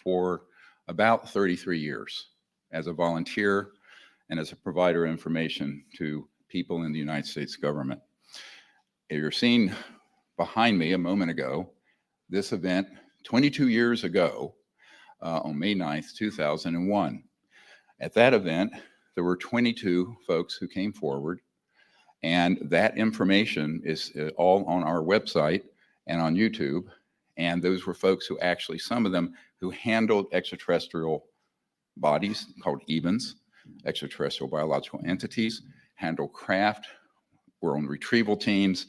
for about 33 years as a volunteer and as a provider of information to people in the United States government. You're seeing behind me a moment ago, this event 22 years ago on May 9th, 2001. At that event, there were 22 folks who came forward, and that information is all on our website and on YouTube. And those were folks who actually, some of them, who handled extraterrestrial bodies called EBINs, extraterrestrial biological entities, handled craft, were on retrieval teams,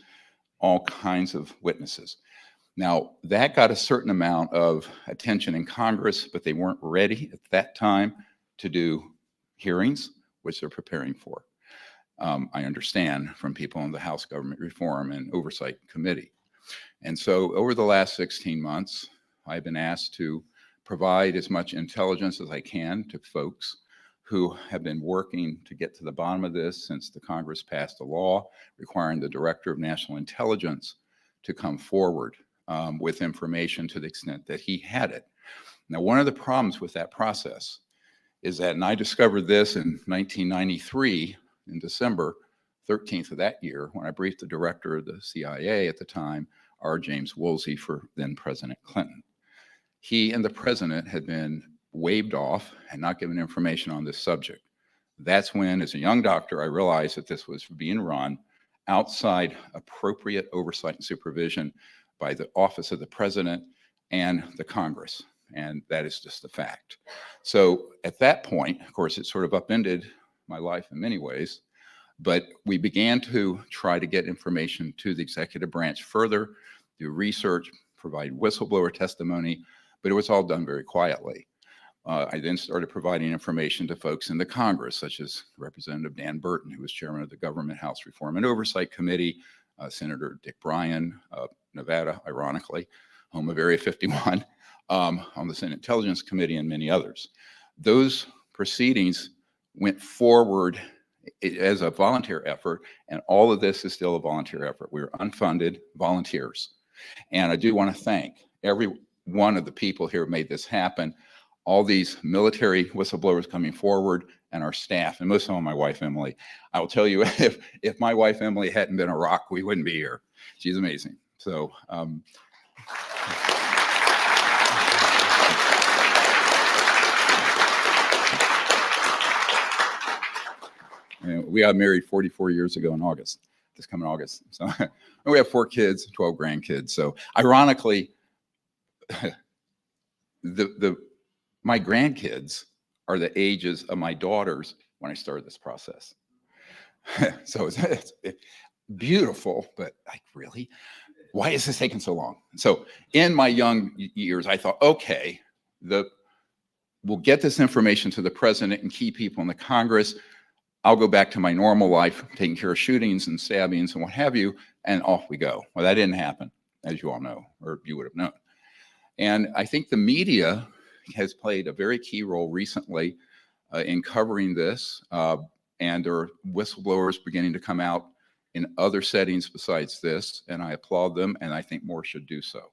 all kinds of witnesses. Now, that got a certain amount of attention in Congress, but they weren't ready at that time to do hearings, which they're preparing for. I understand from people in the House Government Reform and Oversight Committee. And so over the last 16 months, I've been asked to provide as much intelligence as I can to folks who have been working to get to the bottom of this since the Congress passed a law requiring the Director of National Intelligence to come forward with information to the extent that he had it. Now, one of the problems with that process is that, and I discovered this in 1993, in December 13th of that year, when I briefed the director of the CIA at the time, R. James Woolsey, for then President Clinton. He and the president had been waved off and not given information on this subject. That's when, as a young doctor, I realized that this was being run outside appropriate oversight and supervision by the office of the president and the Congress. And that is just a fact. So at that point, of course, it sort of upended my life in many ways, but we began to try to get information to the executive branch further, do research, provide whistleblower testimony, but it was all done very quietly. I then started providing information to folks in the Congress, such as Representative Dan Burton, who was chairman of the Government House Reform and Oversight Committee, Senator Dick Bryan of Nevada, ironically, home of Area 51, on the Senate Intelligence Committee, and many others. Those proceedings went forward as a volunteer effort, and all of this is still a volunteer effort. We're unfunded volunteers. And I do want to thank every one of the people here who made this happen, all these military whistleblowers coming forward, and our staff, and most of all, my wife, Emily. I will tell you, if my wife, Emily, hadn't been a rock, we wouldn't be here. She's amazing. So, we got married 44 years ago in August, this coming August. So we have 4 kids, 12 grandkids. So ironically, my grandkids are the ages of my daughters when I started this process. So it's beautiful, but like, really? Why is this taking so long? So in my young years, I thought, okay, we'll get this information to the president and key people in the Congress. I'll go back to my normal life, taking care of shootings and stabbings and what have you, and off we go. Well, that didn't happen, as you all know, or you would have known. And I think the media has played a very key role recently in covering this, and there are whistleblowers beginning to come out in other settings besides this, and I applaud them, and I think more should do so.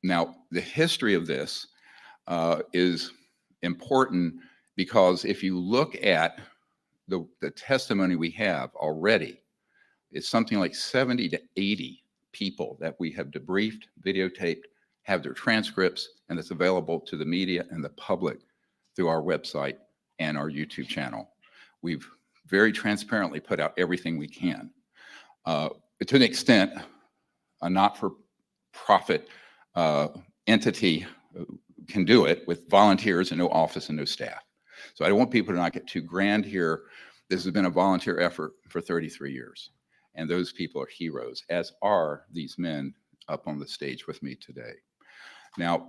Now, the history of this is important because if you look at the testimony we have already, it's something like 70 to 80 people that we have debriefed, videotaped, have their transcripts, and it's available to the media and the public through our website and our YouTube channel. We've very transparently put out everything we can. To an extent, a not-for-profit entity can do it with volunteers and no office and no staff. So I don't want people to not get too grand here. This has been a volunteer effort for 33 years. And those people are heroes, as are these men up on the stage with me today. Now,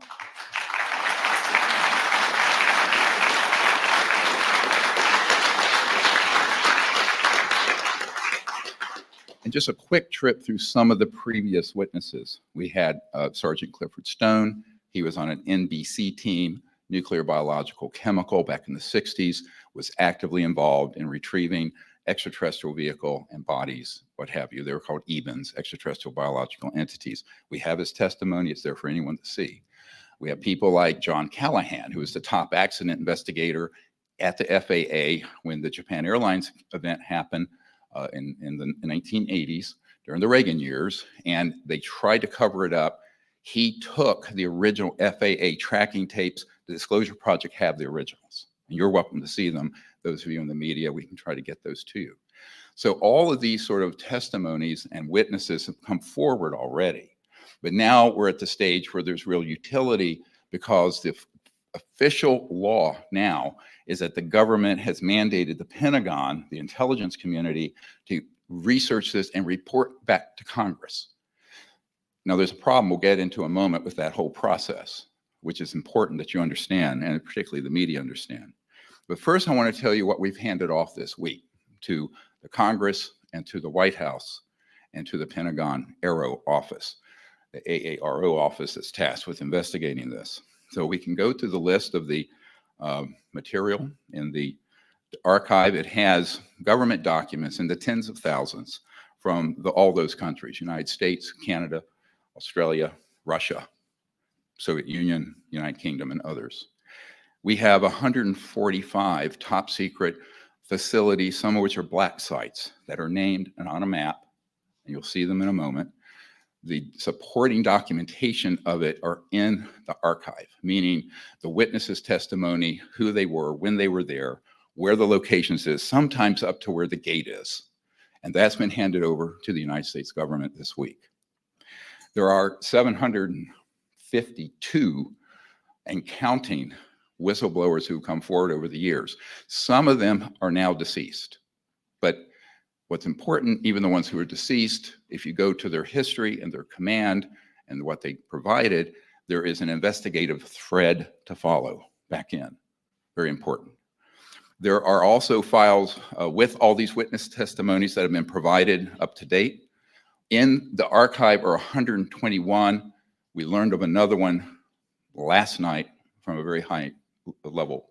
and just a quick trip through some of the previous witnesses. We had Sergeant Clifford Stone. He was on an NBC team, nuclear, biological, chemical, back in the 60s, was actively involved in retrieving extraterrestrial vehicle and bodies, what have you. They were called EBINs, extraterrestrial biological entities. We have his testimony. It's there for anyone to see. We have people like John Callahan, who was the top accident investigator at the FAA when the Japan Airlines event happened in the 1980s during the Reagan years, and they tried to cover it up. He took the original FAA tracking tapes. The Disclosure Project have the originals, and you're welcome to see them. Those of you in the media, we can try to get those to you. So all of these sort of testimonies and witnesses have come forward already. But now we're at the stage where there's real utility, because the official law now is that the government has mandated the Pentagon, the intelligence community, to research this and report back to Congress. Now, there's a problem we'll get into in a moment with that whole process, which is important that you understand, and particularly the media understand. But first, I want to tell you what we've handed off this week to the Congress and to the White House and to the Pentagon Aero office, the AARO office that's tasked with investigating this. So we can go through the list of the material in the archive. It has government documents in the tens of thousands from all those countries: United States, Canada, Australia, Russia, Soviet Union, United Kingdom, and others. We have 145 top secret facilities, some of which are black sites that are named and on a map, and you'll see them in a moment. The supporting documentation of it are in the archive, meaning the witnesses' testimony, who they were, when they were there, where the locations is, sometimes up to where the gate is. And that's been handed over to the United States government this week. There are 752 and counting whistleblowers who come forward over the years. Some of them are now deceased. But what's important, even the ones who are deceased, if you go to their history and their command and what they provided, there is an investigative thread to follow back in. Very important. There are also files with all these witness testimonies that have been provided up to date. In the archive are 121. We learned of another one last night from a very high level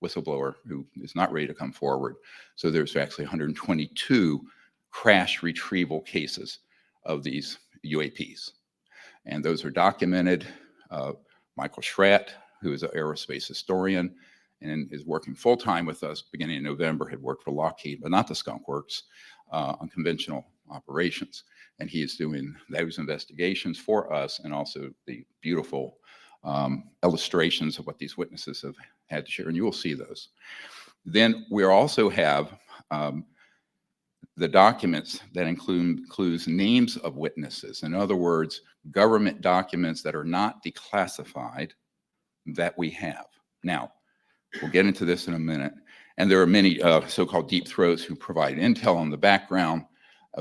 whistleblower who is not ready to come forward. So there's actually 122 crash retrieval cases of these UAPs. And those are documented. Michael Schratt, who is an aerospace historian and is working full-time with us beginning in November, had worked for Lockheed, but not the Skunk Works, on conventional operations. And he is doing those investigations for us, and also the beautiful illustrations of what these witnesses have had to share, and you will see those. Then we also have the documents that includes names of witnesses. In other words, government documents that are not declassified that we have. Now, we'll get into this in a minute. And there are many so-called deep throats who provide intel on the background,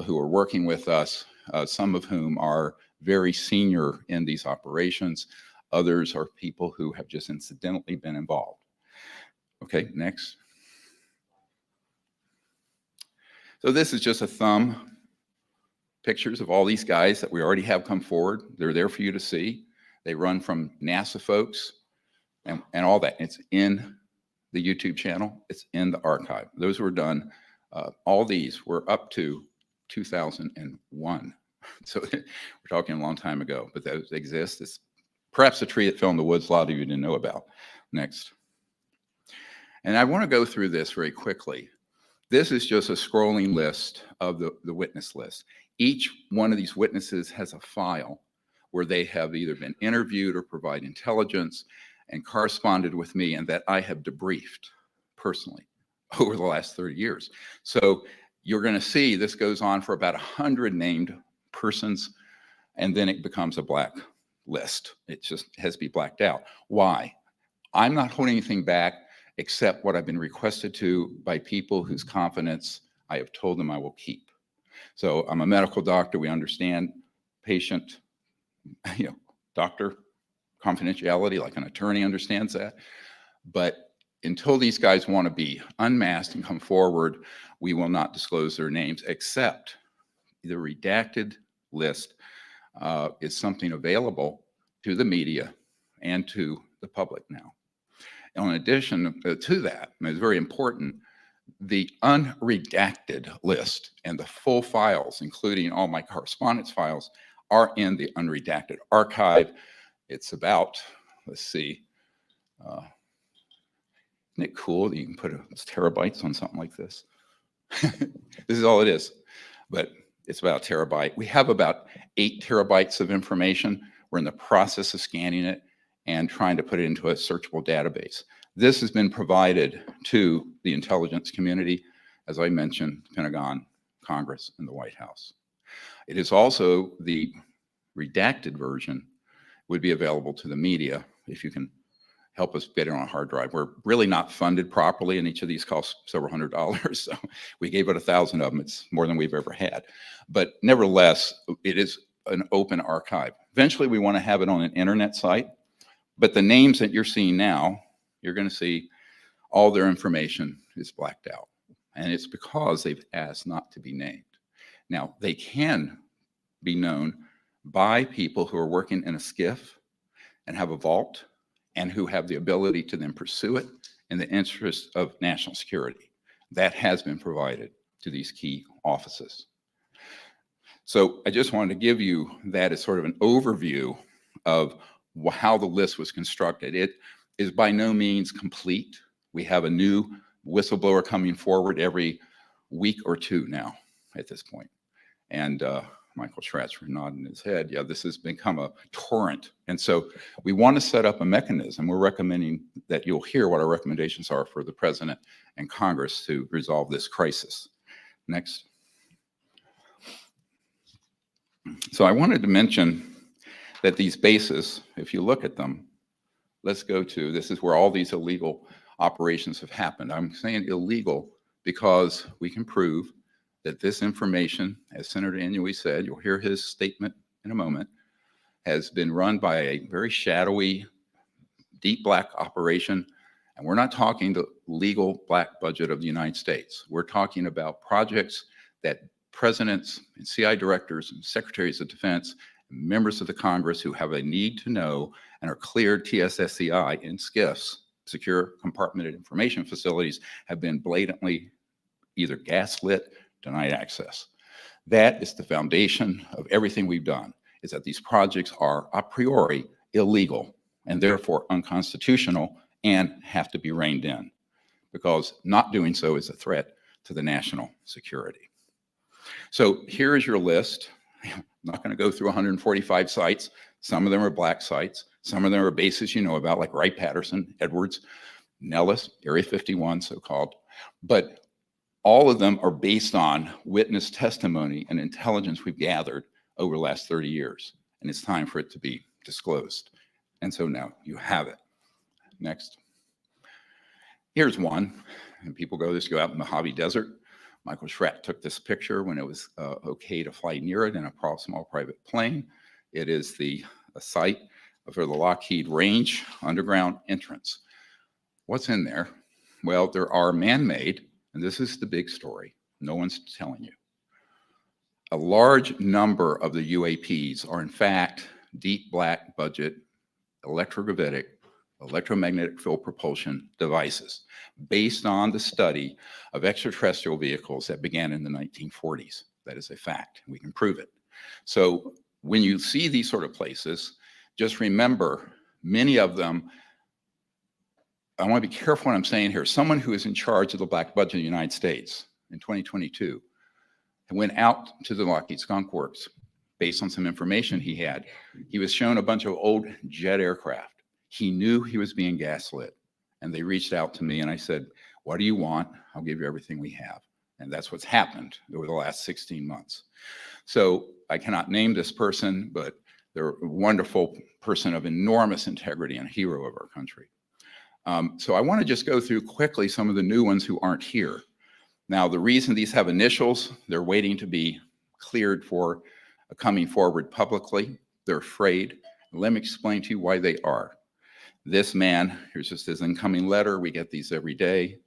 who are working with us, some of whom are very senior in these operations. Others are people who have just incidentally been involved. Okay, next. So this is just a thumb, pictures of all these guys that we already have come forward. They're there for you to see. They run from NASA folks and all that. It's in the YouTube channel. It's in the archive. Those were done, all these were up to 2001. So we're talking a long time ago, but those exist. It's perhaps a tree that fell in the woods a lot of you didn't know about. Next. And I want to go through this very quickly. This is just a scrolling list of the witness list. Each one of these witnesses has a file where they have either been interviewed or provide intelligence and corresponded with me, and that I have debriefed personally over the last 30 years. So you're going to see this goes on for about 100 named persons, and then it becomes a black list. It just has to be blacked out. Why? I'm not holding anything back except what I've been requested to by people whose confidence I have told them I will keep. So I'm a medical doctor. We understand patient, doctor confidentiality, like an attorney understands that. But until these guys want to be unmasked and come forward, we will not disclose their names, except the redacted list is something available to the media and to the public now. In addition to that, and it's very important, the unredacted list and the full files, including all my correspondence files, are in the unredacted archive. It's about let's see. Isn't it cool that you can put terabytes on something like this? This is all it is, but it's about a terabyte. We have about 8 terabytes of information. We're in the process of scanning it and trying to put it into a searchable database. This has been provided to the intelligence community, as I mentioned, Pentagon, Congress, and the White House. It is also the redacted version would be available to the media if you can help us get it on a hard drive. We're really not funded properly, and each of these costs several $100s. So we gave it 1,000 of them. It's more than we've ever had. But nevertheless, it is an open archive. Eventually, we want to have it on an internet site. But the names that you're seeing now, you're going to see all their information is blacked out. And it's because they've asked not to be named. Now, they can be known by people who are working in a SCIF and have a vault, and who have the ability to then pursue it in the interest of national security. That has been provided to these key offices. So I just wanted to give you that as sort of an overview of how the list was constructed. It is by no means complete. We have a new whistleblower coming forward every week or two now at this point. And Michael Schratzer nodding his head. Yeah, this has become a torrent. And so we want to set up a mechanism. We're recommending that you'll hear what our recommendations are for the President and Congress to resolve this crisis. Next. So I wanted to mention that these bases, if you look at them, let's go to, this is where all these illegal operations have happened. I'm saying illegal because we can prove that this information, as Senator Inouye said, you'll hear his statement in a moment, has been run by a very shadowy, deep black operation. And we're not talking the legal black budget of the United States. We're talking about projects that presidents and CI directors and secretaries of defense, and members of the Congress who have a need to know and are cleared TSSCI in SCIFs, secure compartmented information facilities, have been blatantly either gaslit, denied access. That is the foundation of everything we've done, is that these projects are a priori illegal and therefore unconstitutional and have to be reined in, because not doing so is a threat to the national security. So here is your list. I'm not going to go through 145 sites. Some of them are black sites. Some of them are bases you know about, like Wright-Patterson, Edwards, Nellis, Area 51, so-called. But all of them are based on witness testimony and intelligence we've gathered over the last 30 years. And it's time for it to be disclosed. And so now you have it. Next. Here's one. And people go out in the Mojave Desert. Michael Schratt took this picture when it was okay to fly near it in a small private plane. It is a site for the Lockheed Range underground entrance. What's in there? Well, there are man-made, and this is the big story, no one's telling you. A large number of the UAPs are in fact deep black budget electrogravitic, electromagnetic field propulsion devices based on the study of extraterrestrial vehicles that began in the 1940s. That is a fact, we can prove it. So when you see these sort of places, just remember many of them, I want to be careful what I'm saying here. Someone who is in charge of the black budget of the United States in 2022 went out to the Lockheed Skunk Works based on some information he had. He was shown a bunch of old jet aircraft. He knew he was being gaslit. And they reached out to me and I said, what do you want? I'll give you everything we have. And that's what's happened over the last 16 months. So I cannot name this person, but they're a wonderful person of enormous integrity and a hero of our country. So I want to just go through quickly some of the new ones who aren't here. Now, the reason these have initials, they're waiting to be cleared for coming forward publicly. They're afraid. Let me explain to you why they are. This man, here's just his incoming letter. We get these every day.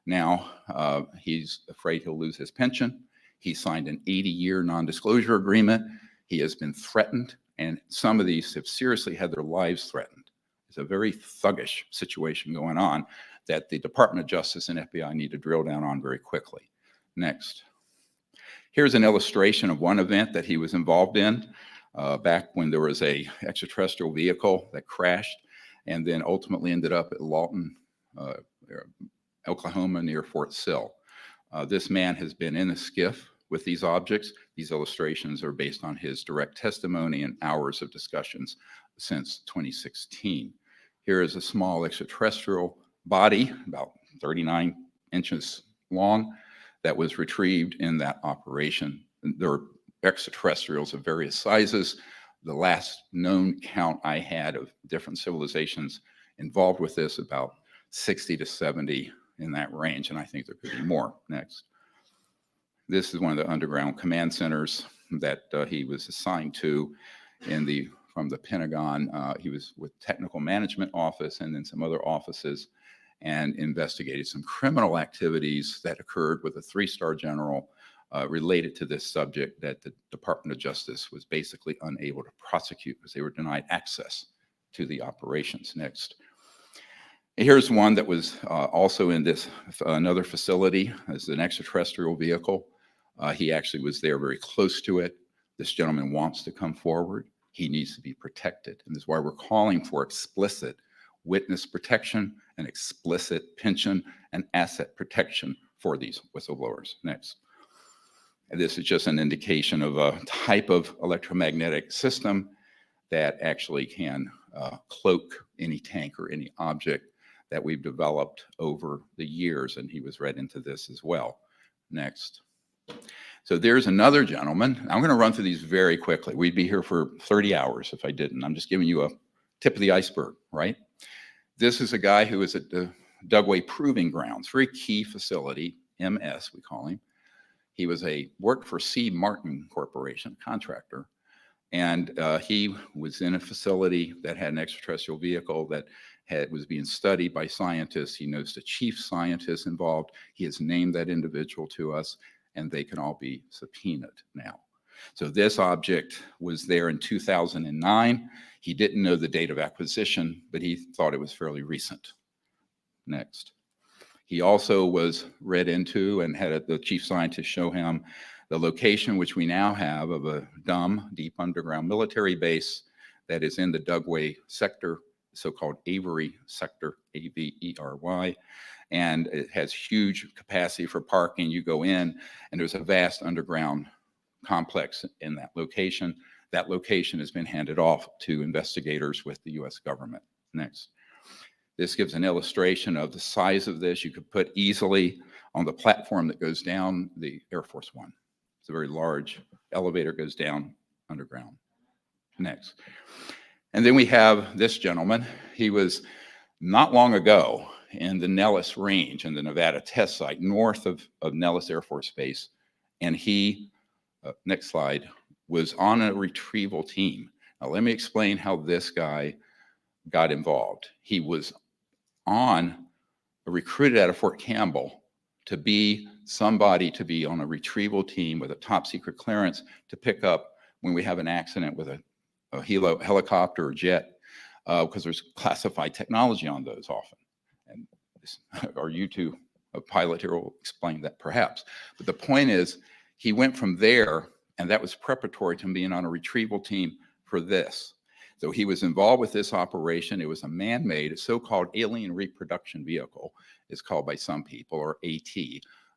Now, he's afraid he'll lose his pension. He signed an 80-year non-disclosure agreement. He has been threatened, and some of these have seriously had their lives threatened. It's a very thuggish situation going on that the Department of Justice and FBI need to drill down on very quickly. Next. Here's an illustration of one event that he was involved in back when there was a extraterrestrial vehicle that crashed and then ultimately ended up at Lawton, Oklahoma, near Fort Sill. This man has been in a skiff with these objects. These illustrations are based on his direct testimony and hours of discussions since 2016. Here is a small extraterrestrial body, about 39 inches long, that was retrieved in that operation. There are extraterrestrials of various sizes. The last known count I had of different civilizations involved with this, about 60 to 70 in that range, and I think there could be more. Next. This is one of the underground command centers that he was assigned to from the Pentagon. He was with Technical Management Office and then some other offices, and investigated some criminal activities that occurred with a 3-star general related to this subject that the Department of Justice was basically unable to prosecute because they were denied access to the operations. Next. Here's one that was also in this another facility as an extraterrestrial vehicle. He actually was there very close to it. This gentleman wants to come forward. He needs to be protected. And this is why we're calling for explicit witness protection and explicit pension and asset protection for these whistleblowers. Next. And this is just an indication of a type of electromagnetic system that actually can cloak any tank or any object that we've developed over the years, and he was read into this as well. Next. So there's another gentleman. I'm going to run through these very quickly. We'd be here for 30 hours if I didn't. I'm just giving you a tip of the iceberg, right? This is a guy who is at the Dugway Proving Grounds, very key facility, MS we call him. He worked for C. Martin Corporation, contractor, and he was in a facility that had an extraterrestrial vehicle that was being studied by scientists. He knows the chief scientist involved. He has named that individual to us, and they can all be subpoenaed now. So this object was there in 2009. He didn't know the date of acquisition, but he thought it was fairly recent. Next. He also was read into and had the chief scientist show him the location, which we now have, of a DUM, deep underground military base, that is in the Dugway sector, so-called Avery sector, Avery, and it has huge capacity for parking. You go in, and there's a vast underground complex in that location. That location has been handed off to investigators with the U.S. government. Next. This gives an illustration of the size of this. You could put easily on the platform that goes down the Air Force One. It's a very large elevator, goes down underground. Next. And then we have this gentleman. He was not long ago in the Nellis Range in the Nevada test site north of Nellis Air Force Base. And he, next slide, was on a retrieval team. Now, let me explain how this guy got involved. He was recruited out of Fort Campbell to be somebody to be on a retrieval team with a top secret clearance to pick up when we have an accident with a helicopter or jet, because there's classified technology on those often. And our YouTube pilot here will explain that perhaps. But the point is, he went from there, and that was preparatory to being on a retrieval team for this. So he was involved with this operation. It was a man-made, so-called alien reproduction vehicle, it's called by some people, or AT.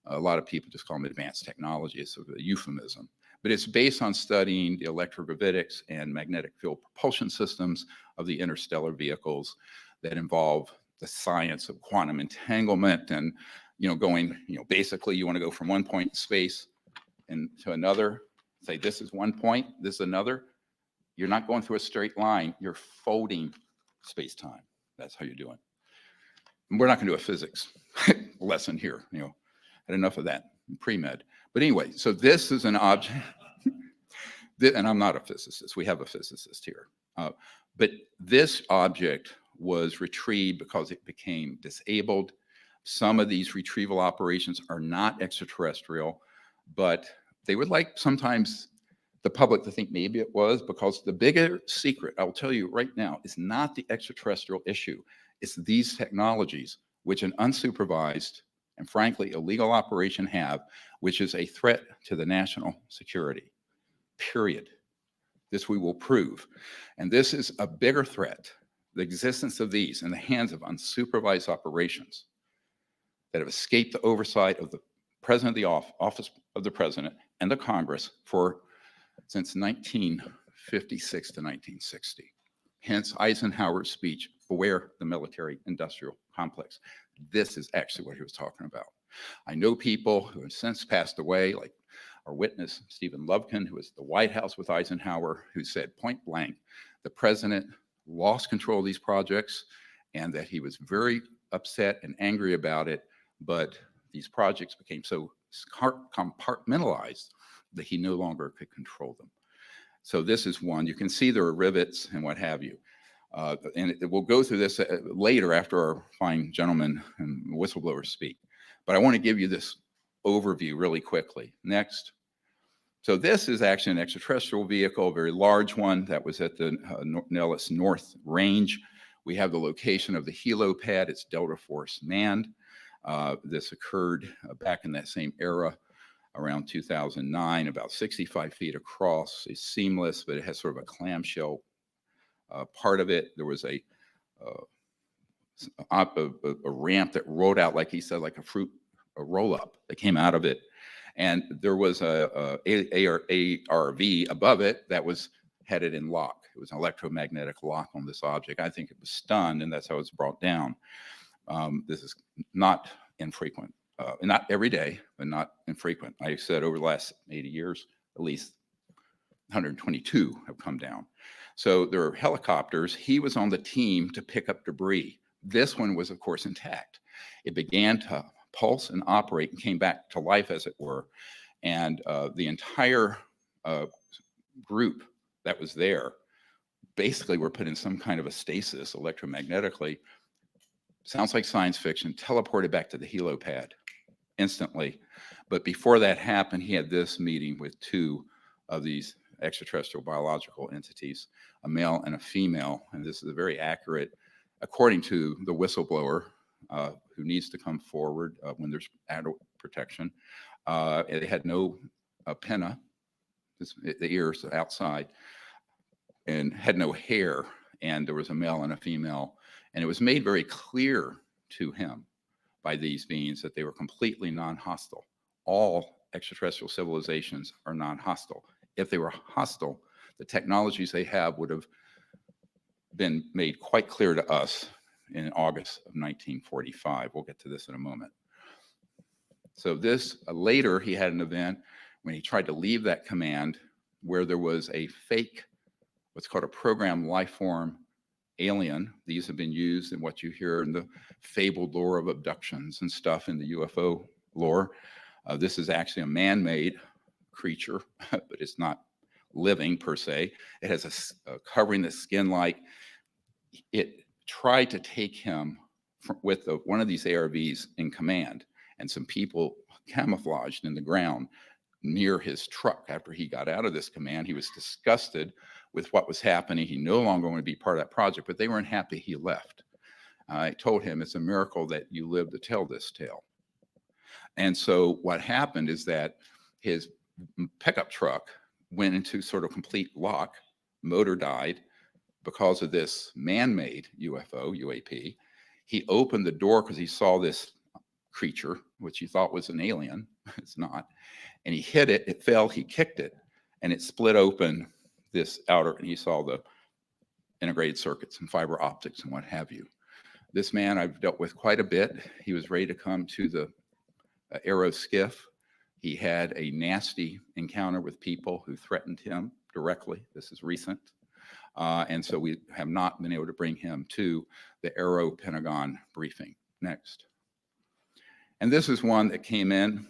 A lot of people just call them advanced technology. It's sort of a euphemism. But it's based on studying the electrogravitics and magnetic field propulsion systems of the interstellar vehicles that involve the science of quantum entanglement and, going, basically you want to go from one point in space and to another, say this is one point, this is another. You're not going through a straight line. You're folding space-time. That's how you're doing. And we're not going to do a physics lesson here. Had enough of that in pre-med. But anyway, so this is an object, and I'm not a physicist. We have a physicist here. But this object was retrieved because it became disabled. Some of these retrieval operations are not extraterrestrial, but they would like sometimes the public to think maybe it was, because the bigger secret, I'll tell you right now, is not the extraterrestrial issue. It's these technologies, which an unsupervised and frankly illegal operation have, which is a threat to the national security, period. This we will prove. And this is a bigger threat the existence of these in the hands of unsupervised operations that have escaped the oversight of the President of the Office of the President and the Congress since 1956 to 1960. Hence Eisenhower's speech, beware the military-industrial complex. This is actually what he was talking about. I know people who have since passed away, like our witness, Stephen Lubkin, who was at the White House with Eisenhower, who said point blank, the president lost control of these projects and that he was very upset and angry about it, but these projects became so compartmentalized that he no longer could control them. So this is one. You can see there are rivets and what have you. And we'll go through this later after our fine gentlemen and whistleblowers speak. But I want to give you this overview really quickly. Next. So this is actually an extraterrestrial vehicle, a very large one that was at the Nellis North Range. We have the location of the helipad. It's Delta Force manned. This occurred back in that same era, around 2009, about 65 feet across. It's seamless, but it has sort of a clamshell part of it. There was a ramp that rolled out, like he said, like a roll-up that came out of it. And there was a ARV above it that was headed in lock. It was an electromagnetic lock on this object. I think it was stunned, and that's how it's brought down. This is not infrequent. Not every day, but not infrequent. I said over the last 80 years, at least 122 have come down. So there are helicopters. He was on the team to pick up debris. This one was, of course, intact. It began to pulse and operate and came back to life, as it were. And the entire group that was there basically were put in some kind of a stasis electromagnetically. Sounds like science fiction, teleported back to the helipad instantly. But before that happened, he had this meeting with two of these extraterrestrial biological entities, a male and a female. And this is a very accurate, according to the whistleblower, who needs to come forward when there's adult protection. They had no pinna, the ears outside, and had no hair. And there was a male and a female. And it was made very clear to him by these beings that they were completely non-hostile. All extraterrestrial civilizations are non-hostile. If they were hostile, the technologies they have would have been made quite clear to us in August of 1945. We'll get to this in a moment. So this, later he had an event when he tried to leave that command where there was a fake, what's called a programmed life form alien. These have been used in what you hear in the fabled lore of abductions and stuff in the UFO lore. This is actually a man-made creature, but it's not living per se. It has a covering the skin like. It tried to take him with one of these ARVs in command, and some people camouflaged in the ground near his truck. After he got out of this command, he was disgusted with what was happening. He no longer wanted to be part of that project, but they weren't happy he left. I told him, it's a miracle that you lived to tell this tale. And so what happened is that his pickup truck went into sort of complete lock, motor died because of this man-made UFO, UAP. He opened the door because he saw this creature, which he thought was an alien. It's not. And he hit it, it fell, he kicked it, and it split open this outer, and he saw the integrated circuits and fiber optics and what have you. This man I've dealt with quite a bit. He was ready to come to the aero skiff. He had a nasty encounter with people who threatened him directly. This is recent. And so we have not been able to bring him to the Aero Pentagon briefing. Next. And this is one that came in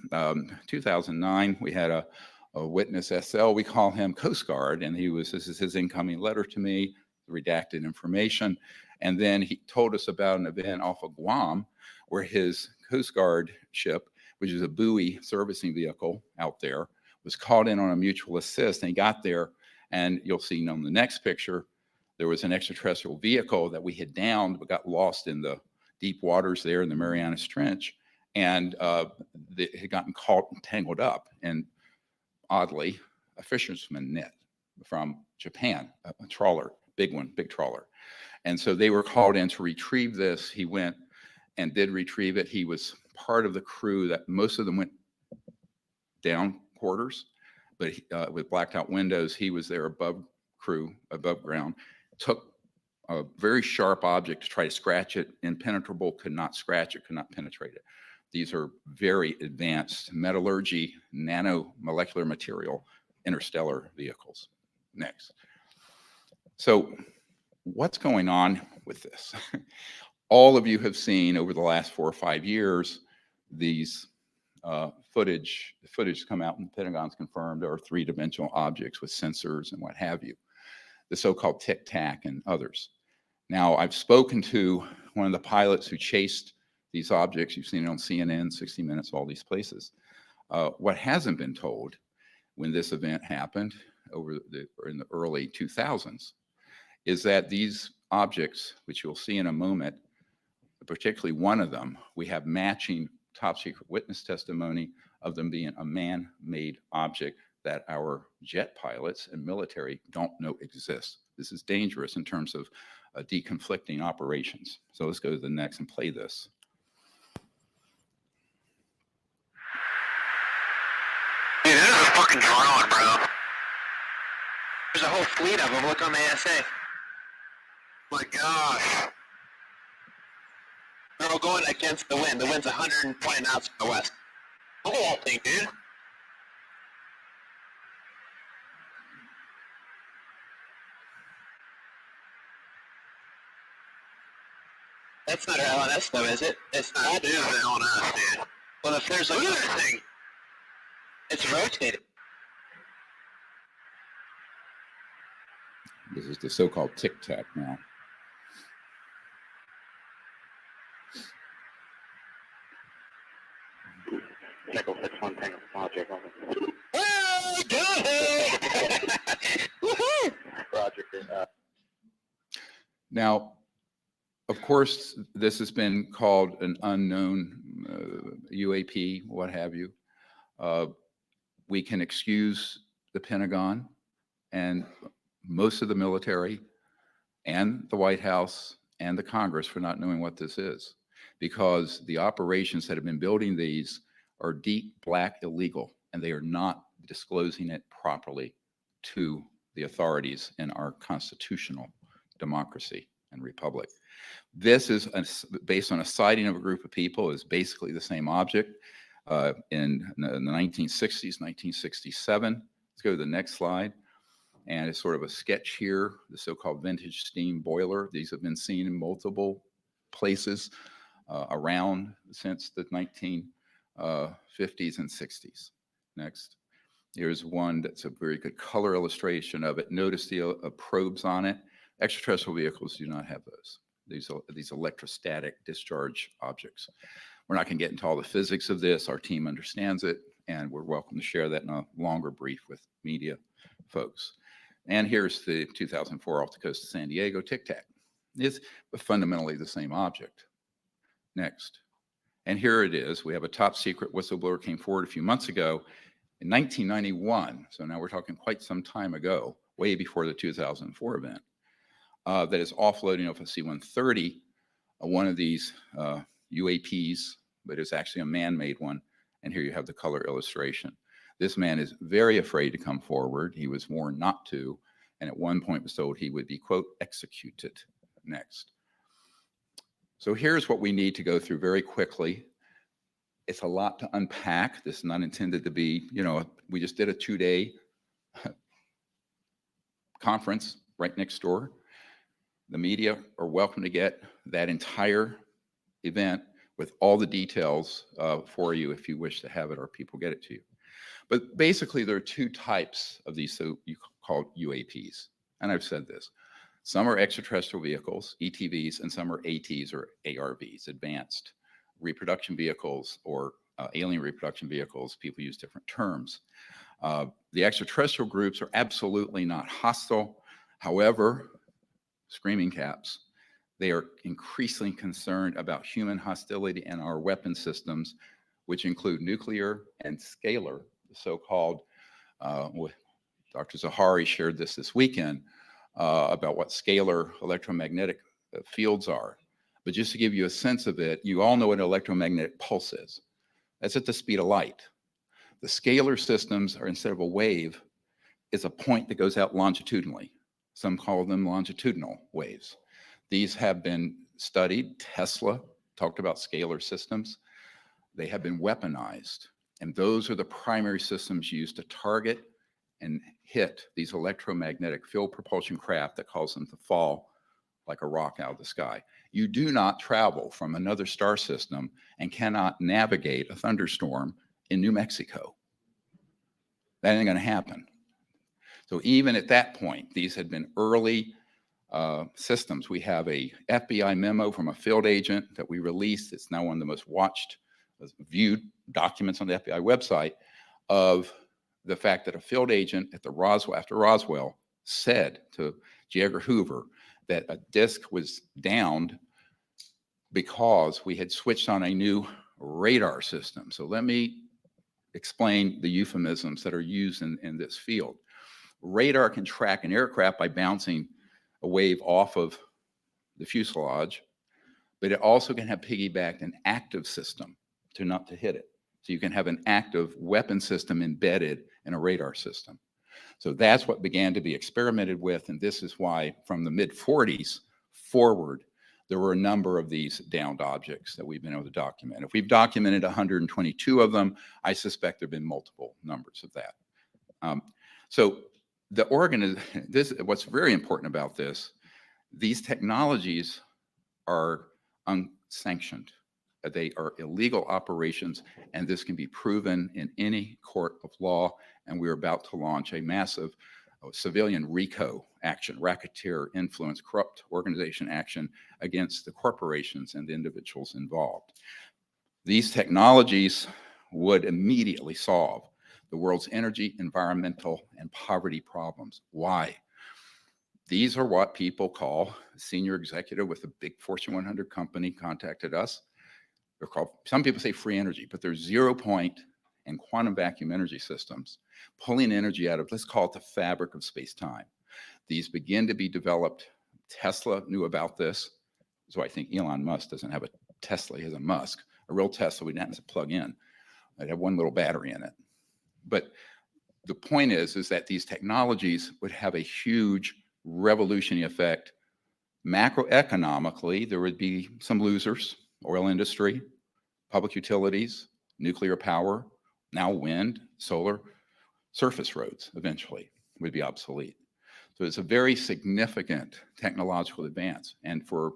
2009. We had a witness SL, we call him Coast Guard, and this is his incoming letter to me, redacted information. And then he told us about an event off of Guam where his Coast Guard ship, which is a buoy servicing vehicle out there, was called in on a mutual assist, and he got there, and you'll see on the next picture, there was an extraterrestrial vehicle that we had downed but got lost in the deep waters there in the Marianas Trench, and it had gotten caught and tangled up, and oddly, a fisherman net from Japan, a trawler, big one, big trawler. And so they were called in to retrieve this. He went and did retrieve it. He was part of the crew that most of them went down quarters, but with blacked out windows, he was there above ground, took a very sharp object to try to scratch it, impenetrable, could not scratch it, could not penetrate it. These are very advanced metallurgy, nanomolecular material, interstellar vehicles. Next. So what's going on with this? All of you have seen over the last 4 or 5 years, these footage come out and the Pentagon's confirmed are three-dimensional objects with sensors and what have you, the so-called Tic Tac and others. Now, I've spoken to one of the pilots who chased these objects. You've seen it on CNN, 60 Minutes, all these places. What hasn't been told when this event happened in the early 2000s is that these objects, which you'll see in a moment, particularly one of them, we have matching top secret witness testimony of them being a man-made object that our jet pilots and military don't know exists. This is dangerous in terms of deconflicting operations. So let's go to the next and play this. Dude, this is a fucking drone, bro. There's a whole fleet of them. Look on the ASA. My gosh. They're all going against the wind. The wind's 120 knots from the west. Look at that thing, dude. That's not our LNS though, is it? It's not. That is the LNS, dude. Well, if there's like another thing, it's rotating. This is the so-called Tic Tac now. Nickel 61 Tango Project. Oh, good! Woohoo! Roger. Now, of course, this has been called an unknown UAP, what have you. We can excuse the Pentagon and most of the military and the White House and the Congress for not knowing what this is, because the operations that have been building these are deep black illegal, and they are not disclosing it properly to the authorities in our constitutional democracy and republic. This is based on a sighting of a group of people. Is basically the same object in the 1960s, 1967. Let's go to the next slide. And it's sort of a sketch here, the so-called vintage steam boiler. These have been seen in multiple places around since the 1950s and 60s. Next. Here's one that's a very good color illustration of it. Notice the probes on it. Extraterrestrial vehicles do not have those. These electrostatic discharge objects. We're not going to get into all the physics of this. Our team understands it, and we're welcome to share that in a longer brief with media folks. And here's the 2004 off the coast of San Diego Tic Tac. It's fundamentally the same object. Next. And here it is. We have a top secret whistleblower came forward a few months ago in 1991. So now we're talking quite some time ago, way before the 2004 event, that is offloading of a C-130, one of these UAPs, but it's actually a man-made one. And here you have the color illustration. This man is very afraid to come forward. He was warned not to, and at one point was told he would be, quote, executed. Next. So here's what we need to go through very quickly. It's a lot to unpack. This is not intended to be, we just did a 2-day conference right next door. The media are welcome to get that entire event with all the details for you if you wish to have it, or people get it to you. But basically, there are two types of these so-called UAPs. And I've said this. Some are extraterrestrial vehicles, ETVs, and some are ATs or ARVs, advanced reproduction vehicles or alien reproduction vehicles. People use different terms. The extraterrestrial groups are absolutely not hostile. However, screaming caps, they are increasingly concerned about human hostility and our weapon systems, which include nuclear and scalar, the so-called, Dr. Zahari shared this weekend about what scalar electromagnetic fields are. But just to give you a sense of it, you all know what an electromagnetic pulse is. That's at the speed of light. The scalar systems are, instead of a wave, is a point that goes out longitudinally. Some call them longitudinal waves. These have been studied. Tesla talked about scalar systems. They have been weaponized. And those are the primary systems used to target and hit these electromagnetic field propulsion craft that cause them to fall like a rock out of the sky. You do not travel from another star system and cannot navigate a thunderstorm in New Mexico. That ain't going to happen. So even at that point, these had been early systems. We have a FBI memo from a field agent that we released. It's now one of the most watched, viewed documents on the FBI website of the fact that a field agent at the Roswell, after Roswell, said to J. Edgar Hoover that a disk was downed because we had switched on a new radar system. So let me explain the euphemisms that are used in this field. Radar can track an aircraft by bouncing a wave off of the fuselage, but it also can have piggybacked an active system not to hit it. So you can have an active weapon system embedded in a radar system. So that's what began to be experimented with, and this is why from the mid-40s forward, there were a number of these downed objects that we've been able to document. If we've documented 122 of them, I suspect there have been multiple numbers of that. So what's very important about this, these technologies are unsanctioned. They are illegal operations, and this can be proven in any court of law. And we're about to launch a massive civilian RICO action, racketeer influence, corrupt organization action against the corporations and the individuals involved. These technologies would immediately solve the world's energy, environmental, and poverty problems. Why? These are what people call, a senior executive with a big Fortune 100 company contacted us. They're called, some people say free energy, but they're 0 point and quantum vacuum energy systems, pulling energy out of, let's call it the fabric of space-time. These begin to be developed. Tesla knew about this. So I think Elon Musk doesn't have a Tesla, he has a Musk. A real Tesla, we didn't have to plug in. I'd have one little battery in it. But the point is that these technologies would have a huge revolutionary effect. Macroeconomically, there would be some losers, oil industry, public utilities, nuclear power, now wind, solar, surface roads eventually would be obsolete. So it's a very significant technological advance. And for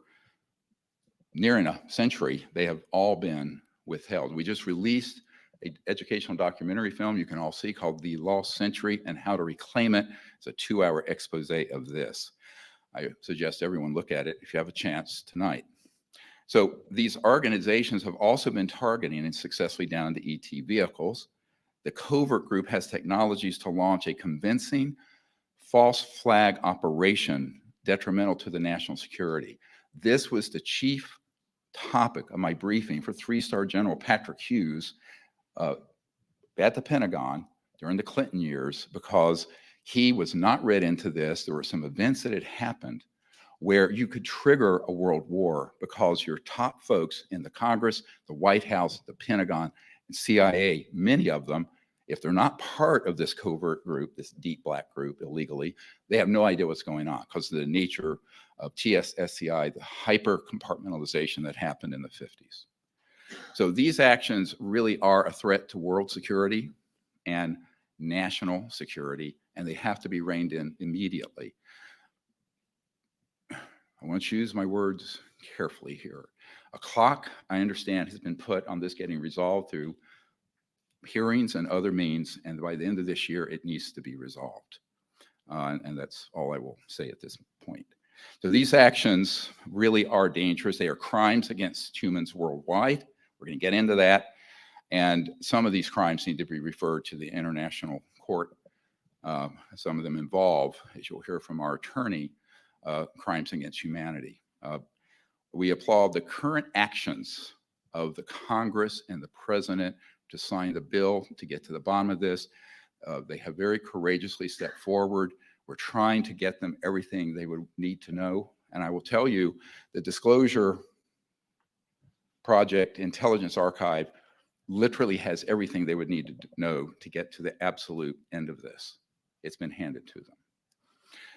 nearing a century, they have all been withheld. We just released an educational documentary film you can all see called The Lost Century and How to Reclaim It. It's a 2-hour expose of this. I suggest everyone look at it if you have a chance tonight. So these organizations have also been targeting and successfully downed the ET vehicles. The covert group has technologies to launch a convincing false flag operation detrimental to the national security. This was the chief topic of my briefing for 3-star General Patrick Hughes at the Pentagon during the Clinton years, because he was not read into this. There were some events that had happened where you could trigger a world war because your top folks in the Congress, the White House, the Pentagon, and CIA, many of them, if they're not part of this covert group, this deep black group illegally, they have no idea what's going on because of the nature of TSSCI, the hyper compartmentalization that happened in the 50s. So these actions really are a threat to world security and national security, and they have to be reined in immediately. I want to choose my words carefully here. A clock, I understand, has been put on this getting resolved through hearings and other means, and by the end of this year, it needs to be resolved. And that's all I will say at this point. So these actions really are dangerous. They are crimes against humans worldwide. We're going to get into that. And some of these crimes need to be referred to the International Court. Some of them involve, as you'll hear from our attorney, crimes against humanity. We applaud the current actions of the Congress and the President to sign the bill to get to the bottom of this. They have very courageously stepped forward. We're trying to get them everything they would need to know And I will tell you, the Disclosure Project Intelligence Archive literally has everything they would need to know to get to the absolute end of this. It's been handed to them.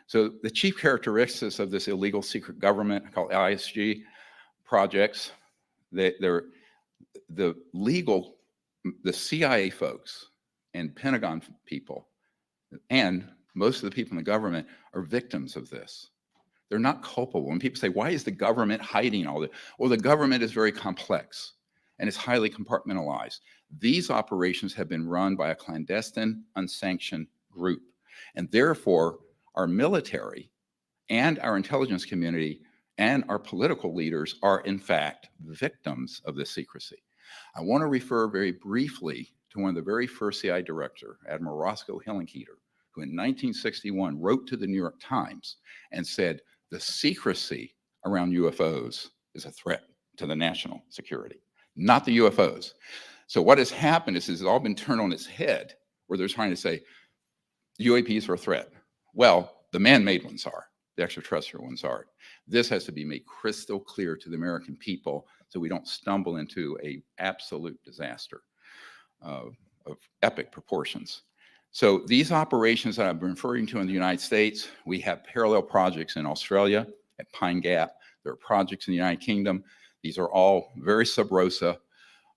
So the chief characteristics of this illegal secret government called ISG projects, they're the CIA folks and Pentagon people and most of the people in the government are victims of this. They're not culpable. When people say, why is the government hiding all this? Well, the government is very complex and it's highly compartmentalized. These operations have been run by a clandestine, unsanctioned group. And therefore, our military and our intelligence community and our political leaders are, in fact, victims of this secrecy. I want to refer very briefly to one of the very first CIA director, Admiral Roscoe Hillenkoetter, who in 1961 wrote to the New York Times and said, the secrecy around UFOs is a threat to the national security, not the UFOs. So what has happened is it's all been turned on its head, where they're trying to say UAPs are a threat. Well, the man-made ones are, the extraterrestrial ones are. This has to be made crystal clear to the American people so we don't stumble into an absolute disaster of epic proportions. So these operations that I've been referring to in the United States, we have parallel projects in Australia at Pine Gap. There are projects in the United Kingdom. These are all very sub rosa,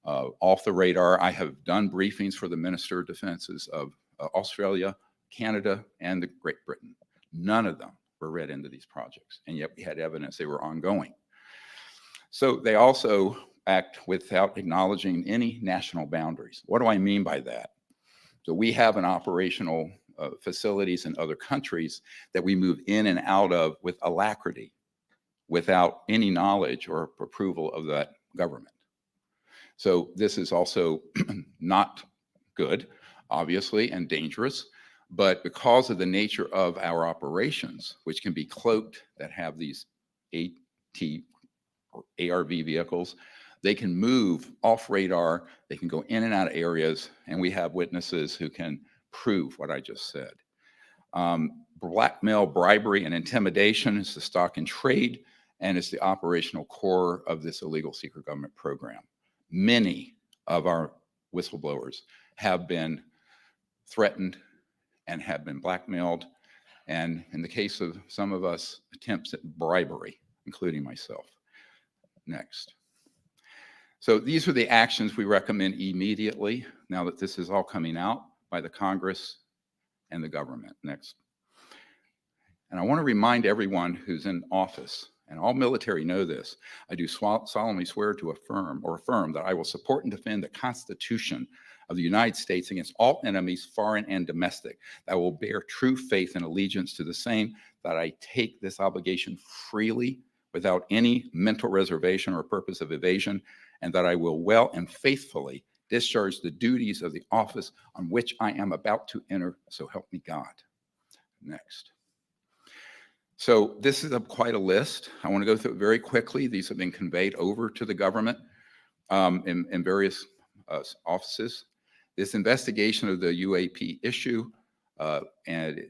off the radar. I have done briefings for the Minister of Defenses of Australia, Canada, and the Great Britain. None of them were read into these projects, and yet we had evidence they were ongoing. So they also act without acknowledging any national boundaries. What do I mean by that? So we have an operational facilities in other countries that we move in and out of with alacrity, without any knowledge or approval of that government. So this is also not good, obviously, and dangerous, but because of the nature of our operations, which can be cloaked, that have these AT or ARV vehicles, they can move off radar, they can go in and out of areas, and we have witnesses who can prove what I just said. Blackmail, bribery, and intimidation is the stock and trade, and it's the operational core of this illegal secret government program. Many of our whistleblowers have been threatened and have been blackmailed, and in the case of some of us, attempts at bribery, including myself. Next. So these are the actions we recommend immediately, now that this is all coming out by the Congress and the government. Next. And I want to remind everyone who's in office, and all military know this, I do solemnly swear to affirm that I will support and defend the Constitution of the United States against all enemies, foreign and domestic, that will bear true faith and allegiance to the same, that I take this obligation freely without any mental reservation or purpose of evasion, and that I will well and faithfully discharge the duties of the office on which I am about to enter, so help me God. Next. So this is quite a list. I want to go through it very quickly. These have been conveyed over to the government in various offices. This investigation of the UAP issue and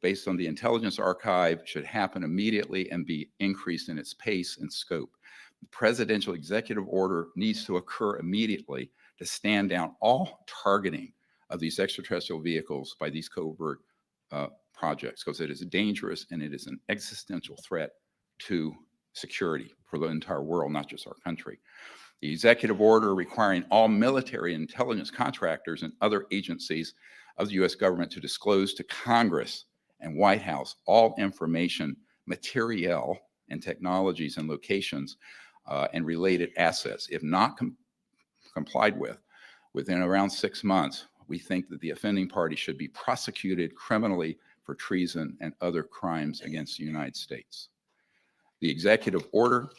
based on the intelligence archive should happen immediately and be increased in its pace and scope. The presidential executive order needs to occur immediately to stand down all targeting of these extraterrestrial vehicles by these covert projects, because it is dangerous and it is an existential threat to security for the entire world, not just our country. The executive order requiring all military intelligence contractors and other agencies of the U.S. government to disclose to Congress and White House all information, materiel, and technologies and locations and related assets. If not complied with, within around 6 months, we think that the offending party should be prosecuted criminally for treason and other crimes against the United States. The executive order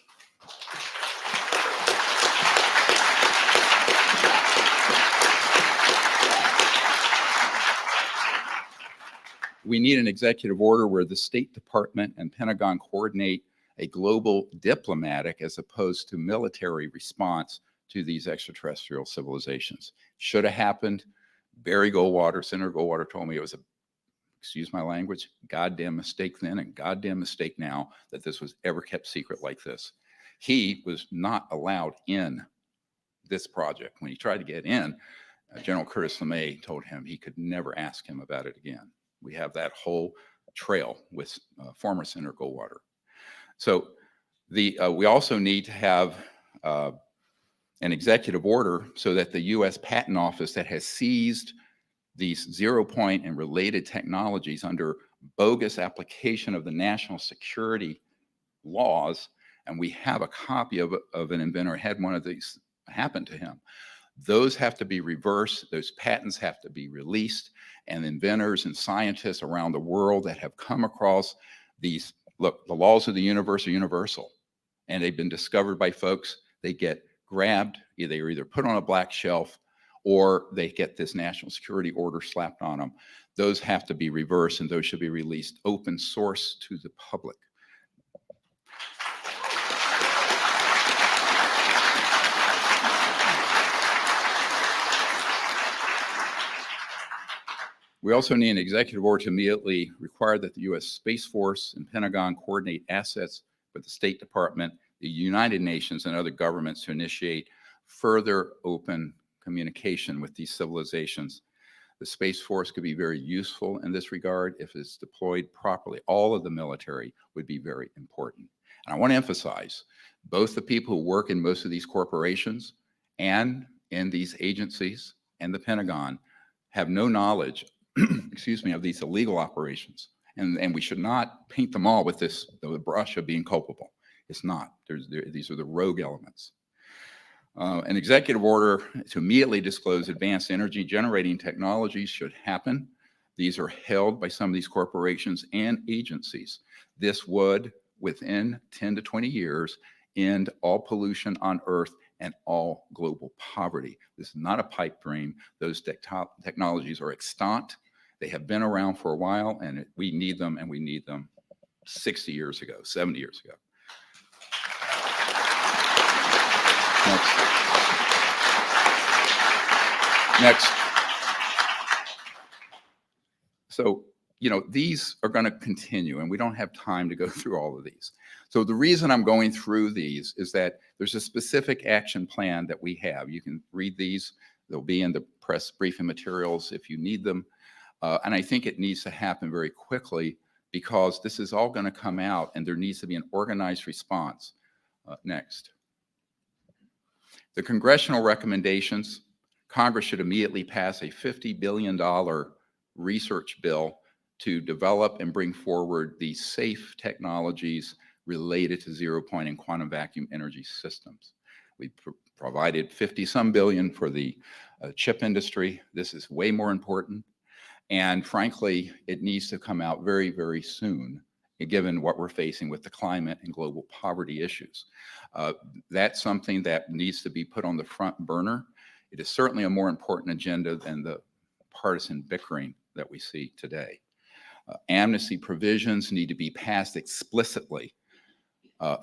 we need an executive order where the State Department and Pentagon coordinate a global diplomatic as opposed to military response to these extraterrestrial civilizations. Should have happened. Barry Goldwater, Senator Goldwater told me it was a excuse my language, goddamn mistake then and goddamn mistake now that this was ever kept secret like this. He was not allowed in this project. When he tried to get in, General Curtis LeMay told him he could never ask him about it again. We have that whole trail with former Senator Goldwater. So we also need to have an executive order so that the U.S. Patent Office that has seized these 0 point and related technologies under bogus application of the national security laws, and we have a copy of an inventor had one of these happen to him. Those have to be reversed. Those patents have to be released, and inventors and scientists around the world that have come across these, look, the laws of the universe are universal, and they've been discovered by folks. They get grabbed, they're either put on a black shelf or they get this national security order slapped on them. Those have to be reversed, and those should be released open source to the public. We also need an executive order to immediately require that the U.S. Space Force and Pentagon coordinate assets with the State Department, the United Nations, and other governments to initiate further open communication with these civilizations. The Space Force could be very useful in this regard if it's deployed properly. All of the military would be very important. And I want to emphasize, both the people who work in most of these corporations and in these agencies and the Pentagon have no knowledge excuse me, of these illegal operations. And we should not paint them all with the brush of being culpable. It's not. These are the rogue elements. An executive order to immediately disclose advanced energy generating technologies should happen. These are held by some of these corporations and agencies. This would, within 10 to 20 years, end all pollution on Earth and all global poverty. This is not a pipe dream. Those technologies are extant. They have been around for a while, and we need them, and we need them 60 years ago, 70 years ago. Next. So, these are going to continue, and we don't have time to go through all of these. So the reason I'm going through these is that there's a specific action plan that we have. You can read these. They'll be in the press briefing materials if you need them. And I think it needs to happen very quickly because this is all going to come out, and there needs to be an organized response. Next. The congressional recommendations, Congress should immediately pass a $50 billion research bill to develop and bring forward the safe technologies related to 0 point and quantum vacuum energy systems. We provided 50-some billion for the chip industry. This is way more important. And frankly, it needs to come out very, very soon, given what we're facing with the climate and global poverty issues. That's something that needs to be put on the front burner. It is certainly a more important agenda than the partisan bickering that we see today. Amnesty provisions need to be passed explicitly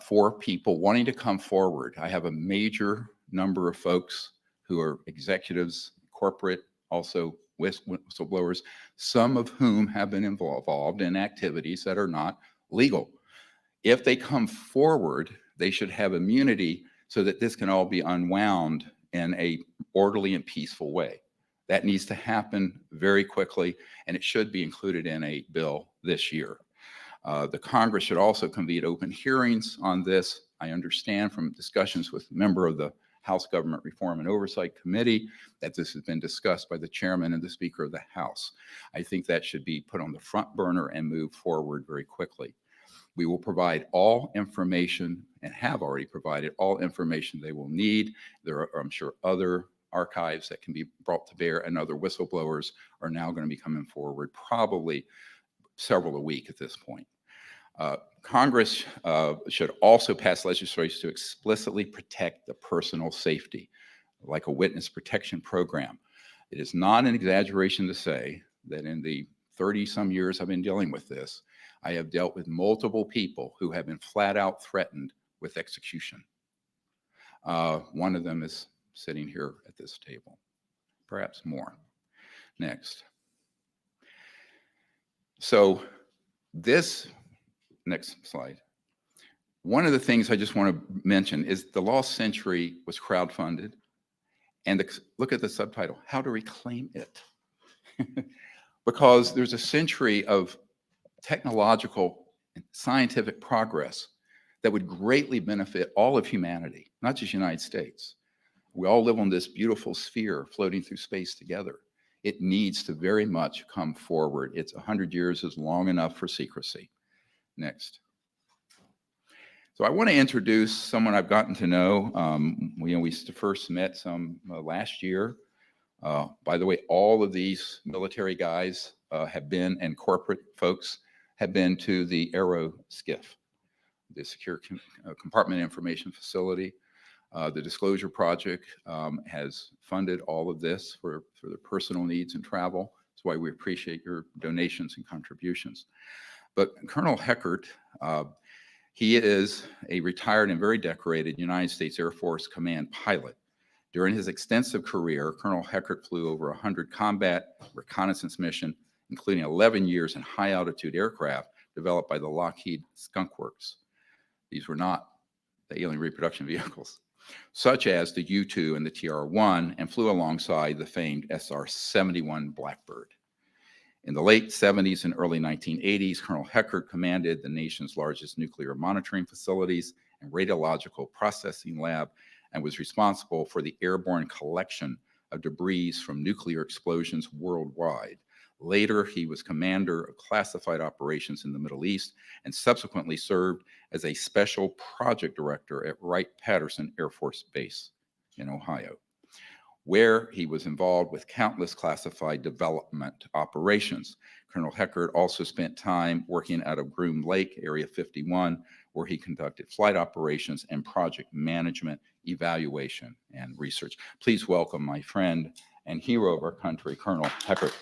for people wanting to come forward. I have a major number of folks who are executives, corporate, also whistleblowers, some of whom have been involved in activities that are not legal. If they come forward, they should have immunity so that this can all be unwound in a orderly and peaceful way. That needs to happen very quickly, and it should be included in a bill this year. The Congress should also convene open hearings on this. I understand from discussions with a member of the House Government Reform and Oversight Committee that this has been discussed by the chairman and the Speaker of the House. I think that should be put on the front burner and move forward very quickly. We will provide all information and have already provided all information they will need. There are, I'm sure, other archives that can be brought to bear, and other whistleblowers are now going to be coming forward, probably several a week at this point. Congress should also pass legislation to explicitly protect the personal safety, like a witness protection program. It is not an exaggeration to say that in the 30-some years I've been dealing with this, I have dealt with multiple people who have been flat out threatened with execution. One of them is sitting here at this table, perhaps more. Next. So this, next slide. One of the things I just want to mention is the Lost Century was crowdfunded. And look at the subtitle, How to Reclaim It. Because there's a century of technological and scientific progress that would greatly benefit all of humanity, not just the United States. We all live on this beautiful sphere floating through space together. It needs to very much come forward. It's 100 years is long enough for secrecy. Next. So I want to introduce someone I've gotten to know. We first met last year. By the way, all of these military guys have been, and corporate folks have been to the Aero SCIF, the Secure Compartment Information Facility. The Disclosure Project has funded all of this for their personal needs and travel. That's why we appreciate your donations and contributions. But Colonel Heckert, he is a retired and very decorated United States Air Force Command pilot. During his extensive career, Colonel Heckert flew over 100 combat reconnaissance missions, including 11 years in high-altitude aircraft developed by the Lockheed Skunk Works. These were not the alien reproduction vehicles, such as the U-2 and the TR-1, and flew alongside the famed SR-71 Blackbird. In the late 70s and early 1980s, Colonel Heckert commanded the nation's largest nuclear monitoring facilities and radiological processing lab, and was responsible for the airborne collection of debris from nuclear explosions worldwide. Later, he was commander of classified operations in the Middle East and subsequently served as a special project director at Wright-Patterson Air Force Base in Ohio, where he was involved with countless classified development operations. Colonel Heckert also spent time working out of Groom Lake, Area 51, where he conducted flight operations and project management, evaluation, and research. Please welcome my friend and hero of our country, Colonel Heckert.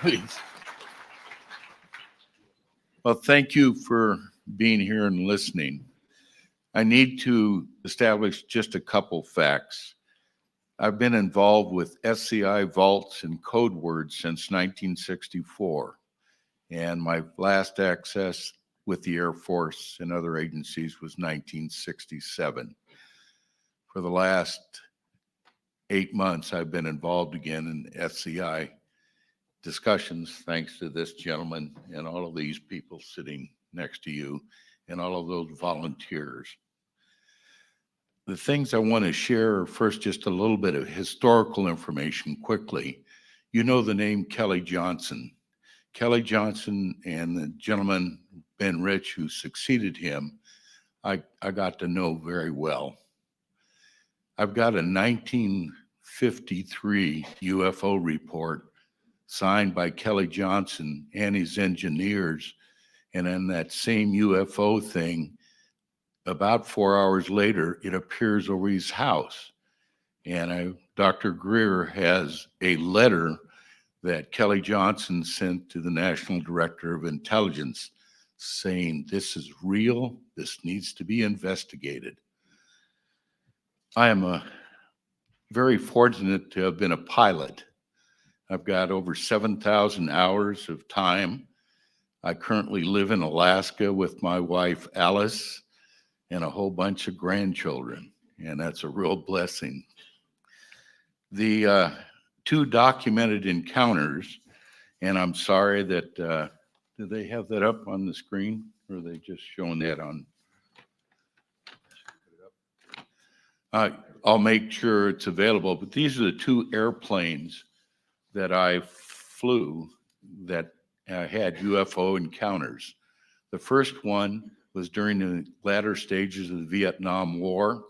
Please. Well, thank you for being here and listening. I need to establish just a couple facts. I've been involved with SCI vaults and code words since 1964, and my last access with the Air Force and other agencies was 1967. For the last 8 months, I've been involved again in SCI discussions, thanks to this gentleman and all of these people sitting next to you and all of those volunteers. The things I want to share are first just a little bit of historical information quickly. You know the name Kelly Johnson. Kelly Johnson and the gentleman, Ben Rich, who succeeded him, I got to know very well. I've got a 1953 UFO report signed by Kelly Johnson and his engineers. And in that same UFO thing, about 4 hours later, it appears over his house. And Dr. Greer has a letter that Kelly Johnson sent to the National Director of Intelligence saying, this is real, this needs to be investigated. I am very fortunate to have been a pilot. I've got over 7,000 hours of time. I currently live in Alaska with my wife, Alice, and a whole bunch of grandchildren, and that's a real blessing. The two documented encounters, and I'm sorry that, do they have that up on the screen, or are they just showing that on? I'll make sure it's available, but these are the two airplanes that I flew that had UFO encounters. The first one was during the latter stages of the Vietnam War.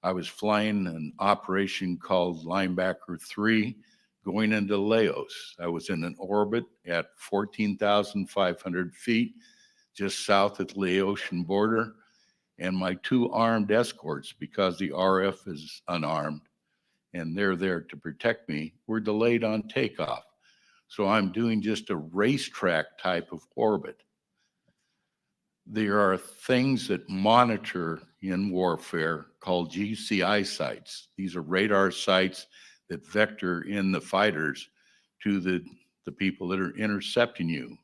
I was flying an operation called Linebacker 3 going into Laos. I was in an orbit at 14,500 feet just south of the Laotian border, and my two armed escorts, because the RF is unarmed and they're there to protect me, were delayed on takeoff. So I'm doing just a racetrack type of orbit. there are things that monitor in warfare called GCI sites. These are radar sites that vector in the fighters to the people that are intercepting you.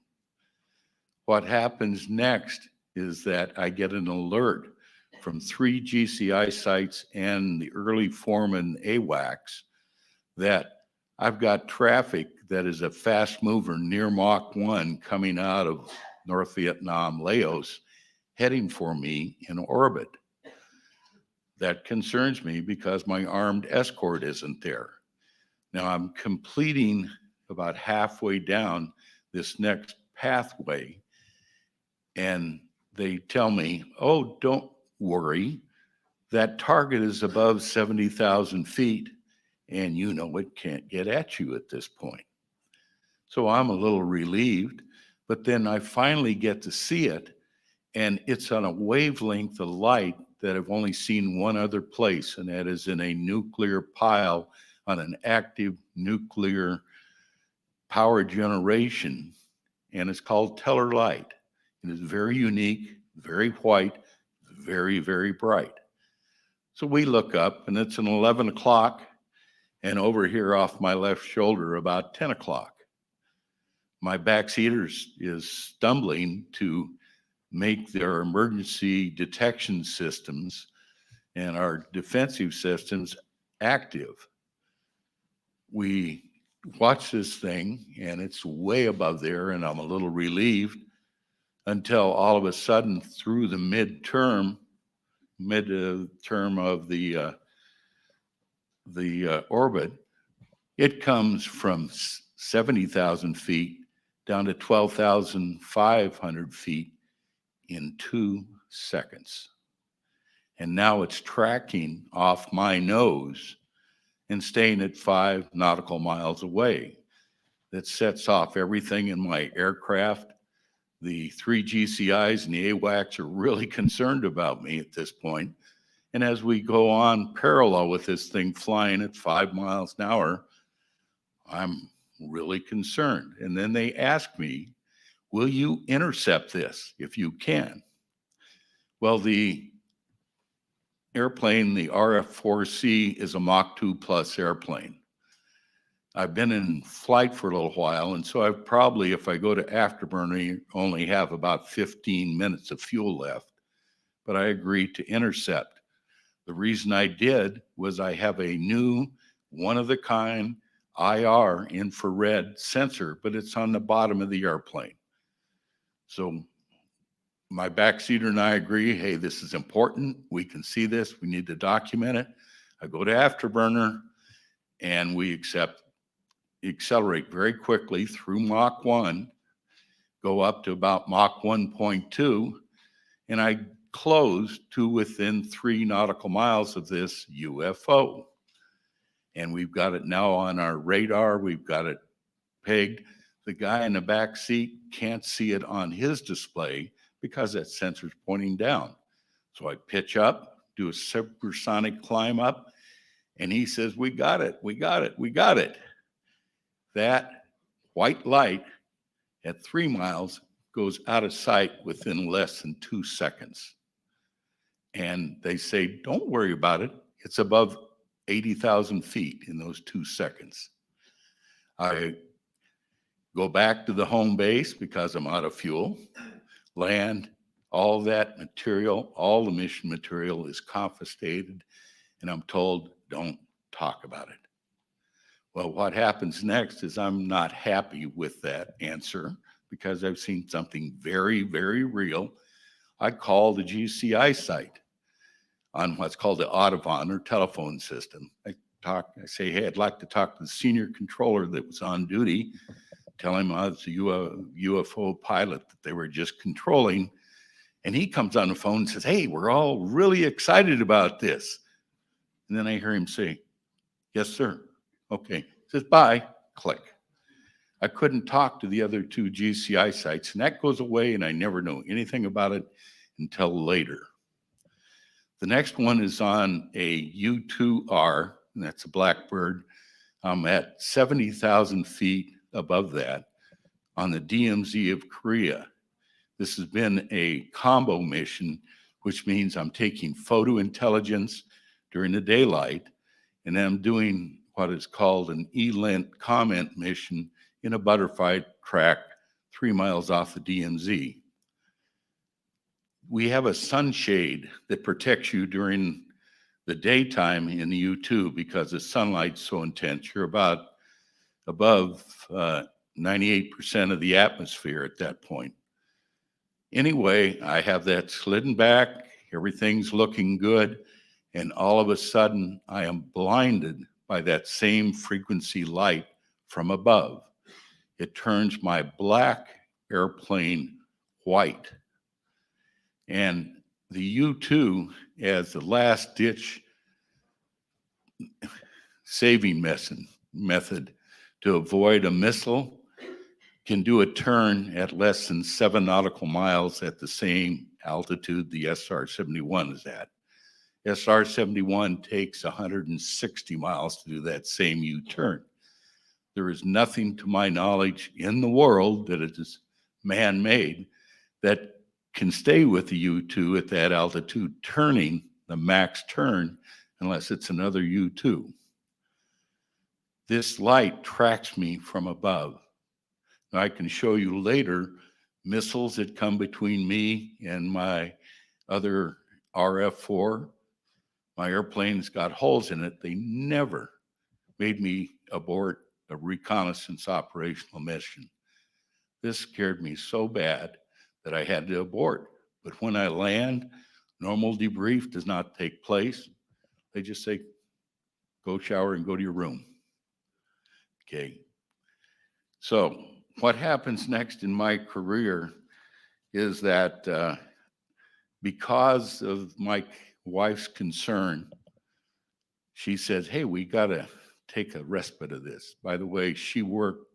What happens next is that I get an alert from 3 GCI sites and the early foreman AWACS that I've got traffic that is a fast mover near Mach 1 coming out of North Vietnam, Laos, heading for me in orbit. That concerns me because my armed escort isn't there. Now I'm completing about halfway down this next pathway, and they tell me, oh, don't worry, that target is above 70,000 feet, and you know it can't get at you at this point. So I'm a little relieved, but then I finally get to see it, and it's on a wavelength of light that I've only seen one other place, and that is in a nuclear pile on an active nuclear power generation, and it's called Teller light. It is very unique, very white, very, very bright. So we look up, and it's an 11 o'clock, and over here off my left shoulder, about 10 o'clock. My backseater is stumbling to make their emergency detection systems and our defensive systems active. We watch this thing, and it's way above there, and I'm a little relieved until all of a sudden, through the mid-term of the orbit, it comes from 70,000 feet down to 12,500 feet in 2 seconds. And now it's tracking off my nose and staying at 5 nautical miles away. That sets off everything in my aircraft. The 3 GCIs and the AWACS are really concerned about me at this point. And as we go on parallel with this thing flying at 5 miles an hour, I'm really concerned. And then they ask me, will you intercept this if you can? Well, the airplane, the RF-4C, is a Mach 2 plus airplane. I've been in flight for a little while, and so I probably, if I go to afterburner, only have about 15 minutes of fuel left, but I agreed to intercept. The reason I did was I have a new one-of-the-kind IR infrared sensor, but it's on the bottom of the airplane. So my backseater and I agree, hey, this is important. We can see this. We need to document it. I go to afterburner, and we accelerate very quickly through Mach 1, go up to about Mach 1.2, and I close to within 3 nautical miles of this UFO. And we've got it now on our radar. We've got it pegged. The guy in the back seat can't see it on his display because that sensor's pointing down. So I pitch up, do a supersonic climb up, and he says, we got it, we got it, we got it. That white light at 3 miles goes out of sight within less than 2 seconds. And they say, don't worry about it. It's above 80,000 feet in those 2 seconds. I go back to the home base because I'm out of fuel, land, all that material, all the mission material is confiscated, and I'm told, don't talk about it. Well, what happens next is I'm not happy with that answer because I've seen something very, very real. I call the GCI site on what's called the Audubon or telephone system. I say, hey, I'd like to talk to the senior controller that was on duty, tell him I was a UFO pilot that they were just controlling. And he comes on the phone and says, hey, we're all really excited about this. And then I hear him say, yes, sir. Okay. Says, bye. Click. I couldn't talk to the other 2 GCI sites, and that goes away, and I never know anything about it until later. The next one is on a U2R, and that's a Blackbird. I'm at 70,000 feet above that on the DMZ of Korea. This has been a combo mission, which means I'm taking photo intelligence during the daylight, and then I'm doing what is called an ELINT comment mission in a butterfly track 3 miles off the DMZ. We have a sunshade that protects you during the daytime in the U2 because the sunlight's so intense. You're about above 98% of the atmosphere at that point. Anyway, I have that slidden back, everything's looking good, and all of a sudden I am blinded by that same frequency light from above. It turns my black airplane white. And the U2, as the last ditch saving method to avoid a missile, can do a turn at less than 7 nautical miles at the same altitude the SR-71 is at. SR-71 takes 160 miles to do that same U-turn. There is nothing to my knowledge in the world that is man-made that can stay with the U-2 at that altitude turning the max turn unless it's another U-2. This light tracks me from above. Now, I can show you later missiles that come between me and my other RF-4. My airplane's got holes in it. They never made me abort a reconnaissance operational mission. This scared me so bad that I had to abort. But when I land, normal debrief does not take place. They just say, go shower and go to your room. Okay. So what happens next in my career is that because of my wife's concern, she says, hey, we got to take a respite of this. By the way, she worked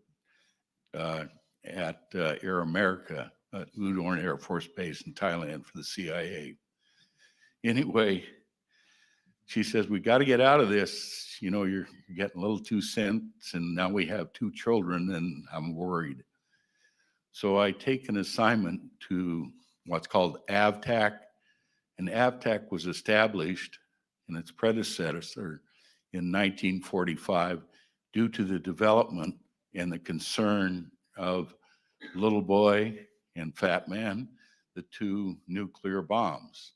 at Air America, Udorn Air Force Base in Thailand for the CIA. Anyway, she says, we got to get out of this. You know, you're getting a little too tense, and now we have 2 children, and I'm worried. So I take an assignment to what's called AVTAC, and AVTAC was established in its predecessor in 1945 due to the development and the concern of Little Boy and Fat Man, the 2 nuclear bombs.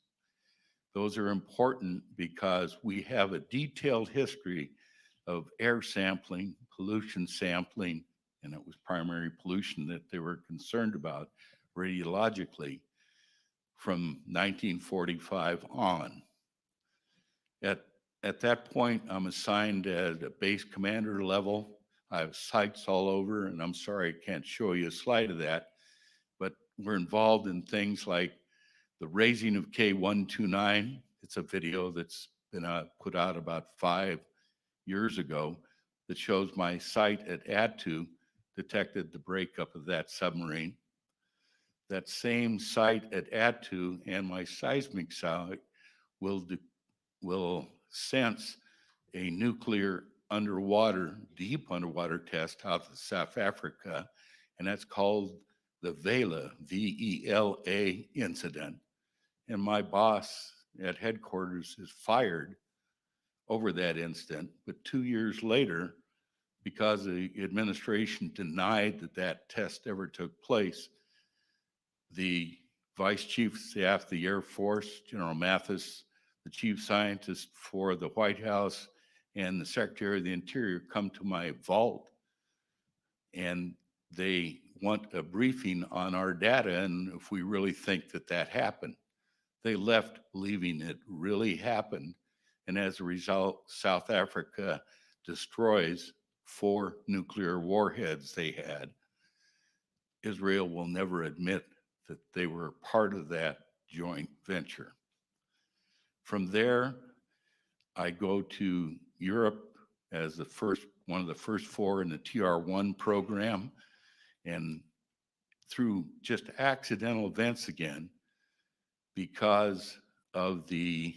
Those are important because we have a detailed history of air sampling, pollution sampling, and it was primary pollution that they were concerned about radiologically from 1945 on. At that point, I'm assigned at a base commander level. I have sites all over, and I'm sorry I can't show you a slide of that, but we're involved in things like the raising of K-129. It's a video that's been put out about 5 years ago that shows my site at Attu detected the breakup of that submarine. That same site at Attu and my seismic site will sense a nuclear deep underwater test out of South Africa, and that's called the Vela, V-E-L-A incident. And my boss at headquarters is fired over that incident, but 2 years later, because the administration denied that that test ever took place, the Vice Chief of Staff of the Air Force, General Mathis, the Chief Scientist for the White House, and the Secretary of the Interior come to my vault, and they want a briefing on our data and if we really think that that happened. They left believing it really happened, and as a result, South Africa destroys 4 nuclear warheads they had. Israel will never admit that they were part of that joint venture. From there, I go to Europe as one of the first 4 in the TR-1 program, and through just accidental events again, because of the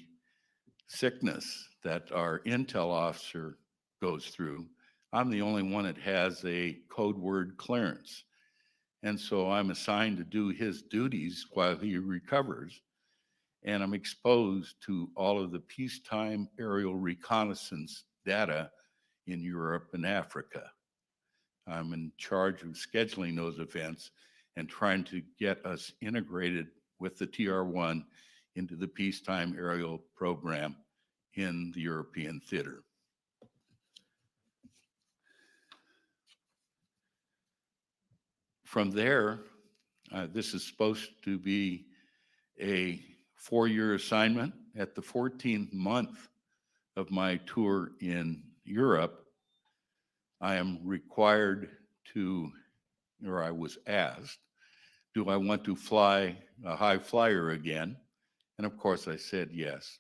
sickness that our intel officer goes through, I'm the only one that has a code word clearance. And so I'm assigned to do his duties while he recovers. And I'm exposed to all of the peacetime aerial reconnaissance data in Europe and Africa. I'm in charge of scheduling those events and trying to get us integrated with the TR-1 into the peacetime aerial program in the European theater. From there, this is supposed to be a 4-year assignment. At the 14th month of my tour in Europe, I am required to, or I was asked, do I want to fly a high flyer again? And of course I said yes.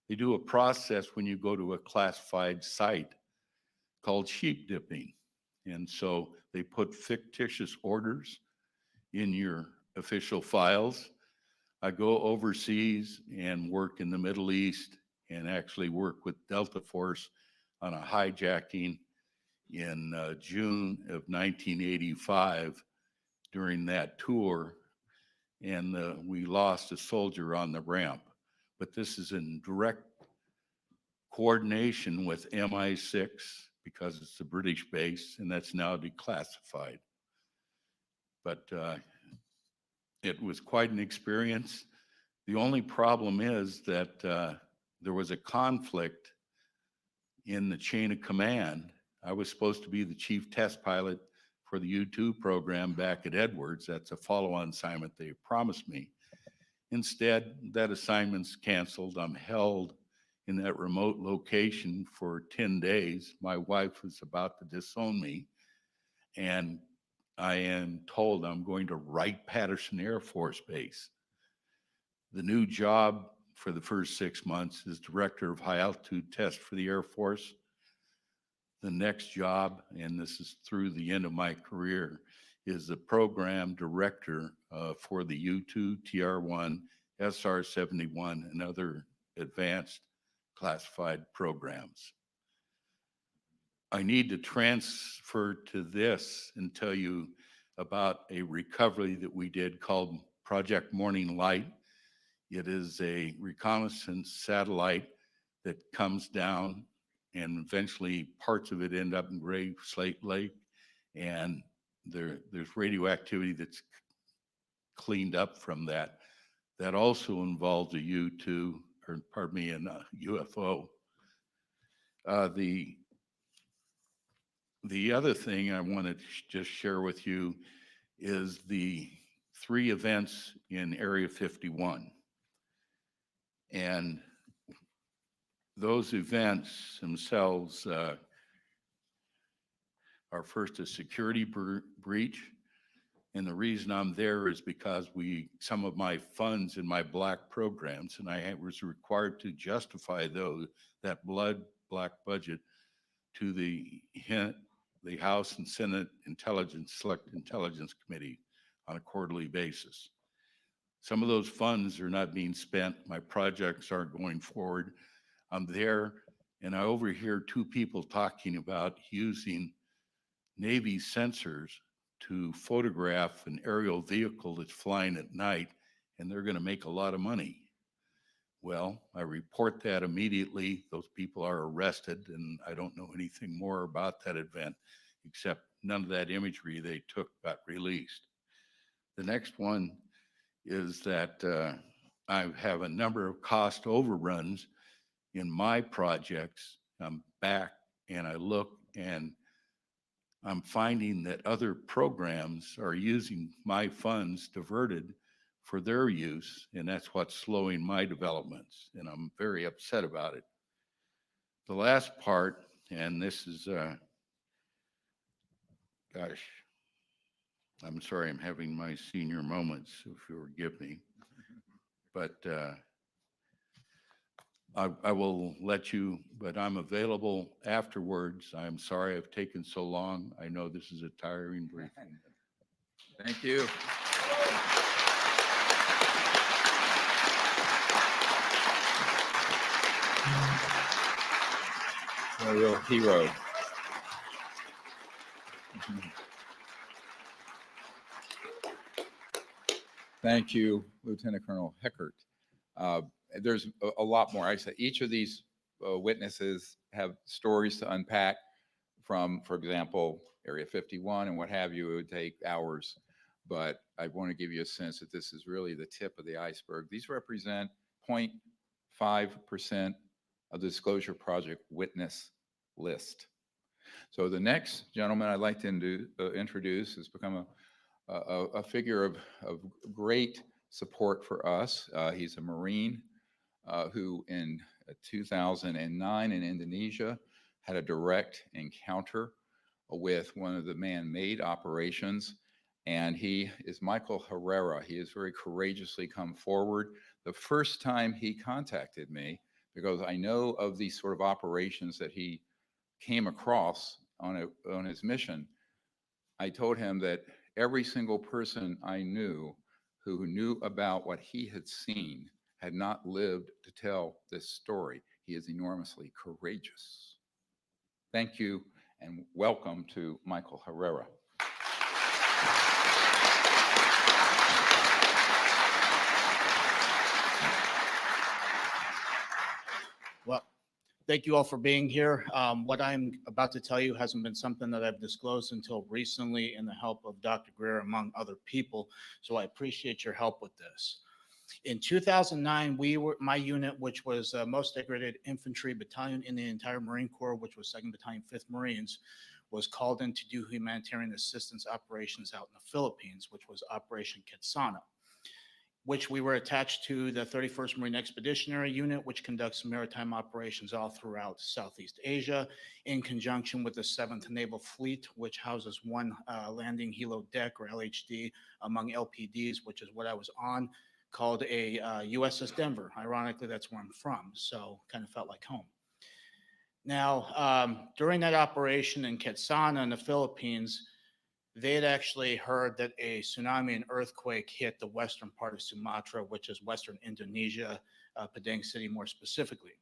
They do a process when you go to a classified site called sheep dipping. And so they put fictitious orders in your official files. I go overseas and work in the Middle East and actually work with Delta Force on a hijacking in June of 1985 during that tour. And we lost a soldier on the ramp. But this is in direct coordination with MI6 because it's a British base and that's now declassified. But it was quite an experience. The only problem is that there was a conflict in the chain of command. I was supposed to be the chief test pilot for the U-2 program back at Edwards. That's a follow-on assignment they promised me. Instead, that assignment's canceled. I'm held in that remote location for 10 days. My wife was about to disown me, and I am told I'm going to Wright-Patterson Air Force Base. The new job for the first 6 months is Director of High Altitude Test for the Air Force. The next job, and this is through the end of my career, is the Program Director for the U-2, TR-1, SR-71, and other advanced classified programs. I need to transfer to this and tell you about a recovery that we did called Project Morning Light. It is a reconnaissance satellite that comes down, and eventually parts of it end up in Gray Slate Lake, and there's radioactivity that's cleaned up from that. That also involves a U-2, or pardon me, a UFO. The other thing I want to just share with you is the 3 events in Area 51. And those events themselves are first a security breach. And the reason I'm there is because some of my funds in my black programs, and I was required to justify that black budget to the House and Senate Select Intelligence Committee on a quarterly basis. Some of those funds are not being spent. My projects aren't going forward. I'm there, and I overhear 2 people talking about using Navy sensors to photograph an aerial vehicle that's flying at night, and they're going to make a lot of money. Well, I report that immediately. Those people are arrested, and I don't know anything more about that event, except none of that imagery they took got released. The next one is that I have a number of cost overruns in my projects. I'm back and I look, and I'm finding that other programs are using my funds diverted for their use, and that's what's slowing my developments, and I'm very upset about it. The last part, and this is, gosh, I'm sorry, I'm having my senior moments, if you'll forgive me, but I will let you, but I'm available afterwards. I'm sorry I've taken so long. I know this is a tiring briefing. Thank you. A real hero. Thank you, Lieutenant Colonel Heckert. There's a lot more. I said each of these witnesses have stories to unpack from, for example, Area 51 and what have you. It would take hours, but I want to give you a sense that this is really the tip of the iceberg. These represent 0.5% of the Disclosure Project witness list. So the next gentleman I'd like to introduce has become a figure of great support for us. He's a Marine who in 2009 in Indonesia had a direct encounter with one of the man-made operations. And he is Michael Herrera. He has very courageously come forward. The first time he contacted me, because I know of these sort of operations that he came across on his mission, I told him that every single person I knew who knew about what he had seen had not lived to tell this story. He is enormously courageous. Thank you and welcome to Michael Herrera. Well, thank you all for being here. What I'm about to tell you hasn't been something that I've disclosed until recently in the help of Dr. Greer, among other people. So I appreciate your help with this. In 2009, my unit, which was the most degraded infantry battalion in the entire Marine Corps, which was 2nd Battalion, 5th Marines, was called in to do humanitarian assistance operations out in the Philippines, which was Operation Quetzana, which we were attached to the 31st Marine Expeditionary Unit, which conducts maritime operations all throughout Southeast Asia, in conjunction with the 7th Naval Fleet, which houses one landing helo deck, or LHD, among LPDs, which is what I was on, called a USS Denver. Ironically, that's where I'm from, so kind of felt like home. Now, during that operation in Quetzana in the Philippines, they had actually heard that a tsunami and earthquake hit the western part of Sumatra, which is western Indonesia, Padang City more specifically.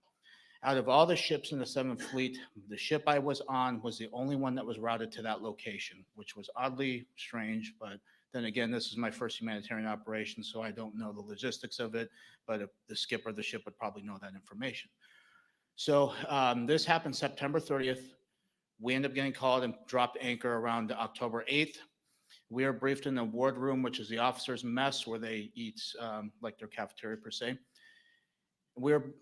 Out of all the ships in the 7th Fleet, the ship I was on was the only one that was routed to that location, which was oddly strange. But then again, this is my first humanitarian operation, so I don't know the logistics of it, but the skipper of the ship would probably know that information. So this happened September 30th. We end up getting called and dropped anchor around October 8th. We are briefed in the ward room, which is the officers' mess, where they eat like their cafeteria per se. We're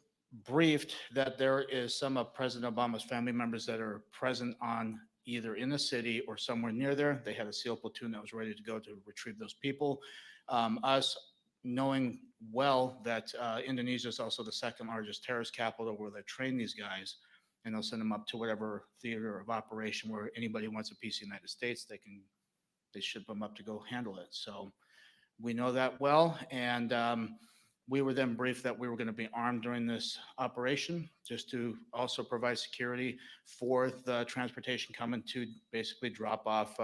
briefed that there is some of President Obama's family members that are present on either in the city or somewhere near there. They had a SEAL platoon that was ready to go to retrieve those people. Us knowing well that Indonesia is also the 2nd largest terrorist capital where they train these guys, and they'll send them up to whatever theater of operation where anybody wants a piece of the United States, they ship them up to go handle it. So we know that well, and we were then briefed that we were going to be armed during this operation, just to also provide security for the transportation coming to basically drop off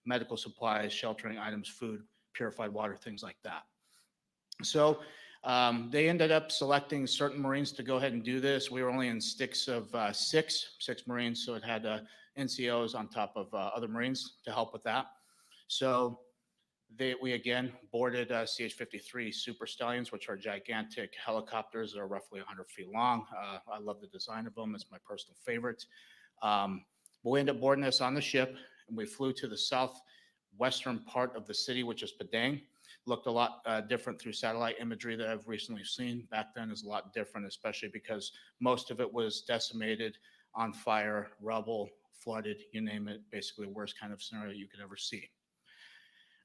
medical supplies, sheltering items, food, purified water, things like that. So they ended up selecting certain Marines to go ahead and do this. We were only in sticks of six Marines, so it had NCOs on top of other Marines to help with that. So we again boarded CH-53 Super Stallions, which are gigantic helicopters that are roughly 100 feet long. I love the design of them. It's my personal favorite. But we ended up boarding this on the ship, and we flew to the southwestern part of the city, which is Padang. Looked a lot different through satellite imagery that I've recently seen. Back then is a lot different, especially because most of it was decimated, on fire, rubble, flooded, you name it, basically the worst kind of scenario you could ever see.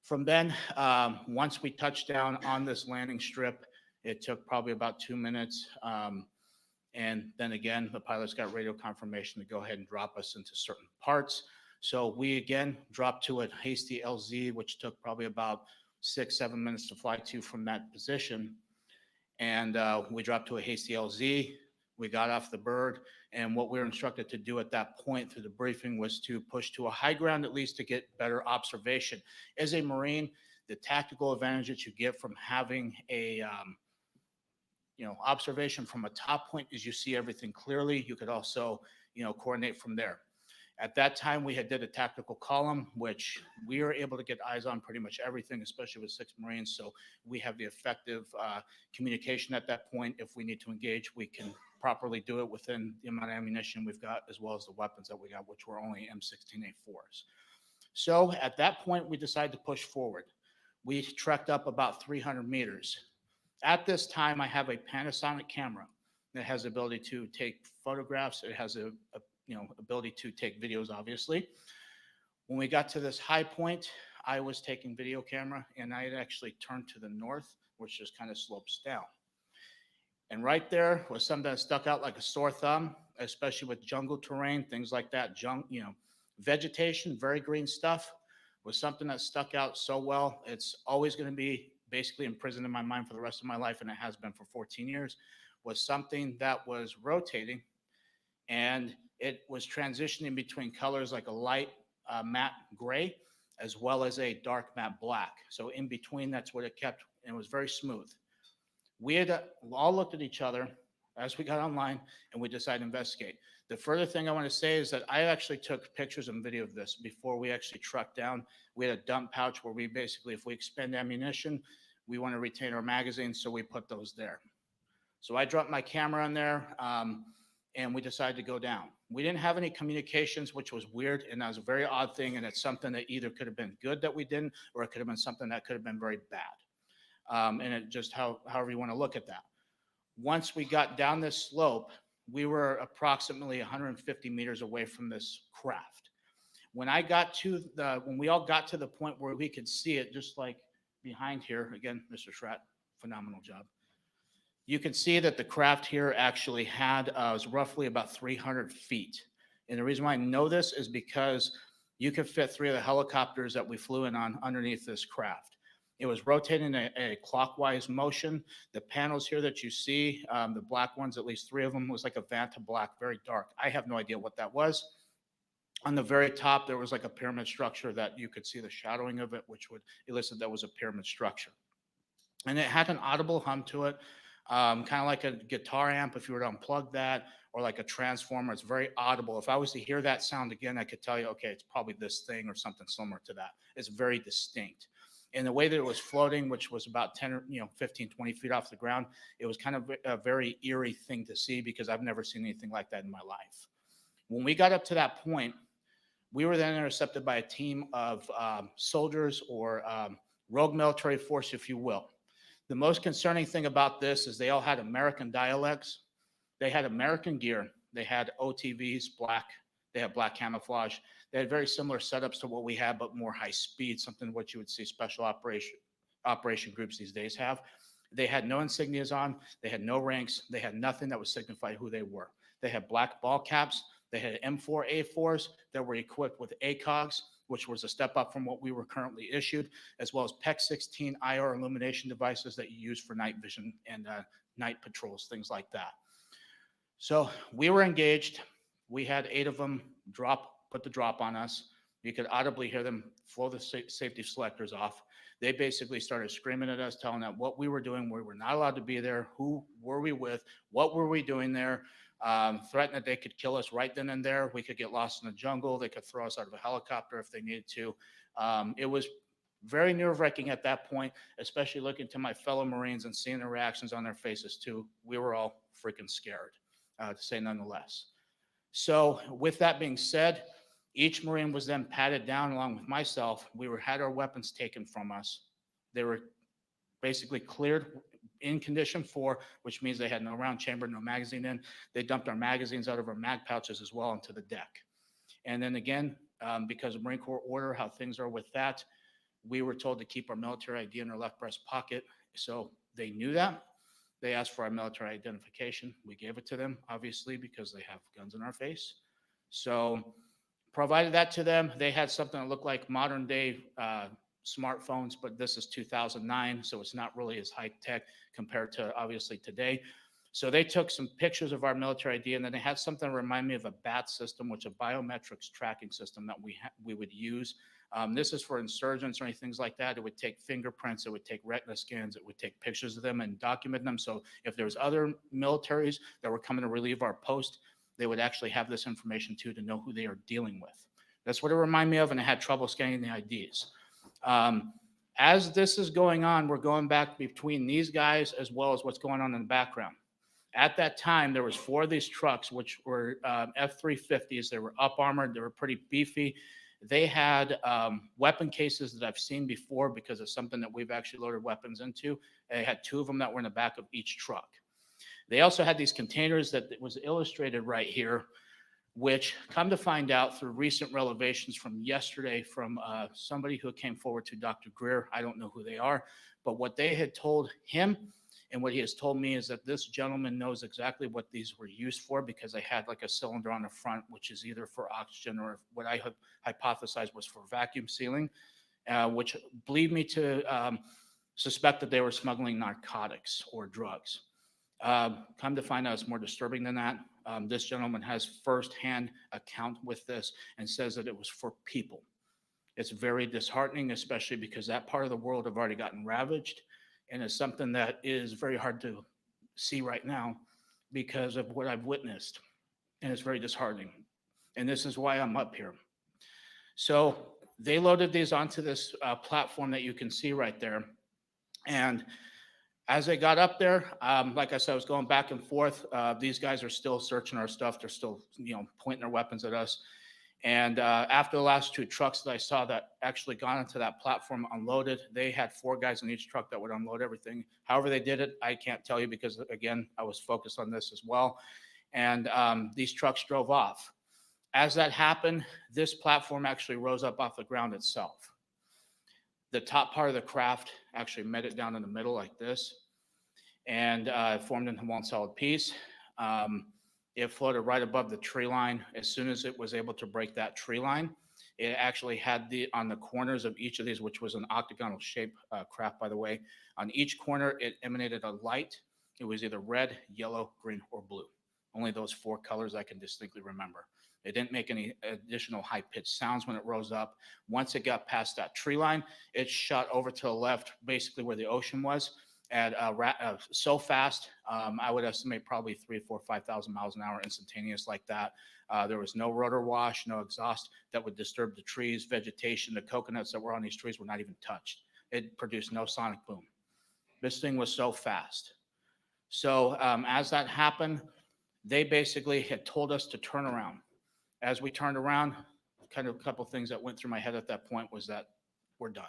From then, once we touched down on this landing strip, it took probably about 2 minutes. And then again, the pilots got radio confirmation to go ahead and drop us into certain parts. So we again dropped to a hasty LZ, which took probably about 6-7 minutes to fly to from that position. And we dropped to a hasty LZ. We got off the bird. And what we were instructed to do at that point through the briefing was to push to a high ground, at least to get better observation. As a Marine, the tactical advantage that you get from having a observation from a top point is you see everything clearly. You could also coordinate from there. At that time, we had did a tactical column, which we were able to get eyes on pretty much everything, especially with 6 Marines. So we have the effective communication at that point. If we need to engage, we can properly do it within the amount of ammunition we've got, as well as the weapons that we got, which were only M16A4s. So at that point, we decided to push forward. We trekked up about 300 meters. At this time, I have a Panasonic camera that has the ability to take photographs. It has a ability to take videos, obviously. When we got to this high point, I was taking video camera, and I had actually turned to the north, which just kind of slopes down. And right there was something that stuck out like a sore thumb, especially with jungle terrain, things like that. Vegetation, very green stuff, was something that stuck out so well. It's always going to be basically imprisoned in my mind for the rest of my life, and it has been for 14 years, was something that was rotating, and it was transitioning between colors like a light matte gray as well as a dark matte black. So in between, that's what it kept, and it was very smooth. We had all looked at each other as we got online, and we decided to investigate. The further thing I want to say is that I actually took pictures and video of this before we actually trucked down. We had a dump pouch where we basically, if we expend ammunition, we want to retain our magazines, so we put those there. So I dropped my camera in there, and we decided to go down. We didn't have any communications, which was weird, and that was a very odd thing, and it's something that either could have been good that we didn't, or it could have been something that could have been very bad. And it just however you want to look at that. Once we got down this slope, we were approximately 150 meters away from this craft. When we all got to the point where we could see it, just like behind here, again, Mr. Schratt, phenomenal job. You can see that the craft here actually was roughly about 300 feet. And the reason why I know this is because you could fit 3 of the helicopters that we flew in on underneath this craft. It was rotating a clockwise motion. The panels here that you see, the black ones, at least 3 of them, was like a Vanta black, very dark. I have no idea what that was. On the very top, there was like a pyramid structure that you could see the shadowing of it, which would elicit that was a pyramid structure. And it had an audible hum to it, kind of like a guitar amp if you were to unplug that, or like a transformer. It's very audible. If I was to hear that sound again, I could tell you, okay, it's probably this thing or something similar to that. It's very distinct. And the way that it was floating, which was about 10 or 15, 20 feet off the ground, it was kind of a very eerie thing to see because I've never seen anything like that in my life. When we got up to that point, we were then intercepted by a team of soldiers or rogue military force, if you will. The most concerning thing about this is they all had American dialects. They had American gear. They had OTVs, black. They had black camouflage. They had very similar setups to what we had, but more high speed, something what you would see special operation groups these days have. They had no insignias on. They had no ranks. They had nothing that would signify who they were. They had black ball caps. They had M4A4s that were equipped with ACOGs, which was a step up from what we were currently issued, as well as PEC-16 IR illumination devices that you use for night vision and night patrols, things like that. So we were engaged. We had 8 of them put the drop on us. You could audibly hear them flow the safety selectors off. They basically started screaming at us, telling us what we were doing. We were not allowed to be there. Who were we with? What were we doing there? Threatened that they could kill us right then and there. We could get lost in the jungle. They could throw us out of a helicopter if they needed to. It was very nerve-wracking at that point, especially looking to my fellow Marines and seeing the reactions on their faces too. We were all freaking scared, to say none the less. So with that being said, each Marine was then patted down along with myself. We had our weapons taken from us. They were basically cleared in condition 4, which means they had no round chamber, no magazine in. They dumped our magazines out of our mag pouches as well onto the deck. And then again, because of Marine Corps order, how things are with that, we were told to keep our military ID in our left breast pocket. So they knew that. They asked for our military identification. We gave it to them, obviously, because they have guns in our face. So provided that to them. They had something that looked like modern day smartphones, but this is 2009, so it's not really as high tech compared to obviously today. So they took some pictures of our military ID, and then they had something that remind me of a BAT system, which is a biometrics tracking system that we would use. This is for insurgents or anything like that. It would take fingerprints, it would take retina scans, it would take pictures of them and document them. So if there was other militaries that were coming to relieve our post, they would actually have this information too, to know who they are dealing with. That's what it reminded me of, and I had trouble scanning the IDs. As this is going on, we're going back between these guys as well as what's going on in the background. At that time, there was 4 of these trucks, which were F-350s. They were up armored. They were pretty beefy. They had weapon cases that I've seen before because of something that we've actually loaded weapons into. They had 2 of them that were in the back of each truck. They also had these containers that was illustrated right here, which come to find out through recent revelations from yesterday from somebody who came forward to Dr. Greer. I don't know who they are, but what they had told him and what he has told me is that this gentleman knows exactly what these were used for, because they had like a cylinder on the front, which is either for oxygen or what I had hypothesized was for vacuum sealing, which lead me to suspect that they were smuggling narcotics or drugs. Come to find out, it's more disturbing than that. This gentleman has firsthand account with this and says that it was for people. It's very disheartening, especially because that part of the world have already gotten ravaged, and it's something that is very hard to see right now because of what I've witnessed, and it's very disheartening. And this is why I'm up here. So they loaded these onto this platform that you can see right there, and as I got up there, like I said, I was going back and forth. These guys are still searching our stuff. They're still, pointing their weapons at us. And after the last 2 trucks that I saw that actually got into that platform unloaded, they had 4 guys in each truck that would unload everything. However they did it, I can't tell you because, again, I was focused on this as well. And these trucks drove off. As that happened, this platform actually rose up off the ground itself. The top part of the craft actually met it down in the middle like this, and it formed into one solid piece. It floated right above the tree line. As soon as it was able to break that tree line, it actually had on the corners of each of these, which was an octagonal shape craft, by the way, on each corner, it emanated a light. It was either red, yellow, green, or blue. Only those 4 colors I can distinctly remember. It didn't make any additional high-pitched sounds when it rose up. Once it got past that tree line, it shot over to the left, basically where the ocean was, at so fast, I would estimate probably 3,000, 4,000, 5,000 miles an hour instantaneous like that. There was no rotor wash, no exhaust that would disturb the trees, vegetation. The coconuts that were on these trees were not even touched. It produced no sonic boom. This thing was so fast. So as that happened, they basically had told us to turn around. As we turned around, kind of a couple things that went through my head at that point was that we're done.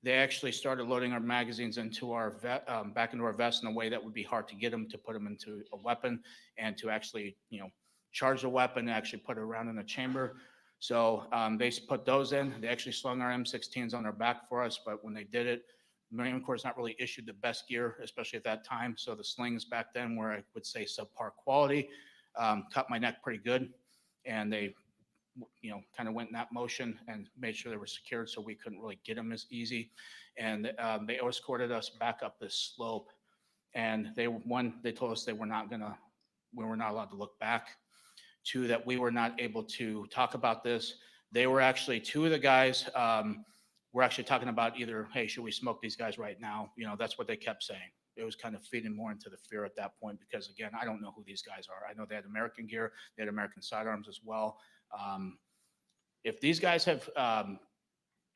They actually started loading our magazines into our back into our vest in a way that would be hard to get them, to put them into a weapon and to actually, charge the weapon and actually put it around in a chamber. So they put those in. They actually slung our M16s on our back for us, but when they did it, Marine Corps not really issued the best gear, especially at that time. So the slings back then were, I would say, subpar quality, cut my neck pretty good, and they kind of went in that motion and made sure they were secured so we couldn't really get them as easy. And they escorted us back up this slope. And they told us we were not allowed to look back. 2, that we were not able to talk about this. They were actually, 2 of the guys were actually talking about either, hey, should we smoke these guys right now? That's what they kept saying. It was kind of feeding more into the fear at that point because, again, I don't know who these guys are. I know they had American gear. They had American sidearms as well. If these guys have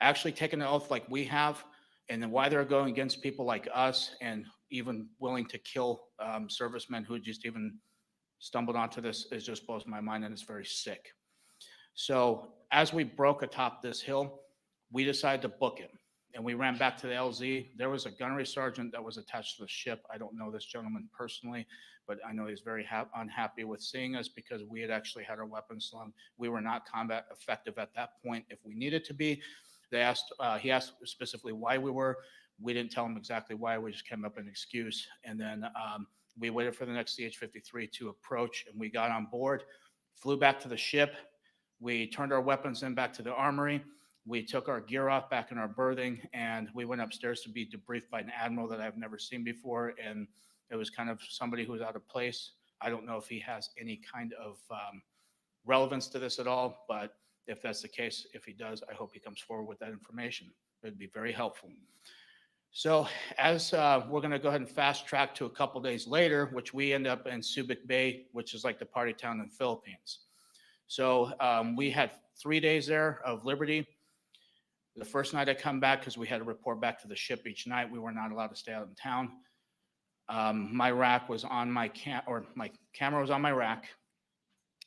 actually taken an oath like we have, and then why they're going against people like us and even willing to kill servicemen who just even stumbled onto this, it just blows my mind, and it's very sick. So as we broke atop this hill, we decided to book it. And we ran back to the LZ. There was a gunnery sergeant that was attached to the ship. I don't know this gentleman personally, but I know he's very unhappy with seeing us because we had actually had our weapons slung. We were not combat effective at that point if we needed to be. He asked specifically why we were. We didn't tell him exactly why. We just came up with an excuse. And then we waited for the next CH-53 to approach, and we got on board, flew back to the ship. We turned our weapons in back to the armory. We took our gear off back in our berthing, and we went upstairs to be debriefed by an admiral that I've never seen before. And it was kind of somebody who was out of place. I don't know if he has any kind of relevance to this at all, but if that's the case, if he does, I hope he comes forward with that information. It would be very helpful. So as we're going to go ahead and fast track to a couple days later, which we end up in Subic Bay, which is like the party town in the Philippines. So we had 3 days there of liberty. The first night I come back, because we had to report back to the ship each night, we were not allowed to stay out in town. My rack was on my my camera was on my rack,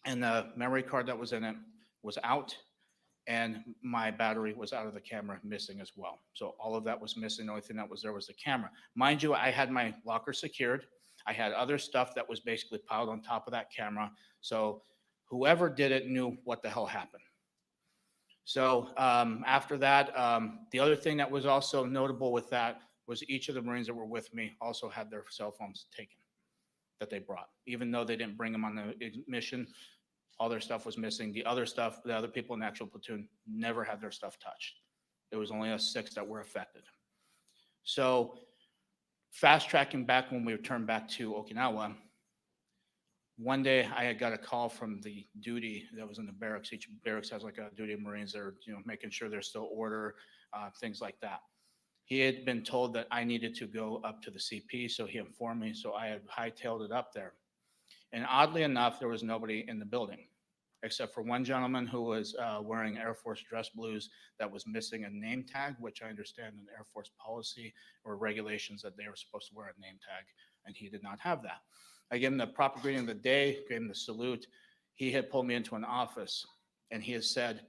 and the memory card that was in it was out, and my battery was out of the camera, missing as well. So all of that was missing. The only thing that was there was the camera. Mind you, I had my locker secured. I had other stuff that was basically piled on top of that camera. So whoever did it knew what the hell happened. So after that, the other thing that was also notable with that was each of the Marines that were with me also had their cell phones taken that they brought. Even though they didn't bring them on the mission, all their stuff was missing. The other stuff, the other people in the actual platoon never had their stuff touched. It was only us 6 that were affected. So fast tracking back when we returned back to Okinawa, one day I had got a call from the duty that was in the barracks. Each barracks has like a duty of Marines that are, making sure there's still order, things like that. He had been told that I needed to go up to the CP, so he informed me. So I had hightailed it up there. And oddly enough, there was nobody in the building, except for one gentleman who was wearing Air Force dress blues that was missing a name tag, which I understand in Air Force policy or regulations that they were supposed to wear a name tag, and he did not have that. I gave him the proper greeting of the day, gave him the salute. He had pulled me into an office, and he has said,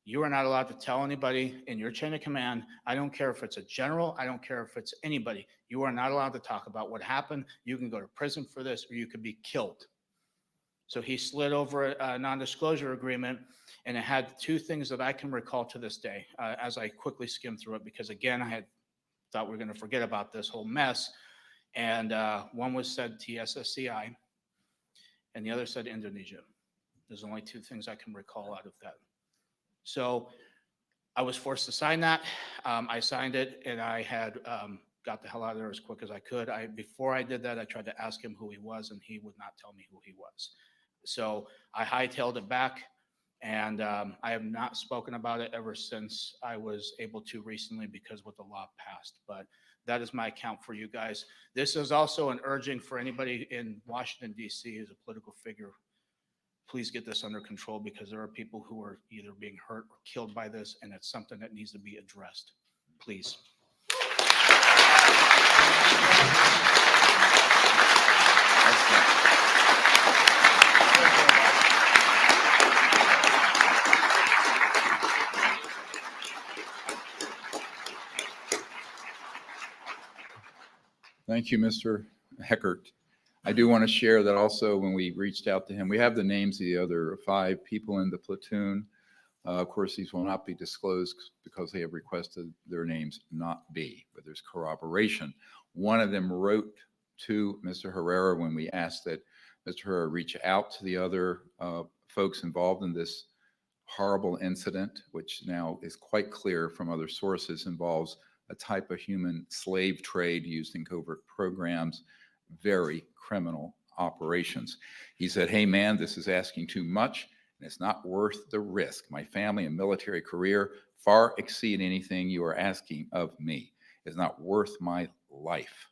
"You are not allowed to tell anybody in your chain of command. I don't care if it's a general. I don't care if it's anybody. You are not allowed to talk about what happened. You can go to prison for this, or you could be killed." So he slid over a non-disclosure agreement, and it had 2 things that I can recall to this day as I quickly skimmed through it, because again, I had thought we were going to forget about this whole mess. And one was said TSSCI, and the other said Indonesia. There's only 2 things I can recall out of that. So I was forced to sign that. I signed it, and I had got the hell out of there as quick as I could. Before I did that, I tried to ask him who he was, and he would not tell me who he was. So I hightailed it back, and I have not spoken about it ever since I was able to recently, because what the law passed. But that is my account for you guys. This is also an urging for anybody in Washington, D.C. as a political figure. Please get this under control, because there are people who are either being hurt or killed by this, and it's something that needs to be addressed. Please. Thank you, Mr. Heckert. I do want to share that also when we reached out to him, we have the names of the other 5 people in the platoon. Of course, these will not be disclosed because they have requested their names not be, but there's corroboration. One of them wrote to Mr. Herrera when we asked that Mr. Herrera reach out to the other folks involved in this horrible incident, which now is quite clear from other sources involves a type of human slave trade used in covert programs, very criminal operations. He said, "Hey man, this is asking too much, and it's not worth the risk. My family and military career far exceed anything you are asking of me. It's not worth my life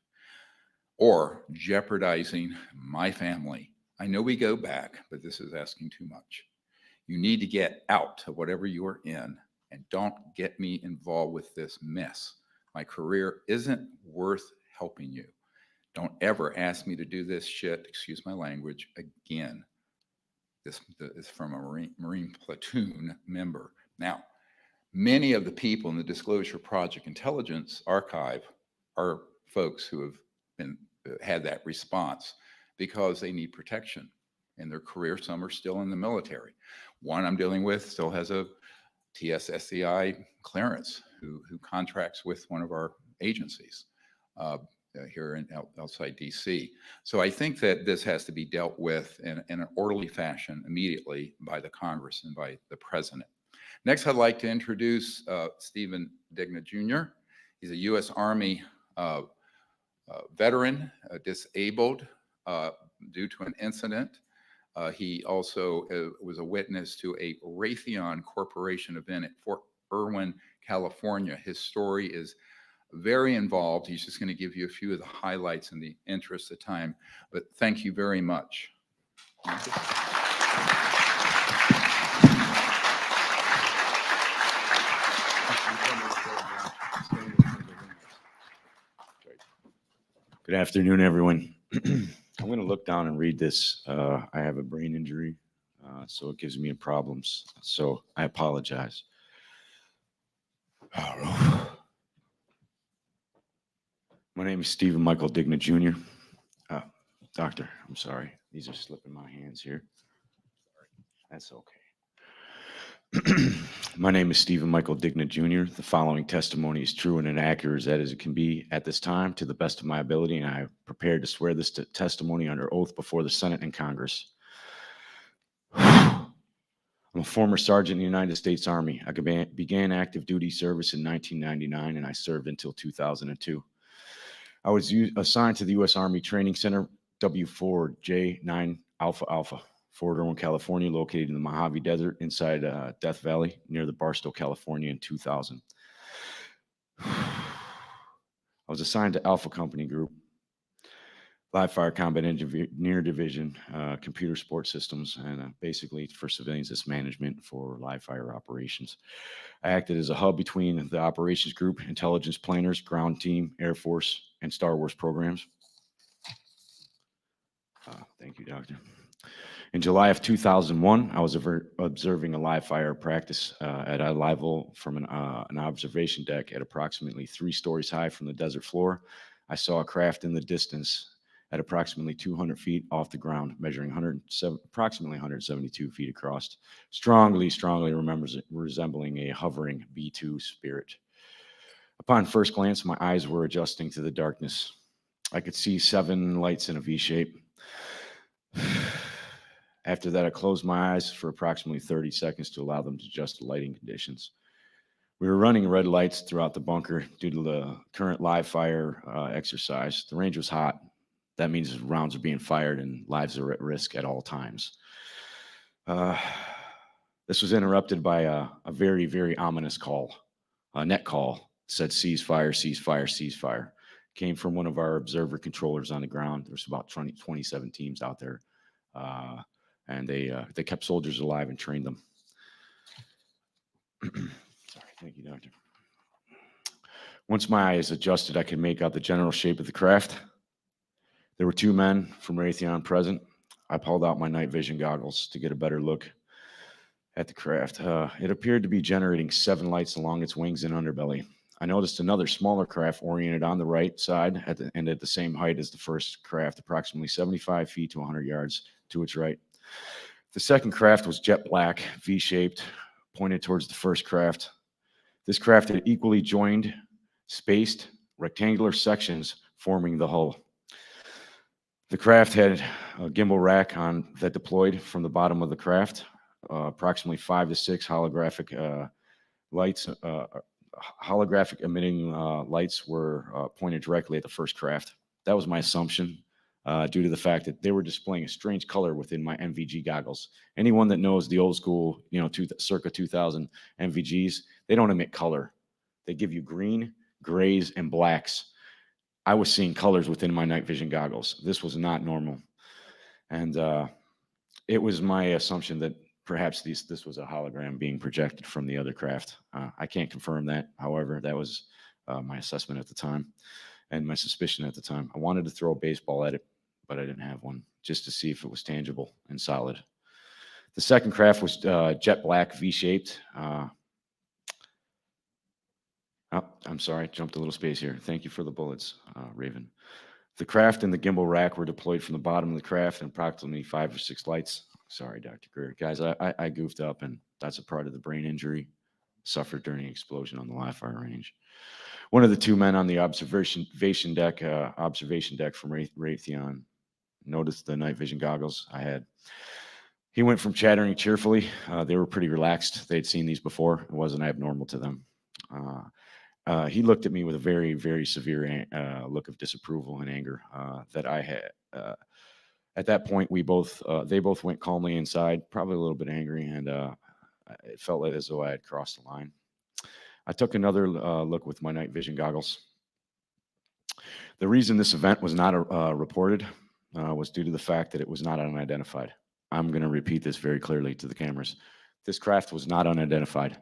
or jeopardizing my family. I know we go back, but this is asking too much. You need to get out of whatever you are in, and don't get me involved with this mess. My career isn't worth helping you. Don't ever ask me to do this shit, excuse my language, again." This is from a Marine platoon member. Now, many of the people in the Disclosure Project Intelligence Archive are folks who have had that response because they need protection in their career. Some are still in the military. One I'm dealing with still has a TSSCI clearance who contracts with one of our agencies here outside DC. So I think that this has to be dealt with in an orderly fashion immediately by the Congress and by the President. Next, I'd like to introduce Stephen Digna Jr. He's a U.S. Army veteran, disabled due to an incident. He also was a witness to a Raytheon Corporation event at Fort Irwin, California. His story is very involved. He's just going to give you a few of the highlights in the interest of time. But thank you very much. Good afternoon, everyone. I'm going to look down and read this. I have a brain injury, so it gives me problems. So I apologize. My name is Stephen Michael Digna Jr. Doctor, I'm sorry. These are slipping my hands here. That's okay. My name is Stephen Michael Digna Jr. The following testimony is true and inaccurate as it can be at this time to the best of my ability, and I am prepared to swear this testimony under oath before the Senate and Congress. I'm a former sergeant in the United States Army. I began active duty service in 1999, and I served until 2002. I was assigned to the U.S. Army Training Center, W4J9 Alpha Alpha, Fort Irwin, California, located in the Mojave Desert inside Death Valley near the Barstow, California in 2000. I was assigned to Alpha Company Group, Live Fire Combat Engineer Division, Computer Support Systems, and basically for civilians, it's management for live fire operations. I acted as a hub between the operations group, intelligence planners, ground team, Air Force, and Star Wars programs. Thank you, Doctor. In July of 2001, I was observing a live fire practice at a level from an observation deck at approximately 3 stories high from the desert floor. I saw a craft in the distance at approximately 200 feet off the ground, measuring approximately 172 feet across, strongly resembling a hovering B-2 Spirit. Upon first glance, my eyes were adjusting to the darkness. I could see 7 lights in a V shape. After that, I closed my eyes for approximately 30 seconds to allow them to adjust to lighting conditions. We were running red lights throughout the bunker due to the current live fire exercise. The range was hot. That means rounds are being fired and lives are at risk at all times. This was interrupted by a very, very ominous call, a net call. It said ceasefire, ceasefire, ceasefire. Came from one of our observer controllers on the ground. There's about 27 teams out there. And they kept soldiers alive and trained them. Sorry, thank you, Doctor. Once my eyes adjusted, I could make out the general shape of the craft. There were 2 men from Raytheon present. I pulled out my night vision goggles to get a better look at the craft. It appeared to be generating 7 lights along its wings and underbelly. I noticed another smaller craft oriented on the right side and at the same height as the first craft, approximately 75 feet to 100 yards to its right. The second craft was jet black, V-shaped, pointed towards the first craft. This craft had equally joined, spaced, rectangular sections forming the hull. The craft had a gimbal rack that deployed from the bottom of the craft. Approximately 5 to 6 holographic lights, holographic emitting lights were pointed directly at the first craft. That was my assumption. Due to the fact that they were displaying a strange color within my MVG goggles. Anyone that knows the old school, circa 2000 MVGs, they don't emit color. They give you green, grays, and blacks. I was seeing colors within my night vision goggles. This was not normal. And it was my assumption that perhaps this was a hologram being projected from the other craft. I can't confirm that. However, that was my assessment at the time and my suspicion at the time. I wanted to throw a baseball at it, but I didn't have one, just to see if it was tangible and solid. The second craft was jet black, V-shaped. I'm sorry, jumped a little space here. Thank you for the bullets, Raven. The craft and the gimbal rack were deployed from the bottom of the craft and approximately 5 or 6 lights. Sorry, Dr. Greer. Guys, I goofed up, and that's a part of the brain injury suffered during the explosion on the live fire range. One of the 2 men on the observation deck from Raytheon noticed the night vision goggles I had. He went from chattering cheerfully. They were pretty relaxed. They'd seen these before. It wasn't abnormal to them. He looked at me with a very, very severe look of disapproval and anger that I had. At that point, they both went calmly inside, probably a little bit angry, and it felt as though I had crossed the line. I took another look with my night vision goggles. The reason this event was not reported was due to the fact that it was not unidentified. I'm going to repeat this very clearly to the cameras. This craft was not unidentified.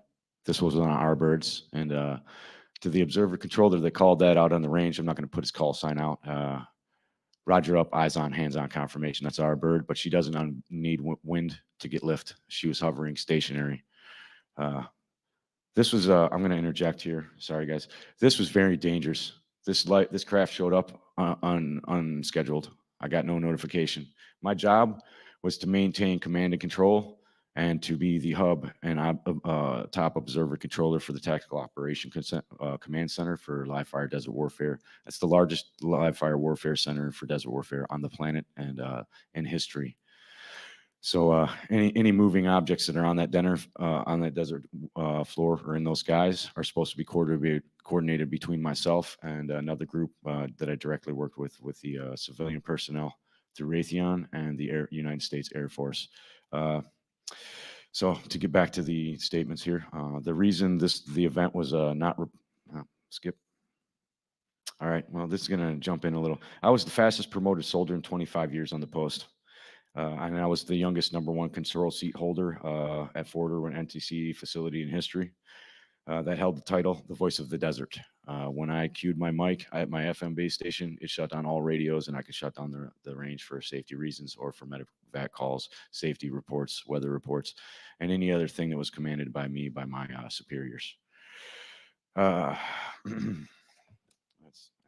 This was one of our birds, and to the observer controller that called that out on the range, I'm not going to put his call sign out. Roger up, eyes on, hands on confirmation. That's our bird, but she doesn't need wind to get lift. She was hovering stationary. This was, I'm going to interject here. Sorry, guys. This was very dangerous. This craft showed up unscheduled. I got no notification. My job was to maintain command and control and to be the hub and top observer controller for the Tactical Operation Command Center for live fire desert warfare. That's the largest live fire warfare center for desert warfare on the planet and in history. So any moving objects that are on that desert floor or in those skies are supposed to be coordinated between myself and another group that I directly worked with the civilian personnel through Raytheon and the United States Air Force. So to get back to the statements here, the reason the event was not skip. All right, well, this is going to jump in a little. I was the fastest promoted soldier in 25 years on the post. And I was the youngest #1 control seat holder at Fort Irwin NTC facility in history that held the title, the Voice of the Desert. When I cued my mic at my FM base station, it shut down all radios, and I could shut down the range for safety reasons or for medevac calls, safety reports, weather reports, and any other thing that was commanded by me, by my superiors. I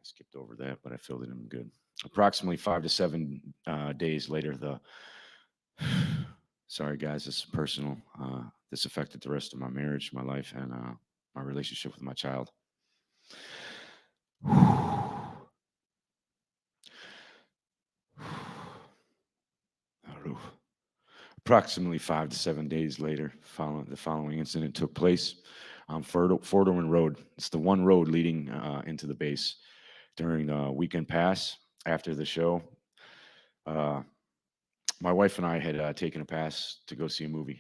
skipped over that, but I filled it in good. Approximately 5 to 7 days later, sorry guys, this is personal. This affected the rest of my marriage, my life, and my relationship with my child. Approximately 5 to 7 days later, the following incident took place on Fort Irwin Road. It's the one road leading into the base. During the weekend pass after the show, my wife and I had taken a pass to go see a movie.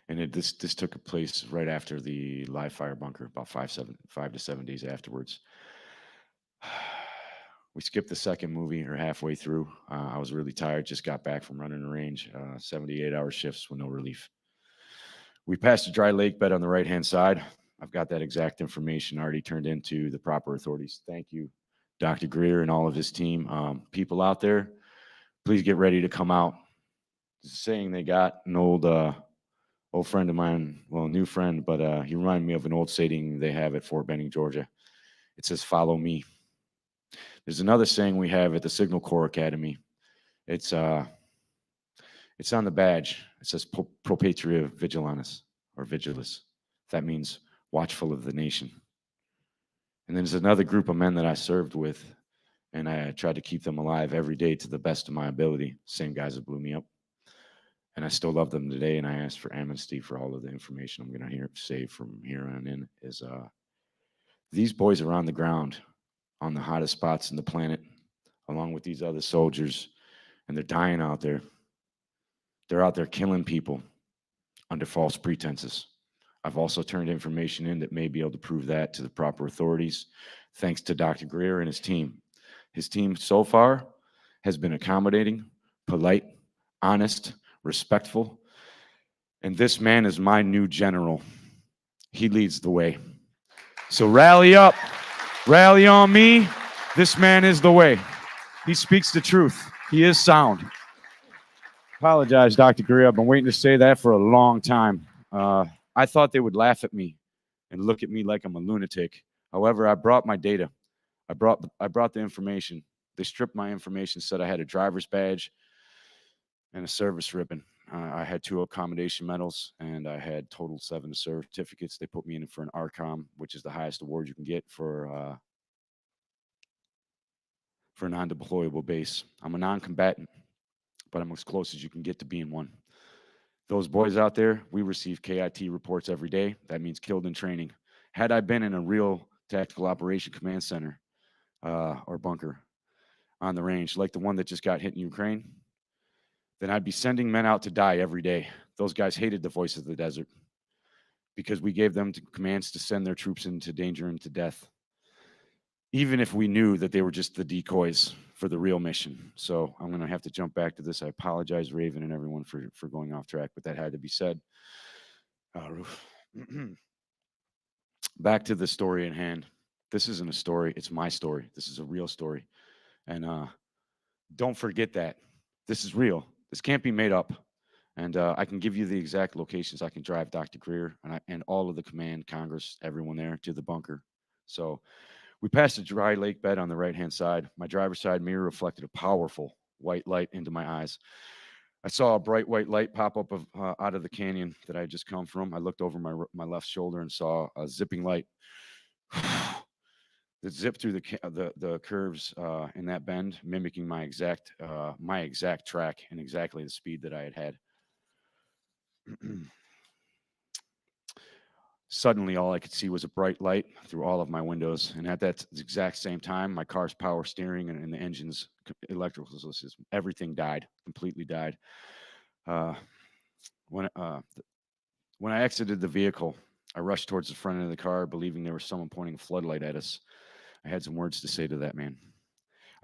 And this took place right after the live fire bunker, about 5 to 7 days afterwards. We skipped the second movie or halfway through. I was really tired, just got back from running the range, 78-hour shifts with no relief. We passed a dry lake bed on the right-hand side. I've got that exact information already turned into the proper authorities. Thank you, Dr. Greer and all of his team. People out there, please get ready to come out. It's a saying they got an old friend of mine, well, a new friend, but he reminded me of an old saying they have at Fort Benning, Georgia. It says, "Follow me." There's another saying we have at the Signal Corps Academy. It's on the badge. It says Pro Patria Vigilantes, or Vigilis. That means watchful of the nation. And then there's another group of men that I served with, and I tried to keep them alive every day to the best of my ability. Same guys that blew me up. And I still love them today, and I ask for amnesty for all of the information I'm going to say from here on in. Is these boys are on the ground, on the hottest spots in the planet, along with these other soldiers, and they're dying out there. They're out there killing people under false pretenses. I've also turned information in that may be able to prove that to the proper authorities, thanks to Dr. Greer and his team. His team so far has been accommodating, polite, honest, respectful, and this man is my new general. He leads the way. So rally up, rally on me. This man is the way. He speaks the truth. He is sound. Apologize, Dr. Greer. I've been waiting to say that for a long time. I thought they would laugh at me and look at me like I'm a lunatic. However, I brought my data. I brought the information. They stripped my information, said I had a driver's badge and a service ribbon. I had 2 accommodation medals, and I had total 7 certificates. They put me in for an ARCOM, which is the highest award you can get for a non-deployable base. I'm a non-combatant, but I'm as close as you can get to being one. Those boys out there, we receive KIT reports every day. That means killed in training. Had I been in a real Tactical Operation Command Center or bunker on the range, like the one that just got hit in Ukraine, then I'd be sending men out to die every day. Those guys hated the Voice of the Desert because we gave them commands to send their troops into danger and to death. even if we knew that they were just the decoys for the real mission. So I'm going to have to jump back to this. I apologize, Raven and everyone, for going off track, but that had to be said. Back to the story in hand. This isn't a story. It's my story. This is a real story. And don't forget that. This is real. This can't be made up. And I can give you the exact locations. I can drive Dr. Greer and all of the command, Congress, everyone there to the bunker. So we passed a dry lake bed on the right-hand side. My driver's side mirror reflected a powerful white light into my eyes. I saw a bright white light pop up out of the canyon that I had just come from. I looked over my left shoulder and saw a zipping light that zipped through the curves in that bend, mimicking my exact track and exactly the speed that I had had. Suddenly, all I could see was a bright light through all of my windows. And at that exact same time, my car's power steering and the engine's electrical system, everything died, completely died. When I exited the vehicle, I rushed towards the front of the car, believing there was someone pointing a floodlight at us. I had some words to say to that man.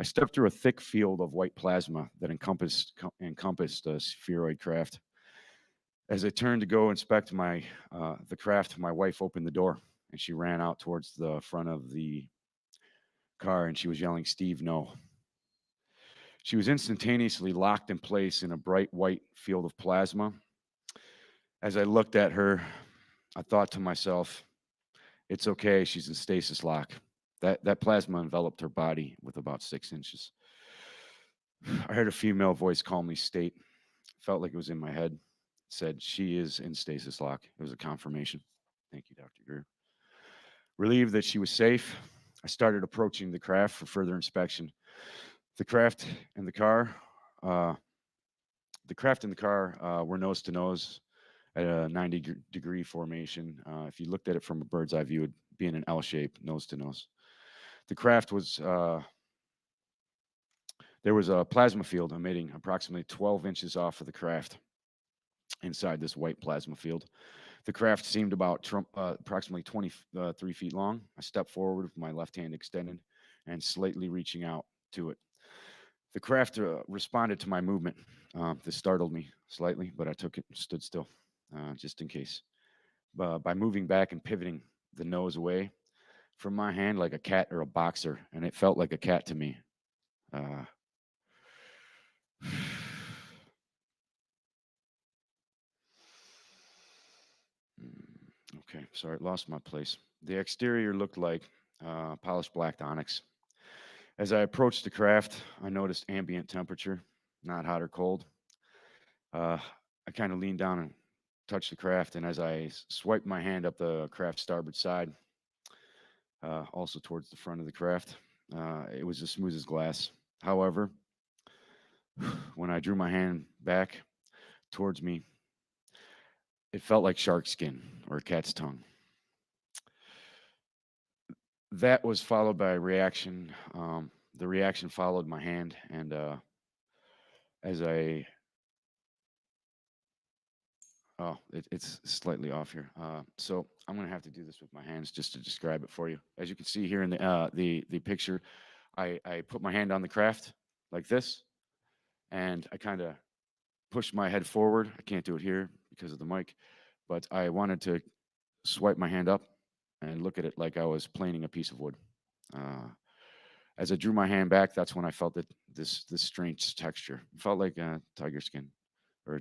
I stepped through a thick field of white plasma that encompassed a spheroid craft. As I turned to go inspect the craft, my wife opened the door and she ran out towards the front of the car and she was yelling, "Steve, no." She was instantaneously locked in place in a bright white field of plasma. As I looked at her, I thought to myself, it's okay, she's in stasis lock. That plasma enveloped her body with about 6 inches. I heard a female voice calmly state, felt like it was in my head, said, "She is in stasis lock." It was a confirmation. Thank you, Dr. Greer. Relieved that she was safe, I started approaching the craft for further inspection. The craft and the car were nose to nose at a 90-degree formation. If you looked at it from a bird's eye view, it'd be in an L shape, nose to nose. The craft was, there was a plasma field emitting approximately 12 inches off of the craft inside this white plasma field. The craft seemed about approximately 23 feet long. I stepped forward with my left hand extended and slightly reaching out to it. The craft responded to my movement. This startled me slightly, but I took it and stood still, just in case. By moving back and pivoting the nose away from my hand like a cat or a boxer, and it felt like a cat to me. Okay, sorry, lost my place. The exterior looked like polished black onyx. As I approached the craft, I noticed ambient temperature, not hot or cold. I kind of leaned down and touched the craft, and as I swiped my hand up the craft's starboard side, also towards the front of the craft, it was as smooth as glass. However, when I drew my hand back towards me, it felt like shark skin or a cat's tongue. That was followed by a reaction. The reaction followed my hand, and as I, it's slightly off here. So I'm gonna have to do this with my hands just to describe it for you. As you can see here in the picture, I put my hand on the craft like this, and I kind of pushed my head forward. I can't do it here because of the mic, but I wanted to swipe my hand up and look at it like I was planing a piece of wood. As I drew my hand back, that's when I felt that this strange texture. It felt like a tiger skin, or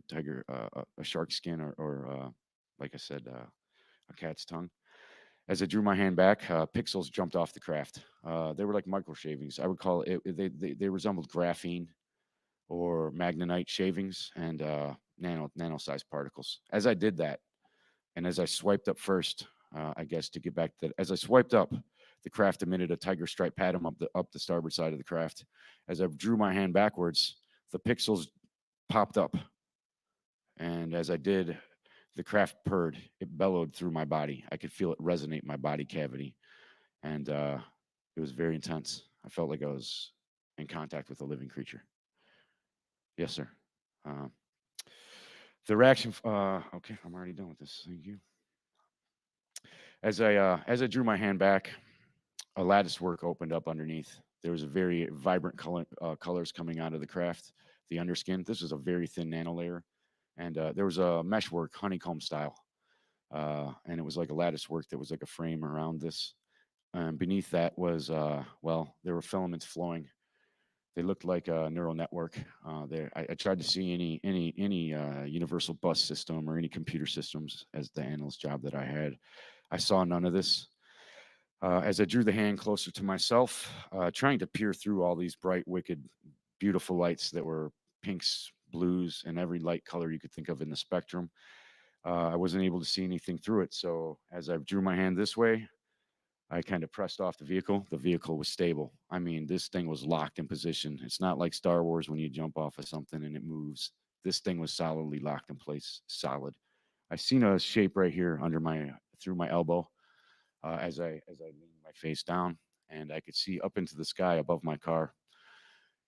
a shark skin, or like I said, a cat's tongue. As I drew my hand back, pixels jumped off the craft. They were like micro shavings. I would call it. They resembled graphene or magnetite shavings and nano-sized particles. As I did that, and as I swiped up first, I guess to get back to that, as I swiped up, the craft emitted a tiger stripe pattern up the starboard side of the craft. As I drew my hand backwards, the pixels popped up. And as I did, the craft purred. It bellowed through my body. I could feel it resonate my body cavity. And it was very intense. I felt like I was in contact with a living creature. Yes, sir. The reaction, okay, I'm already done with this. Thank you. As I drew my hand back, a lattice work opened up underneath. There was a very vibrant colors coming out of the craft, the underskin. This was a very thin nano layer, and there was a mesh work, honeycomb style, and it was like a lattice work that was like a frame around this. Beneath that was, well, there were filaments flowing. They looked like a neural network. I tried to see any universal bus system or any computer systems as the analyst job that I had. I saw none of this. As I drew the hand closer to myself, trying to peer through all these bright, wicked, beautiful lights that were pinks, blues, and every light color you could think of in the spectrum, I wasn't able to see anything through it. So as I drew my hand this way, I kind of pressed off the vehicle. The vehicle was stable. I mean, this thing was locked in position. It's not like Star Wars when you jump off of something and it moves. This thing was solidly locked in place, solid. I seen a shape right here under my through my elbow as I leaned my face down, and I could see up into the sky above my car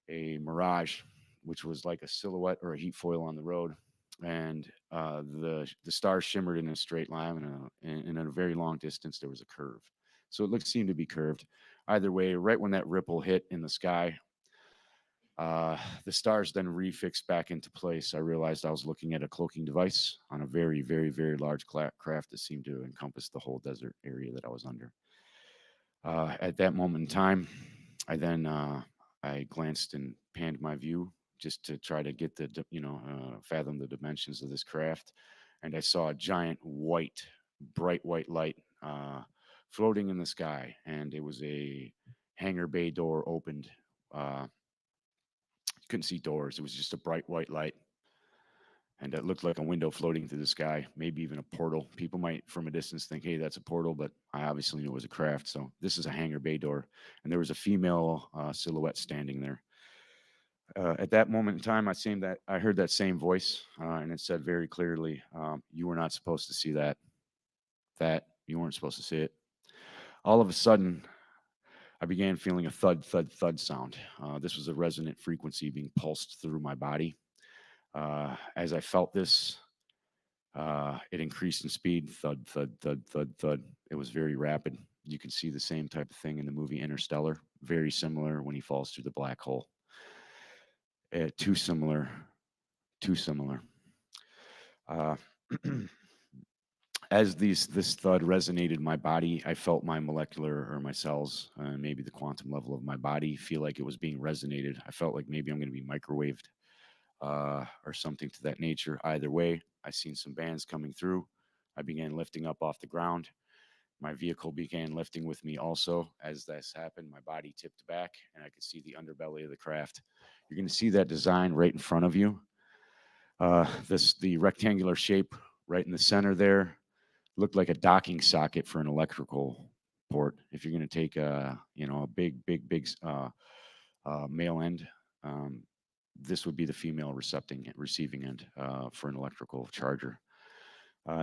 a mirage, which was like a silhouette or a heat foil on the road, and the stars shimmered in a straight line, and at a very long distance there was a curve. So it looked seemed to be curved. Either way, right when that ripple hit in the sky, the stars then refixed back into place. I realized I was looking at a cloaking device on a very, very, very large craft that seemed to encompass the whole desert area that I was under. At that moment in time, I glanced and panned my view just to try to get fathom the dimensions of this craft, and I saw a giant white, bright white light floating in the sky, and it was a hangar bay door opened. Couldn't see doors. It was just a bright white light. And it looked like a window floating through the sky, maybe even a portal. People might, from a distance, think, hey, that's a portal, but I obviously knew it was a craft. So this is a hangar bay door. And there was a female silhouette standing there. At that moment in time, I heard that same voice, and it said very clearly, you were not supposed to see that. That you weren't supposed to see it. All of a sudden, I began feeling a thud, thud, thud sound. This was a resonant frequency being pulsed through my body. As I felt this, it increased in speed. Thud, thud, thud, thud, thud. It was very rapid. You can see the same type of thing in the movie Interstellar. Very similar when he falls through the black hole. Too similar. Too similar. Uh, as this thud resonated in my body, I felt my molecular or my cells, maybe the quantum level of my body, feel like it was being resonated. I felt like maybe I'm going to be microwaved or something to that nature. Either way, I seen some bands coming through. I began lifting up off the ground. My vehicle began lifting with me also. As this happened, my body tipped back and I could see the underbelly of the craft. You're going to see that design right in front of you. The rectangular shape right in the center there looked like a docking socket for an electrical port. If you're going to take a big male end, this would be the female receiving end for an electrical charger.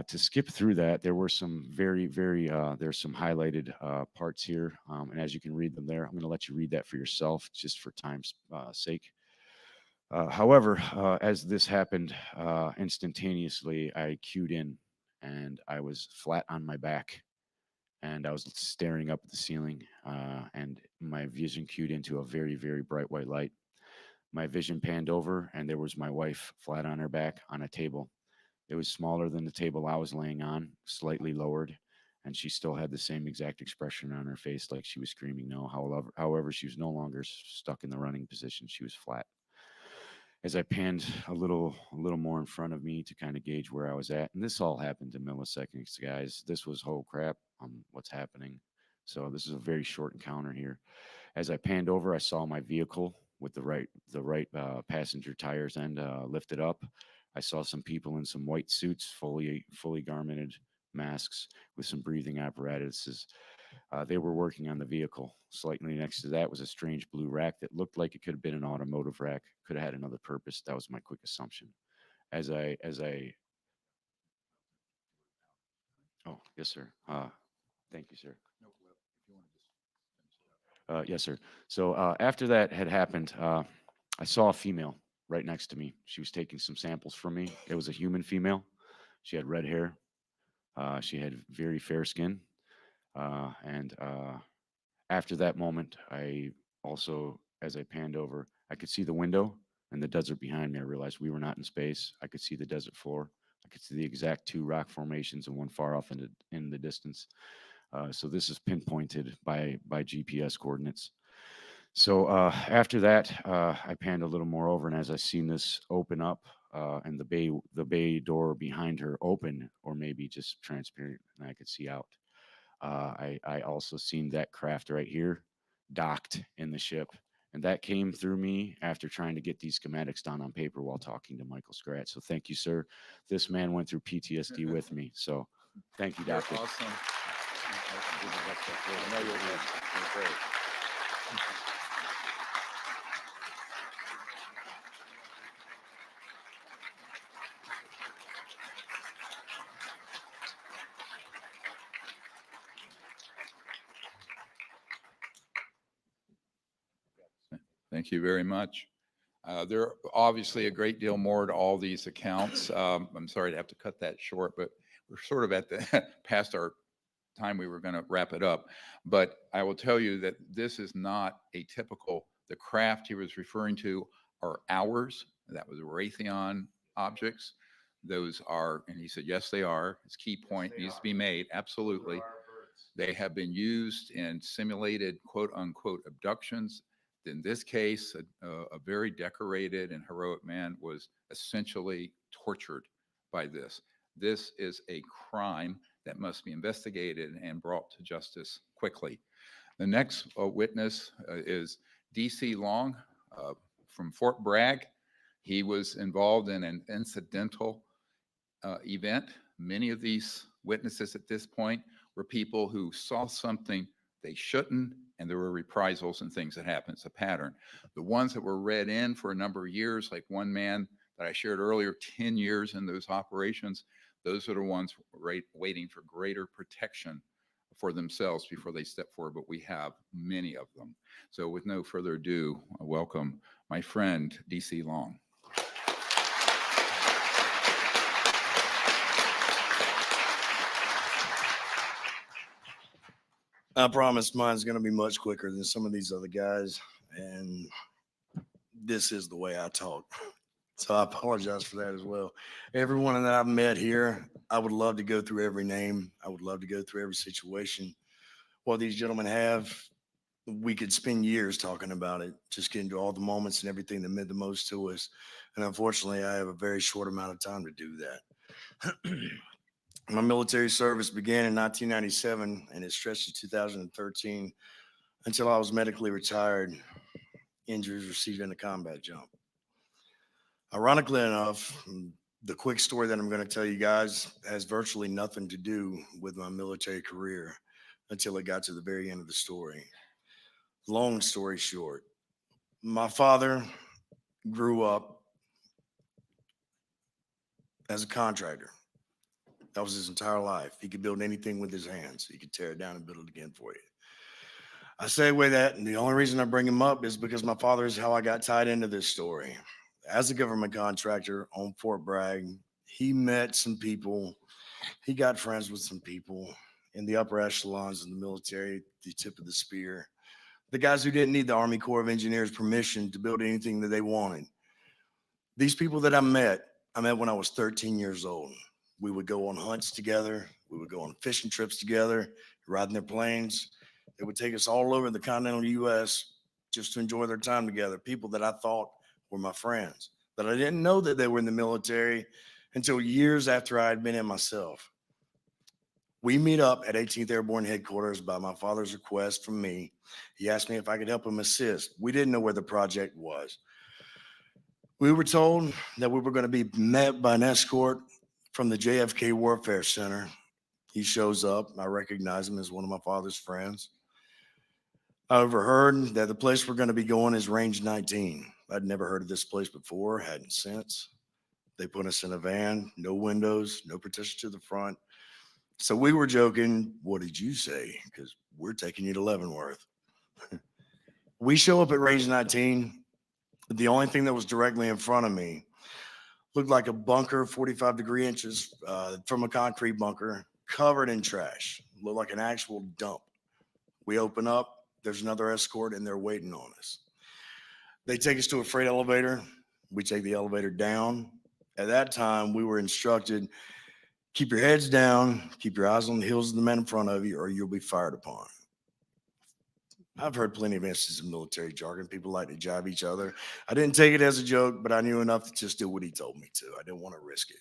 To skip through that, there were some there's some highlighted parts here, and as you can read them there, I'm going to let you read that for yourself, just for time's sake. However, as this happened, instantaneously, I cued in, and I was flat on my back, and I was staring up at the ceiling, and my vision cued into a very, very bright white light. My vision panned over, and there was my wife flat on her back on a table. It was smaller than the table I was laying on, slightly lowered, and she still had the same exact expression on her face, like she was screaming no. However, she was no longer stuck in the running position. She was flat. As I panned a little more in front of me to kind of gauge where I was at, and this all happened in milliseconds, guys. This was oh crap, what's happening? So this is a very short encounter here. As I panned over, I saw my vehicle with the right passenger tires end lifted up. I saw some people in some white suits, fully garmented masks with some breathing apparatuses. They were working on the vehicle. Slightly next to that was a strange blue rack that looked like it could have been an automotive rack. Could have had another purpose. That was my quick assumption. As I oh yes sir. Thank you sir. Yes, sir. So after that had happened, I saw a female right next to me. She was taking some samples from me. It was a human female. She had red hair. She had very fair skin. And After that moment, I also, as I panned over, I could see the window and the desert behind me. I realized we were not in space. I could see the desert floor. I could see the exact two rock formations and one far off in the distance. So this is pinpointed by GPS coordinates. So after that, I panned a little more over, and as I seen this open up and the bay door behind her open, or maybe just transparent, and I could see out. I also seen that craft right here docked in the ship, and that came through me after trying to get these schematics down on paper while talking to Michael Scratch. So thank you, sir. This man went through PTSD with me. So thank you, You're Doctor. awesome. I know you're great. Thank you very much. There are obviously a great deal more to all these accounts. I'm sorry to have to cut that short, but we're sort of at the past our time we were going to wrap it up. But I will tell you that this is not a typical, the craft he was referring to are ours. That was Raytheon objects. Those are, and he said, yes, they are. His key point needs to be made. Absolutely. They have been used in simulated quote unquote abductions. In this case, a very decorated and heroic man was essentially tortured by this. This is a crime that must be investigated and brought to justice quickly. The next witness is DC Long from Fort Bragg. He was involved in an incidental event. Many of these witnesses at this point were people who saw something they shouldn't, and there were reprisals and things that happened. It's a pattern. The ones that were read in for a number of years, like one man that I shared earlier, 10 years in those operations, those are the ones waiting for greater protection for themselves before they step forward, but we have many of them. So with no further ado, I welcome my friend, DC Long. I promise mine's going to be much quicker than some of these other guys. And this is the way I talk. So I apologize for that as well. Everyone that I've met here, I would love to go through every name. I would love to go through every situation. What these gentlemen have, we could spend years talking about it, just getting to all the moments and everything that meant the most to us. And unfortunately, I have a very short amount of time to do that. My military service began in 1997 and it stretched to 2013 until I was medically retired, injuries received in a combat jump. Ironically enough, the quick story that I'm going to tell you guys has virtually nothing to do with my military career until it got to the very end of the story. Long story short, my father grew up as a contractor. That was his entire life. He could build anything with his hands. He could tear it down and build it again for you. I say with that, and the only reason I bring him up is because my father is how I got tied into this story. As a government contractor on Fort Bragg, he met some people. He got friends with some people in the upper echelons in the military, the tip of the spear. The guys who didn't need the Army Corps of Engineers permission to build anything that they wanted. These people that I met when I was 13 years old. We would go on hunts together. We would go on fishing trips together, riding their planes. They would take us all over the continental U.S. just to enjoy their time together. People that I thought were my friends, that I didn't know that they were in the military until years after I had been in myself. We meet up at 18th Airborne Headquarters by my father's request from me. He asked me if I could help him assist. We didn't know where the project was. We were told that we were going to be met by an escort from the JFK Warfare Center. He shows up. I recognize him as one of my father's friends. I overheard that the place we're going to be going is Range 19. I'd never heard of this place before, hadn't since. They put us in a van, no windows, no protection to the front. So we were joking, what did you say? Because we're taking you to Leavenworth. We show up at Range 19. The only thing that was directly in front of me looked like a bunker, 45 degree inches from a concrete bunker, covered in trash. Looked like an actual dump. We open up, there's another escort and they're waiting on us. They take us to a freight elevator. We take the elevator down. At that time, we were instructed, keep your heads down, keep your eyes on the heels of the men in front of you, or you'll be fired upon. I've heard plenty of instances of military jargon. People like to jive each other. I didn't take it as a joke, but I knew enough to just do what he told me to. I didn't want to risk it.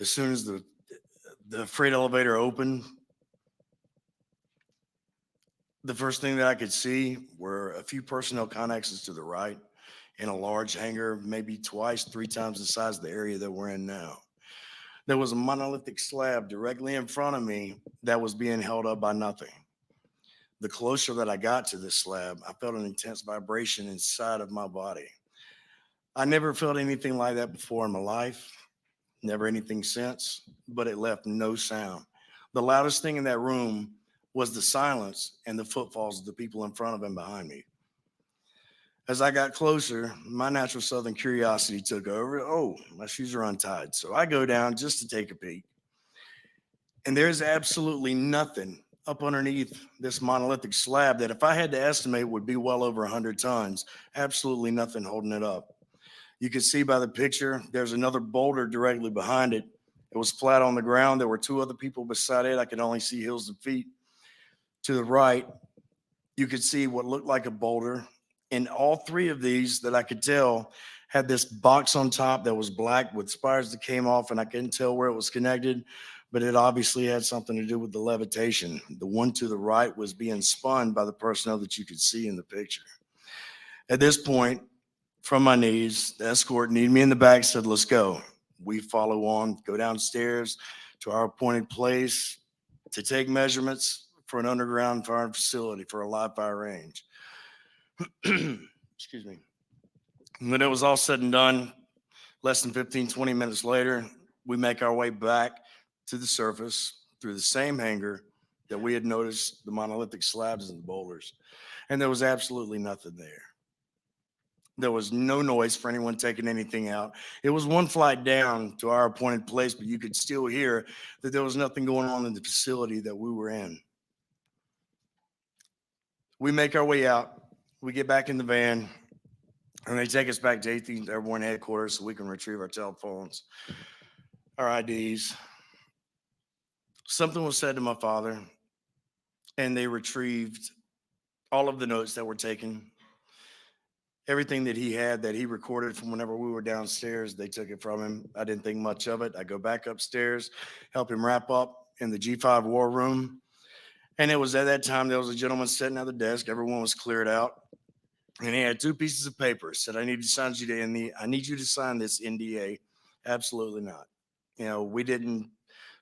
As soon as the freight elevator opened, the first thing that I could see were a few personnel connexes to the right in a large hangar, maybe twice, 3 times the size of the area that we're in now. There was a monolithic slab directly in front of me that was being held up by nothing. The closer that I got to this slab, I felt an intense vibration inside of my body. I never felt anything like that before in my life, never anything since, but it left no sound. The loudest thing in that room was the silence and the footfalls of the people in front of and behind me. As I got closer, my natural Southern curiosity took over. Oh, my shoes are untied. So I go down just to take a peek. And there's absolutely nothing up underneath this monolithic slab that if I had to estimate would be well over 100 tons. Absolutely nothing holding it up. You can see by the picture, there's another boulder directly behind it. It was flat on the ground. There were 2 other people beside it. I could only see heels and feet. To the right, you could see what looked like a boulder. And all 3 of these that I could tell had this box on top that was black with spires that came off, and I couldn't tell where it was connected, but it obviously had something to do with the levitation. The one to the right was being spun by the personnel that you could see in the picture. At this point, from my knees, the escort needed me in the back, said, let's go. We follow on, go downstairs to our appointed place to take measurements for an underground firing facility for a live fire range. Excuse me. When it was all said and done, less than 15, 20 minutes later, we make our way back to the surface through the same hangar that we had noticed the monolithic slabs and the boulders. And there was absolutely nothing there. There was no noise for anyone taking anything out. It was 1 flight down to our appointed place, but you could still hear that there was nothing going on in the facility that we were in. We make our way out. We get back in the van, and they take us back to 18th Airborne Headquarters so we can retrieve our telephones, our IDs. Something was said to my father, and they retrieved all of the notes that were taken. Everything that he had that he recorded from whenever we were downstairs, they took it from him. I didn't think much of it. I go back upstairs, help him wrap up in the G5 war room. And it was at that time, there was a gentleman sitting at the desk. Everyone was cleared out. And he had 2 pieces of paper. Said, I need you to sign this NDA. Absolutely not. You know, we didn't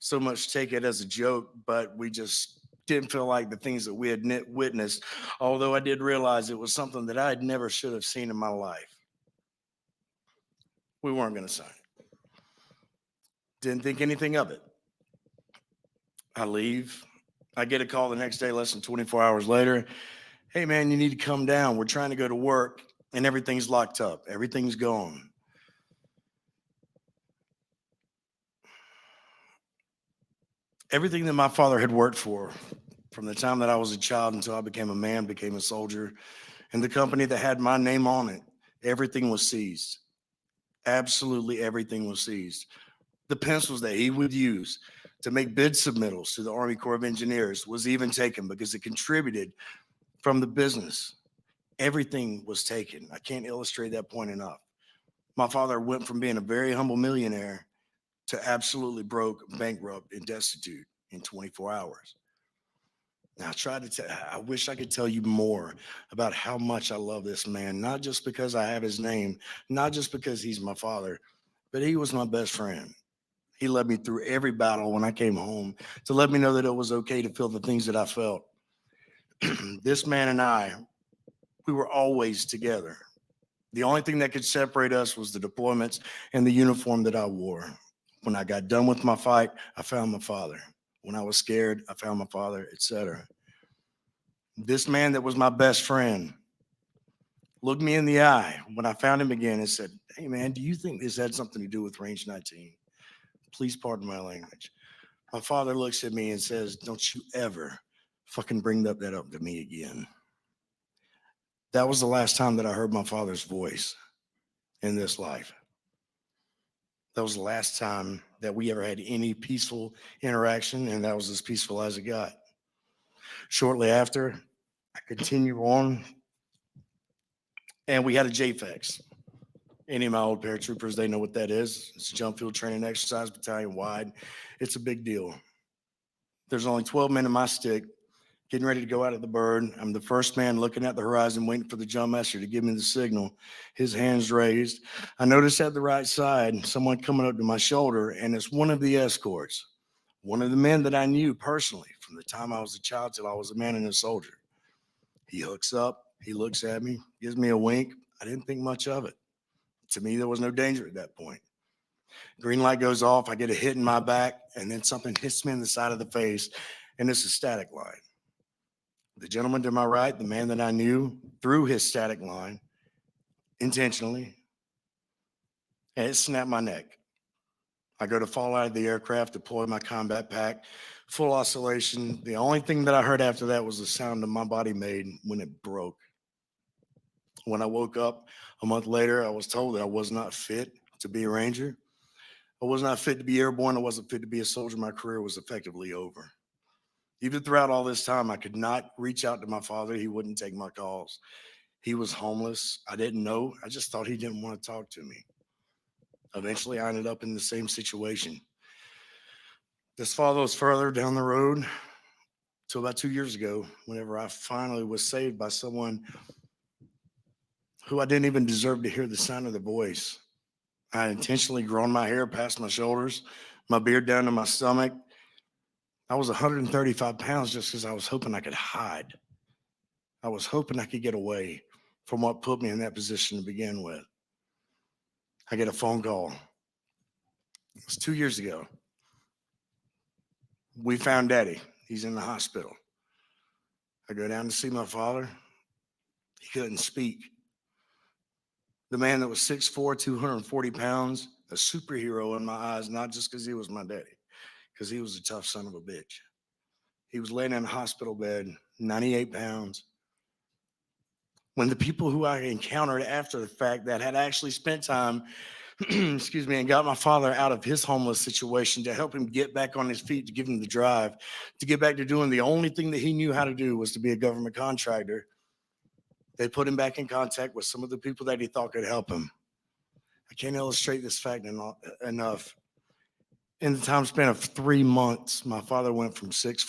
so much take it as a joke, but we just didn't feel like the things that we had witnessed, although I did realize it was something that I had never should have seen in my life. We weren't going to sign it. Didn't think anything of it. I leave. I get a call the next day, less than 24 hours later. Hey, man, you need to come down. We're trying to go to work, and everything's locked up. Everything's gone. Everything that my father had worked for from the time that I was a child until I became a man, became a soldier, and the company that had my name on it, everything was seized. Absolutely everything was seized. The pencils that he would use to make bid submittals to the Army Corps of Engineers was even taken because it contributed from the business. Everything was taken. I can't illustrate that point enough. My father went from being a very humble millionaire to absolutely broke, bankrupt, and destitute in 24 hours. Now, I wish I could tell you more about how much I love this man, not just because I have his name, not just because he's my father, but he was my best friend. He led me through every battle when I came home to let me know that it was okay to feel the things that I felt. This man and I, we were always together. The only thing that could separate us was the deployments and the uniform that I wore. When I got done with my fight, I found my father. When I was scared, I found my father, etc. This man that was my best friend looked me in the eye when I found him again and said, hey, man, do you think this had something to do with Range 19? Please pardon my language. My father looks at me and says, don't you ever fucking bring that up to me again. That was the last time that I heard my father's voice in this life. That was the last time that we ever had any peaceful interaction, and that was as peaceful as it got. Shortly after, I continue on, and we had a JFEX. Any of my old paratroopers, they know what that is. It's a jump field training exercise, battalion wide. It's a big deal. There's only 12 men in my stick, getting ready to go out of the bird. I'm the first man looking at the horizon, waiting for the jump master to give me the signal. His hands raised. I noticed at the right side, someone coming up to my shoulder, and it's one of the escorts, one of the men that I knew personally from the time I was a child till I was a man and a soldier. He hooks up, he looks at me, gives me a wink. I didn't think much of it. To me, there was no danger at that point. Green light goes off, I get a hit in my back, and then something hits me in the side of the face, and it's a static line. The gentleman to my right, the man that I knew, threw his static line intentionally, and it snapped my neck. I go to fall out of the aircraft, deploy my combat pack, full oscillation. The only thing that I heard after that was the sound that my body made when it broke. When I woke up a month later, I was told that I was not fit to be a Ranger. I was not fit to be airborne. I wasn't fit to be a soldier. My career was effectively over. Even throughout all this time, I could not reach out to my father. He wouldn't take my calls. He was homeless. I didn't know. I just thought he didn't want to talk to me. Eventually, I ended up in the same situation. This follows further down the road to about 2 years ago, whenever I finally was saved by someone who I didn't even deserve to hear the sound of the voice. I had intentionally grown my hair past my shoulders, my beard down to my stomach. I was 135 pounds just because I was hoping I could hide. I was hoping I could get away from what put me in that position to begin with. I get a phone call. It was 2 years ago. We found Daddy. He's in the hospital. I go down to see my father. He couldn't speak. The man that was 6'4", 240 pounds, a superhero in my eyes, not just because he was my daddy, because he was a tough son of a bitch. He was laying in a hospital bed, 98 pounds. When the people who I encountered after the fact that had actually spent time, excuse me, and got my father out of his homeless situation to help him get back on his feet, to give him the drive, to get back to doing the only thing that he knew how to do was to be a government contractor, they put him back in contact with some of the people that he thought could help him. I can't illustrate this fact enough. In the time span of 3 months, my father went from 6'4",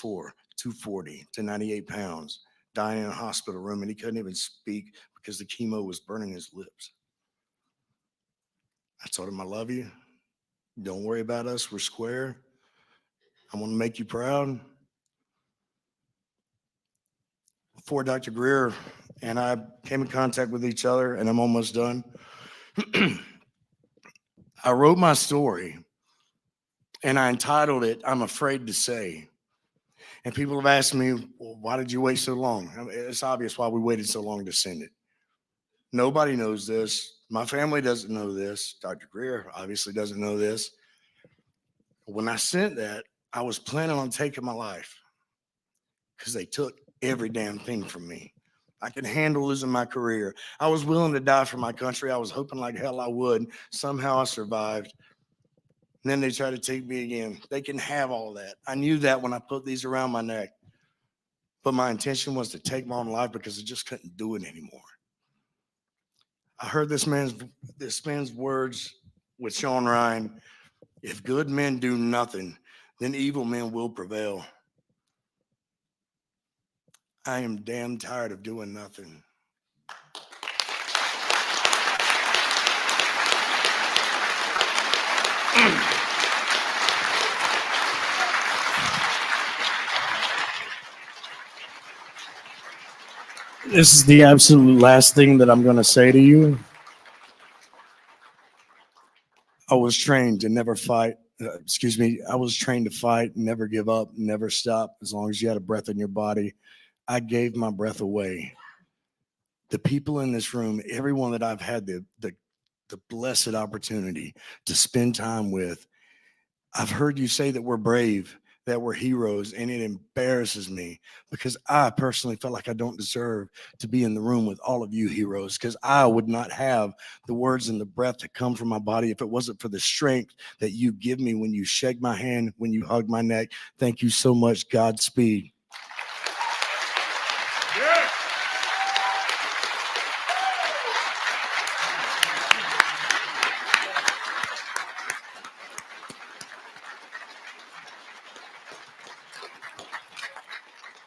240 to 98 pounds, dying in a hospital room, and he couldn't even speak because the chemo was burning his lips. I told him, I love you. Don't worry about us. We're square. I want to make you proud. Before Dr. Greer and I came in contact with each other, and I'm almost done, I wrote my story, and I entitled it, I'm Afraid to Say. And people have asked me, well, why did you wait so long? I mean, it's obvious why we waited so long to send it. Nobody knows this. My family doesn't know this. Dr. Greer obviously doesn't know this. When I sent that, I was planning on taking my life because they took every damn thing from me. I could handle losing my career. I was willing to die for my country. I was hoping like hell I would. Somehow I survived. And then they tried to take me again. They can have all that. I knew that when I put these around my neck. But my intention was to take my own life because I just couldn't do it anymore. I heard this man's words with Sean Ryan. If good men do nothing, then evil men will prevail. I am damn tired of doing nothing. This is the absolute last thing that I'm going to say to you. I was trained to never fight. I was trained to fight, never give up, never stop, as long as you had a breath in your body. I gave my breath away. The people in this room, everyone that I've had the blessed opportunity to spend time with, I've heard you say that we're brave. that were heroes, and it embarrasses me because I personally felt like I don't deserve to be in the room with all of you heroes, because I would not have the words and the breath that come from my body if it wasn't for the strength that you give me when you shake my hand, when you hug my neck. Thank you so much. Godspeed.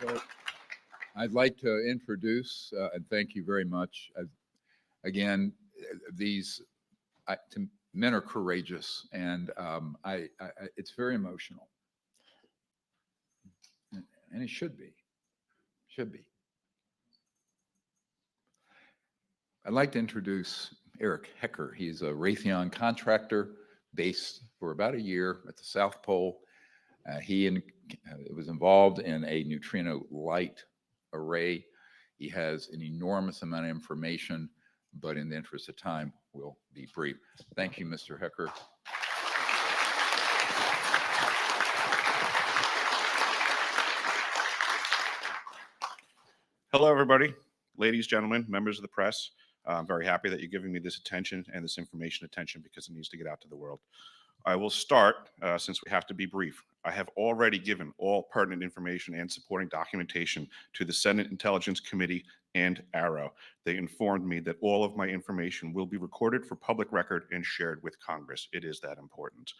So I'd like to introduce, and thank you very much. Again, these men are courageous, and it's very emotional, and it should be. Should be. I'd like to introduce Eric Hecker. He's a Raytheon contractor based for about a year at the South Pole. He was involved in a neutrino light array. He has an enormous amount of information, but in the interest of time, we'll be brief. Thank you, Mr. Hecker. Hello, everybody, ladies, gentlemen, members of the press. I'm very happy that you're giving me this attention and this information attention because it needs to get out to the world. I will start, since we have to be brief. I have already given all pertinent information and supporting documentation to the Senate Intelligence Committee and ARROW. They informed me that all of my information will be recorded for public record and shared with Congress. It is that important.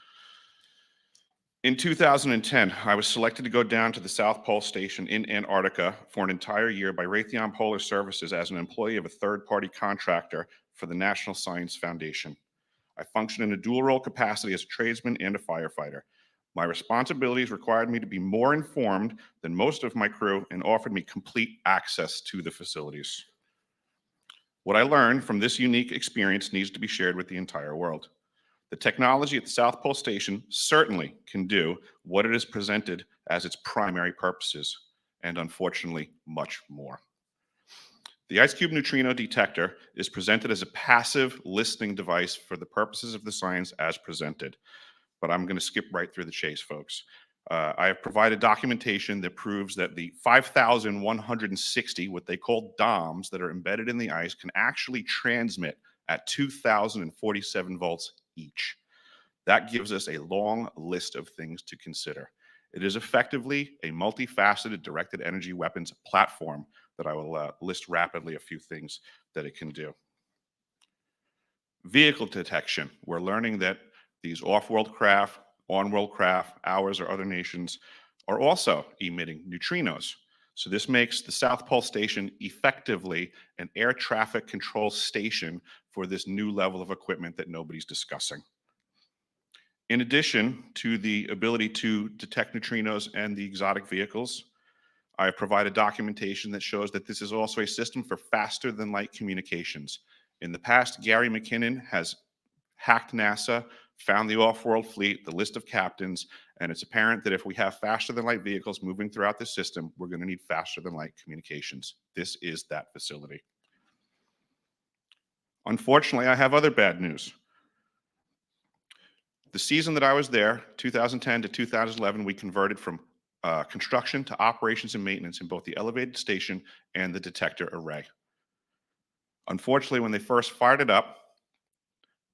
In 2010, I was selected to go down to the South Pole Station in Antarctica for an entire year by Raytheon Polar Services as an employee of a third-party contractor for the National Science Foundation. I function in a dual role capacity as a tradesman and a firefighter. My responsibilities required me to be more informed than most of my crew and offered me complete access to the facilities. What I learned from this unique experience needs to be shared with the entire world. The technology at the South Pole Station certainly can do what it is presented as its primary purposes, and unfortunately, much more. The IceCube neutrino detector is presented as a passive listening device for the purposes of the science as presented. But I'm going to skip right through the chase, folks. I have provided documentation that proves that the 5,160, what they call DOMs, that are embedded in the ice can actually transmit at 2,047 volts each. That gives us a long list of things to consider. It is effectively a multifaceted directed energy weapons platform that I will list rapidly a few things that it can do. Vehicle detection. We're learning that these off-world craft, on-world craft, ours or other nations, are also emitting neutrinos. So this makes the South Pole Station effectively an air traffic control station for this new level of equipment that nobody's discussing. In addition to the ability to detect neutrinos and the exotic vehicles, I have provided documentation that shows that this is also a system for faster than light communications. In the past, Gary McKinnon has hacked NASA, found the off-world fleet, the list of captains, and it's apparent that if we have faster than light vehicles moving throughout the system, we're going to need faster than light communications. This is that facility. Unfortunately, I have other bad news. The season that I was there, 2010 to 2011, we converted from construction to operations and maintenance in both the elevated station and the detector array. Unfortunately, when they first fired it up,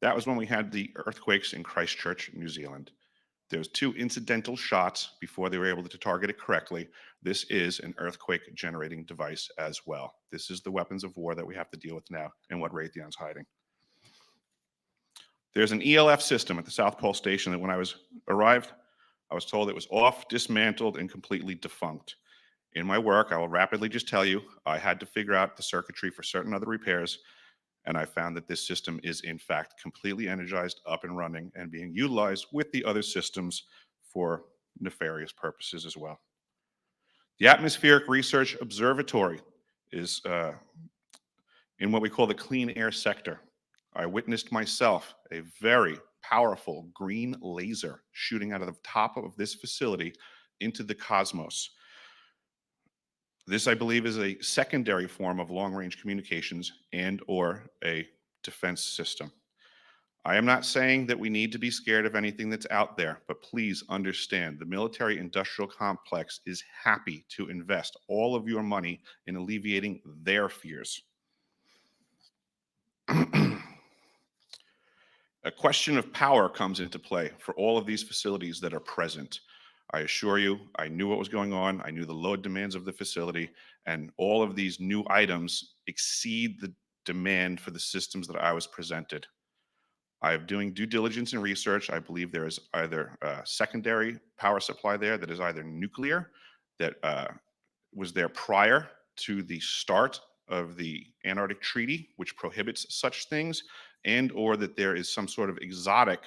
that was when we had the earthquakes in Christchurch, New Zealand. There was 2 incidental shots before they were able to target it correctly. This is an earthquake generating device as well. This is the weapons of war that we have to deal with now and what Raytheon's hiding. There's an ELF system at the South Pole Station that when I arrived, I was told it was off, dismantled, and completely defunct. In my work, I will rapidly just tell you, I had to figure out the circuitry for certain other repairs, and I found that this system is in fact completely energized, up and running, and being utilized with the other systems for nefarious purposes as well. The Atmospheric Research Observatory is in what we call the clean air sector. I witnessed myself a very powerful green laser shooting out of the top of this facility into the cosmos. This, I believe, is a secondary form of long-range communications and or a defense system. I am not saying that we need to be scared of anything that's out there, but please understand the military industrial complex is happy to invest all of your money in alleviating their fears. A question of power comes into play for all of these facilities that are present. I assure you, I knew what was going on. I knew the load demands of the facility, and all of these new items exceed the demand for the systems that I was presented. I'm doing due diligence and research. I believe there is either a secondary power supply there that is either nuclear, that was there prior to the start of the Antarctic Treaty, which prohibits such things, and or that there is some sort of exotic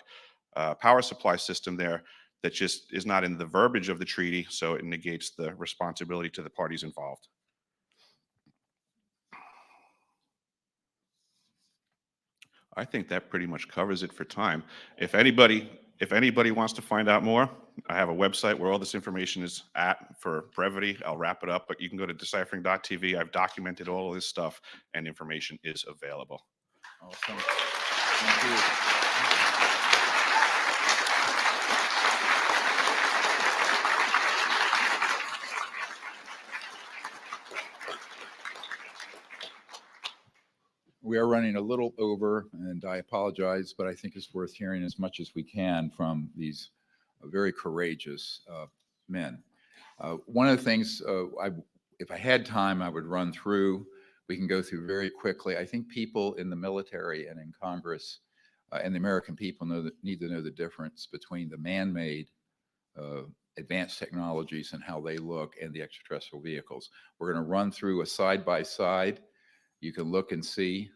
power supply system there that just is not in the verbiage of the treaty, so it negates the responsibility to the parties involved. I think that pretty much covers it for time. If anybody wants to find out more, I have a website where all this information is at. For brevity, I'll wrap it up, but you can go to deciphering.tv. I've documented all of this stuff, and information is available. Awesome. Thank you. We are running a little over, and I apologize, but I think it's worth hearing as much as we can from these very courageous men. One of the things, if I had time, I would run through. We can go through very quickly. I think people in the military and in Congress and the American people need to know the difference between the man-made advanced technologies and how they look, and the extraterrestrial vehicles. We're going to run through a side-by-side. You can look and see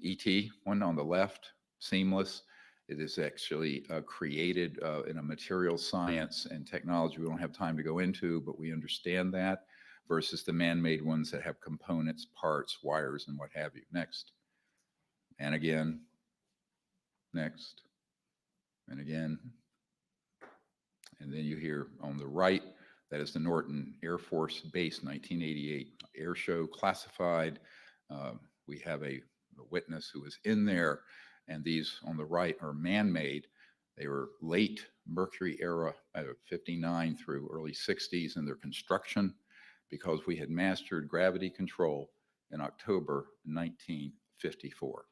ET, one on the left, seamless. It is actually created in a material science and technology we don't have time to go into, but we understand that, versus the man-made ones that have components, parts, wires, and what have you. Next. And again. Next. And again. And then you hear on the right, that is the Norton Air Force Base 1988 air show, classified. We have a witness who was in there, and these on the right are man-made. They were late Mercury era, 59 through early 60s in their construction, because we had mastered gravity control in October 1954.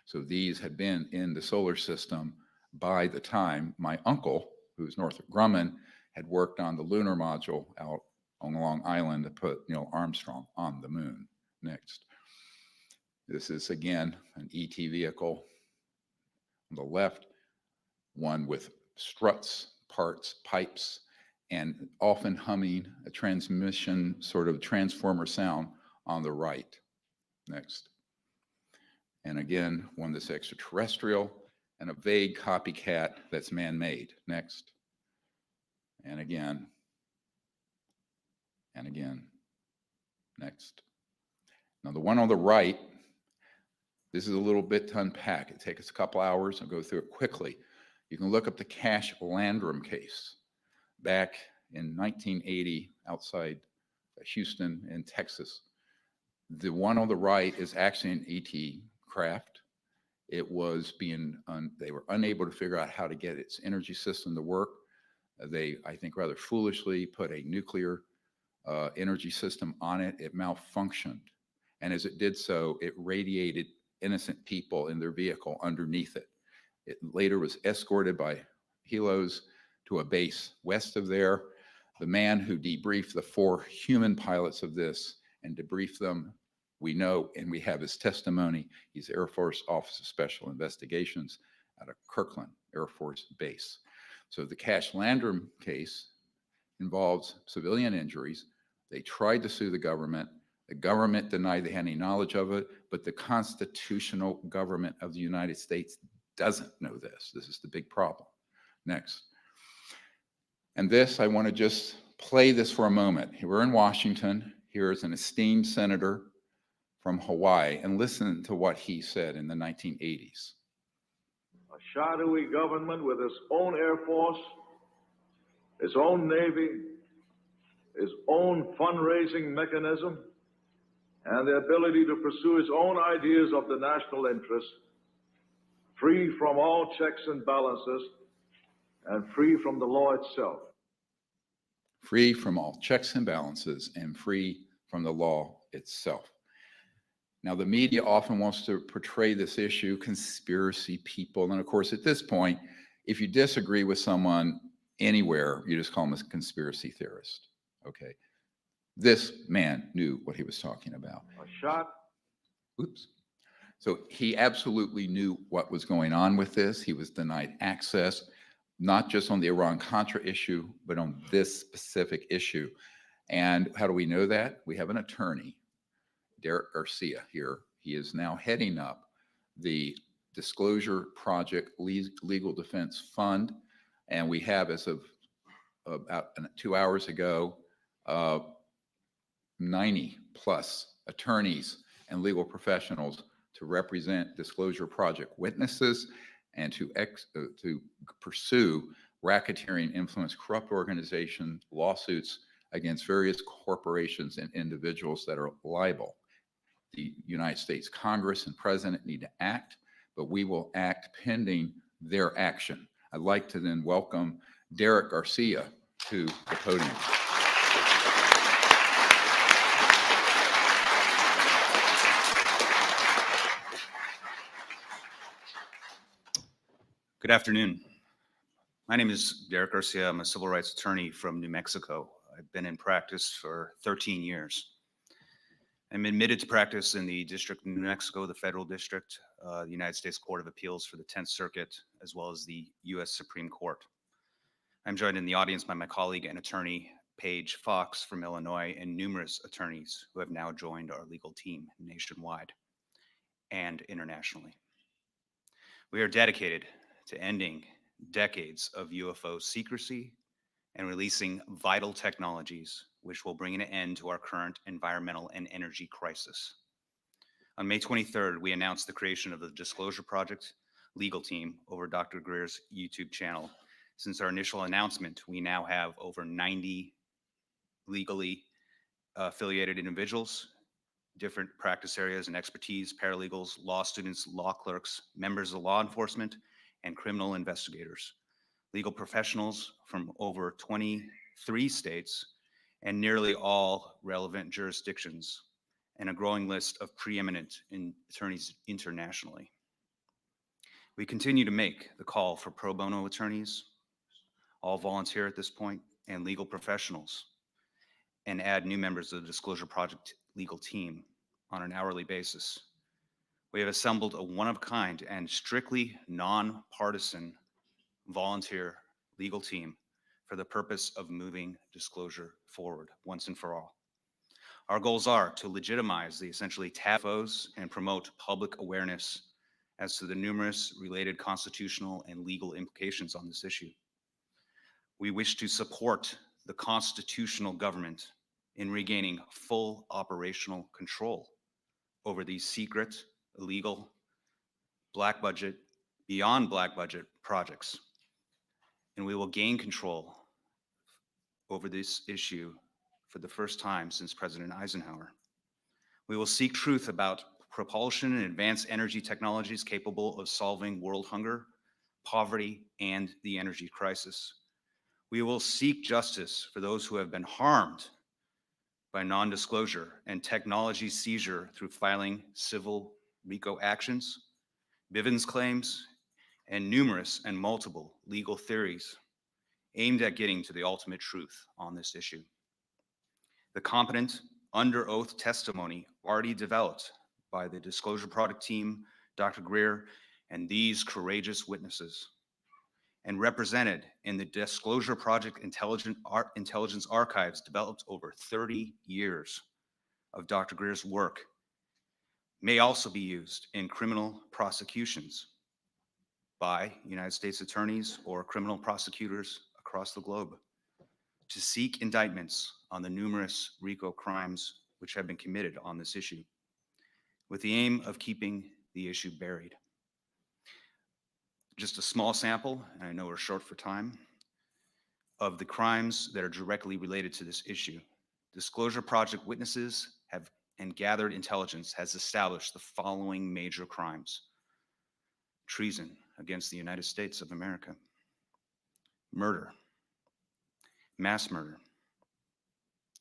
So these had been in the solar system by the time my uncle, who's Northrop Grumman, had worked on the lunar module out on Long Island to put Neil Armstrong on the moon. Next. This is, again, an ET vehicle. On the left, one with struts, parts, pipes, and often humming a transmission, sort of transformer sound on the right. Next. And again, one that's extraterrestrial, and a vague copycat that's man-made. Next. And again. And again. Next. Now, the one on the right, this is a little bit to unpack. It takes us a couple hours. I'll go through it quickly. You can look up the Cash Landrum case back in 1980 outside Houston in Texas. The one on the right is actually an ET craft. It was they were unable to figure out how to get its energy system to work. They, I think, rather foolishly put a nuclear energy system on it. It malfunctioned. And as it did so, it radiated innocent people in their vehicle underneath it. It later was escorted by helos to a base west of there. The man who debriefed the 4 human pilots of this and debriefed them, we know, and we have his testimony. He's Air Force Office of Special Investigations out of Kirkland Air Force Base. So the Cash Landrum case involves civilian injuries. They tried to sue the government. The government denied they had any knowledge of it, but the constitutional government of the United States doesn't know this. This is the big problem. Next. And this, I want to just play this for a moment. We're in Washington. Here's an esteemed senator from Hawaii, and listen to what he said in the 1980s. A shadowy government with its own Air Force, its own Navy, its own fundraising mechanism, and the ability to pursue its own ideas of the national interest, free from all checks and balances, and free from the law itself. Free from all checks and balances and free from the law itself. Now, the media often wants to portray this issue, conspiracy people. And of course, at this point, if you disagree with someone anywhere, you just call them a conspiracy theorist. Okay. This man knew what he was talking about. A shot. Oops. So he absolutely knew what was going on with this. He was denied access, not just on the Iran-Contra issue, but on this specific issue. And how do we know that? We have an attorney, Derek Garcia here. He is now heading up the Disclosure Project Legal Defense Fund. And we have, as of about 2 hours ago, 90 plus attorneys and legal professionals to represent Disclosure Project witnesses and to pursue racketeering, influence, corrupt organization lawsuits against various corporations and individuals that are liable. The United States Congress and President need to act, but we will act pending their action. I'd like to then welcome Derek Garcia to the podium. Good afternoon. My name is Derek Garcia. I'm a civil rights attorney from New Mexico. I've been in practice for 13 years. I'm admitted to practice in the District of New Mexico, the Federal District, the United States Court of Appeals for the 10th Circuit, as well as the U.S. Supreme Court. I'm joined in the audience by my colleague and attorney, Paige Fox from Illinois, and numerous attorneys who have now joined our legal team nationwide and internationally. We are dedicated to ending decades of UFO secrecy and releasing vital technologies which will bring an end to our current environmental and energy crisis. On May 23rd, we announced the creation of the Disclosure Project legal team over Dr. Greer's YouTube channel. Since our initial announcement, we now have over 90 legally affiliated individuals, different practice areas and expertise, paralegals, law students, law clerks, members of law enforcement, and criminal investigators, legal professionals from over 23 states and nearly all relevant jurisdictions, and a growing list of preeminent attorneys internationally. We continue to make the call for pro bono attorneys, all volunteer at this point, and legal professionals, and add new members of the Disclosure Project legal team on an hourly basis. We have assembled a one-of-a-kind and strictly nonpartisan volunteer legal team for the purpose of moving disclosure forward once and for all. Our goals are to legitimize the essentially TAFOs and promote public awareness as to the numerous related constitutional and legal implications on this issue. We wish to support the constitutional government in regaining full operational control over these secret, illegal, black budget, beyond black budget projects. And we will gain control over this issue for the first time since President Eisenhower. We will seek truth about propulsion and advanced energy technologies capable of solving world hunger, poverty, and the energy crisis. We will seek justice for those who have been harmed by non-disclosure and technology seizure through filing civil RICO actions, Bivens claims, and numerous and multiple legal theories aimed at getting to the ultimate truth on this issue. The competent, under oath testimony already developed by the Disclosure Project team, Dr. Greer, and these courageous witnesses, and represented in the Disclosure Project intelligence archives developed over 30 years of Dr. Greer's work, may also be used in criminal prosecutions by United States attorneys or criminal prosecutors across the globe to seek indictments on the numerous RICO crimes which have been committed on this issue, with the aim of keeping the issue buried. Just a small sample, and I know we're short for time, of the crimes that are directly related to this issue. Disclosure Project witnesses have and gathered intelligence has established the following major crimes: treason against the United States of America, murder, mass murder,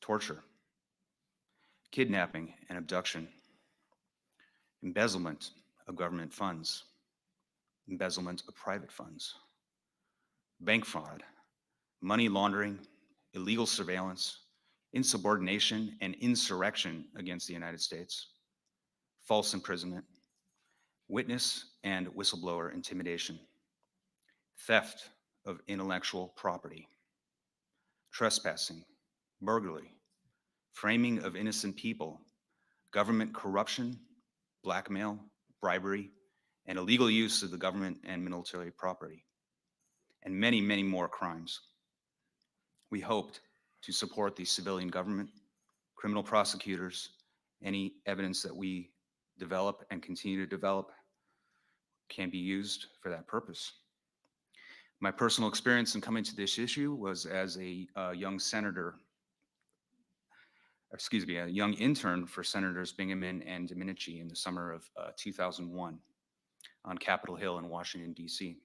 torture, kidnapping and abduction, embezzlement of government funds, embezzlement of private funds, bank fraud, money laundering, illegal surveillance, insubordination and insurrection against the United States, false imprisonment, witness and whistleblower intimidation, theft of intellectual property, trespassing, burglary, framing of innocent people, government corruption, blackmail, bribery, and illegal use of the government and military property, and many, many more crimes. We hoped to support the civilian government, criminal prosecutors, any evidence that we develop and continue to develop can be used for that purpose. My personal experience in coming to this issue was as a young intern for Senators Bingaman and Domenici in the summer of 2001 on Capitol Hill in Washington, D.C.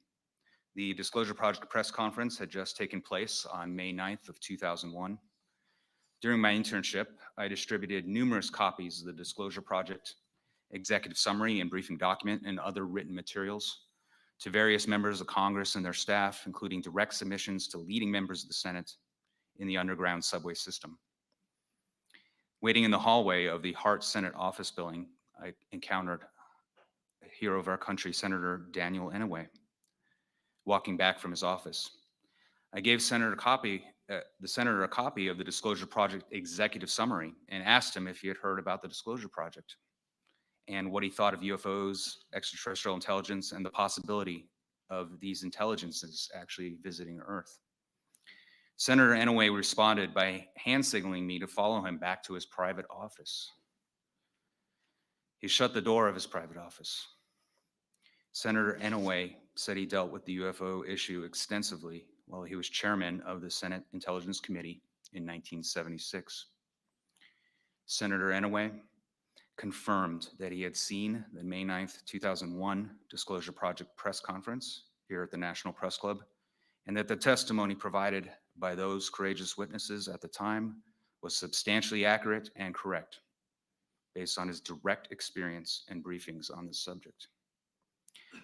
The Disclosure Project press conference had just taken place on May 9th of 2001. During my internship, I distributed numerous copies of the Disclosure Project executive summary and briefing document and other written materials to various members of Congress and their staff, including direct submissions to leading members of the Senate in the underground subway system. Waiting in the hallway of the Hart Senate office building, I encountered a hero of our country, Senator Daniel Inouye, walking back from his office. I gave the senator a copy of the Disclosure Project executive summary and asked him if he had heard about the Disclosure Project and what he thought of UFOs, extraterrestrial intelligence, and the possibility of these intelligences actually visiting Earth. Senator Inouye responded by hand signaling me to follow him back to his private office. He shut the door of his private office. Senator Inouye said he dealt with the UFO issue extensively while he was chairman of the Senate Intelligence Committee in 1976. Senator Inouye confirmed that he had seen the May 9th, 2001 Disclosure Project press conference here at the National Press Club, and that the testimony provided by those courageous witnesses at the time was substantially accurate and correct, based on his direct experience and briefings on this subject.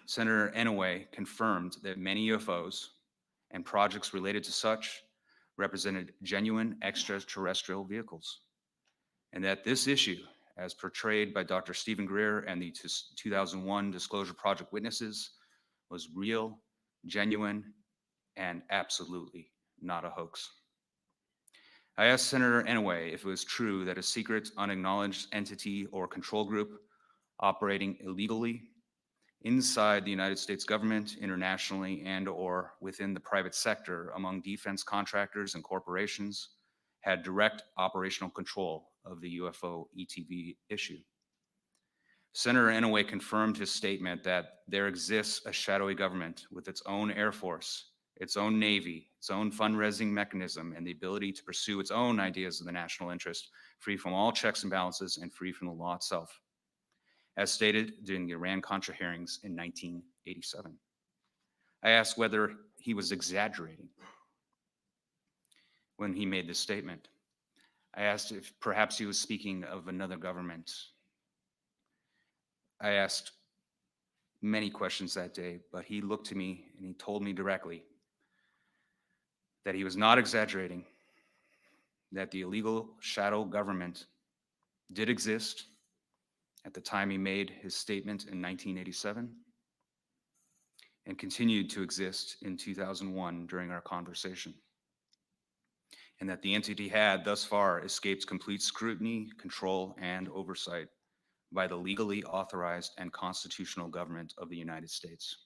Senator Inouye confirmed that many UFOs and projects related to such represented genuine extraterrestrial vehicles, and that this issue, as portrayed by Dr. Stephen Greer and the 2001 Disclosure Project witnesses, was real, genuine, and absolutely not a hoax. I asked Senator Inouye if it was true that a secret, unacknowledged entity or control group operating illegally inside the United States government, internationally, and/or within the private sector among defense contractors and corporations had direct operational control of the UFO ETV issue. Senator Inouye confirmed his statement that there exists a shadowy government with its own Air Force, its own Navy, its own fundraising mechanism, and the ability to pursue its own ideas of the national interest, free from all checks and balances and free from the law itself, as stated during the Iran-Contra hearings in 1987. I asked whether he was exaggerating when he made this statement. I asked if perhaps he was speaking of another government. I asked many questions that day, but he looked to me and he told me directly that he was not exaggerating, that the illegal shadow government did exist at the time he made his statement in 1987 and continued to exist in 2001 during our conversation, and that the entity had thus far escaped complete scrutiny, control, and oversight by the legally authorized and constitutional government of the United States.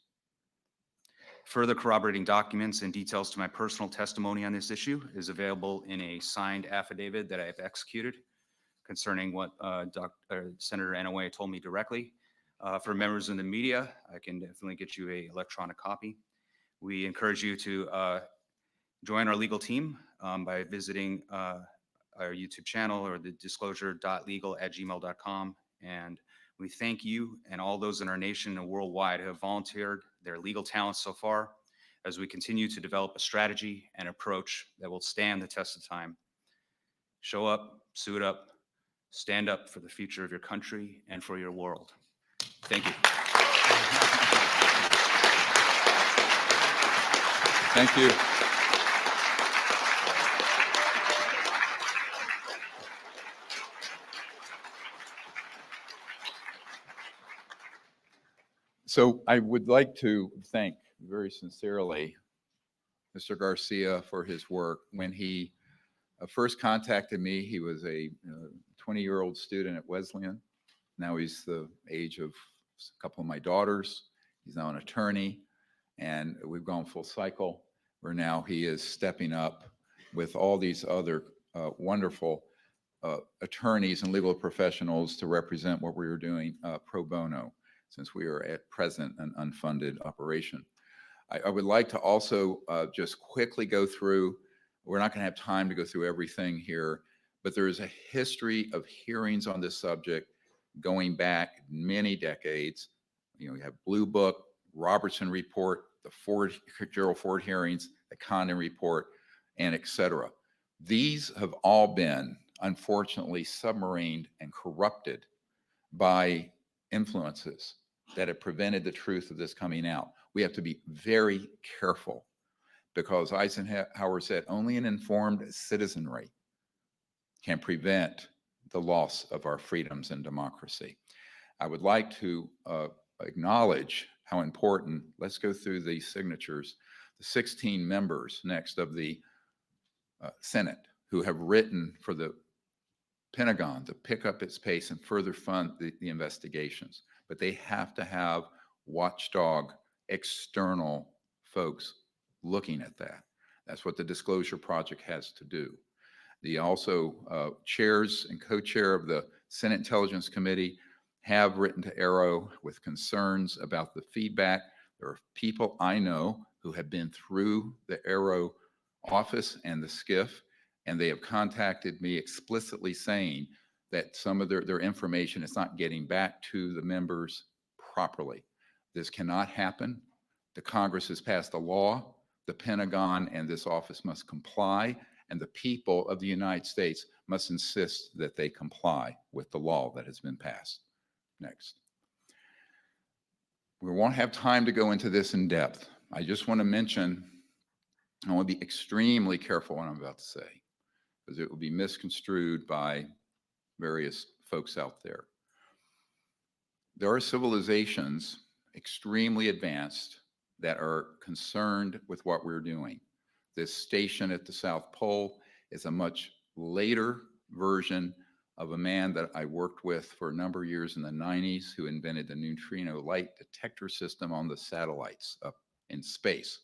Further corroborating documents and details to my personal testimony on this issue is available in a signed affidavit that I have executed concerning what Senator Inouye told me directly. For members in the media, I can definitely get you an electronic copy. We encourage you to join our legal team by visiting our YouTube channel or the disclosure.legal@gmail.com. And We thank you and all those in our nation and worldwide who have volunteered their legal talents so far as we continue to develop a strategy and approach that will stand the test of time. Show up, suit up, stand up for the future of your country and for your world. Thank you. Thank you. So I would like to thank very sincerely Mr. Garcia for his work. When he first contacted me, he was a 20-year-old student at Wesleyan. Now he's the age of a couple of my daughters. He's now an attorney, and we've gone full cycle where now he is stepping up with all these other wonderful attorneys and legal professionals to represent what we are doing pro bono, since we are at present an unfunded operation. I would like to also just quickly go through, we're not going to have time to go through everything here, but there is a history of hearings on this subject going back many decades. You know, we have Blue Book, Robertson Report, the Gerald Ford hearings, the Condon Report, and et cetera. These have all been, unfortunately, submarined and corrupted by influences that have prevented the truth of this coming out. We have to be very careful because Eisenhower said only an informed citizenry can prevent the loss of our freedoms and democracy. I would like to acknowledge how important, let's go through the signatures, the 16 members next of the Senate who have written for the Pentagon to pick up its pace and further fund the investigations. But they have to have watchdog external folks looking at that. That's what the Disclosure Project has to do. The also chairs and co-chair of the Senate Intelligence Committee have written to Arrow with concerns about the feedback. There are people I know who have been through the Arrow office and the SCIF, and they have contacted me explicitly saying that some of their information is not getting back to the members properly. This cannot happen. The Congress has passed a law. The Pentagon and this office must comply, and the people of the United States must insist that they comply with the law that has been passed. Next. We won't have time to go into this in depth. I just want to mention, I want to be extremely careful what I'm about to say, because it will be misconstrued by various folks out there. There are civilizations extremely advanced that are concerned with what we're doing. This station at the South Pole is a much later version of a man that I worked with for a number of years in the 90s who invented the neutrino light detector system on the satellites up in space.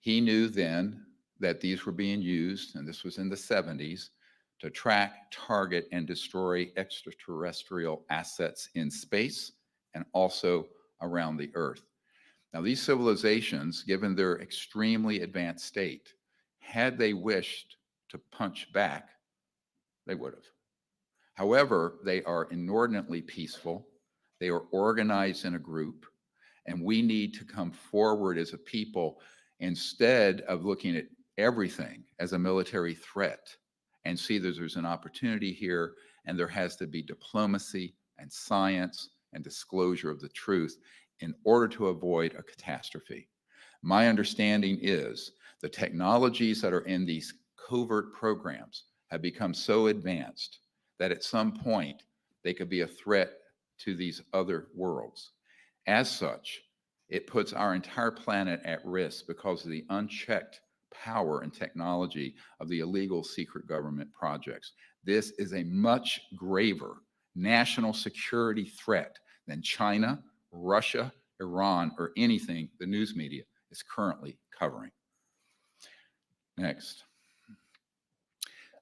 He knew then that these were being used, and this was in the 70s, to track, target, and destroy extraterrestrial assets in space and also around the Earth. Now, these civilizations, given their extremely advanced state, had they wished to punch back, they would have. However, they are inordinately peaceful. They are organized in a group, and we need to come forward as a people instead of looking at everything as a military threat and see that there's an opportunity here, and there has to be diplomacy and science and disclosure of the truth in order to avoid a catastrophe. My understanding is the technologies that are in these covert programs have become so advanced that at some point they could be a threat to these other worlds. As such, it puts our entire planet at risk because of the unchecked power and technology of the illegal secret government projects. This is a much graver national security threat than China, Russia, Iran, or anything the news media is currently covering. Next.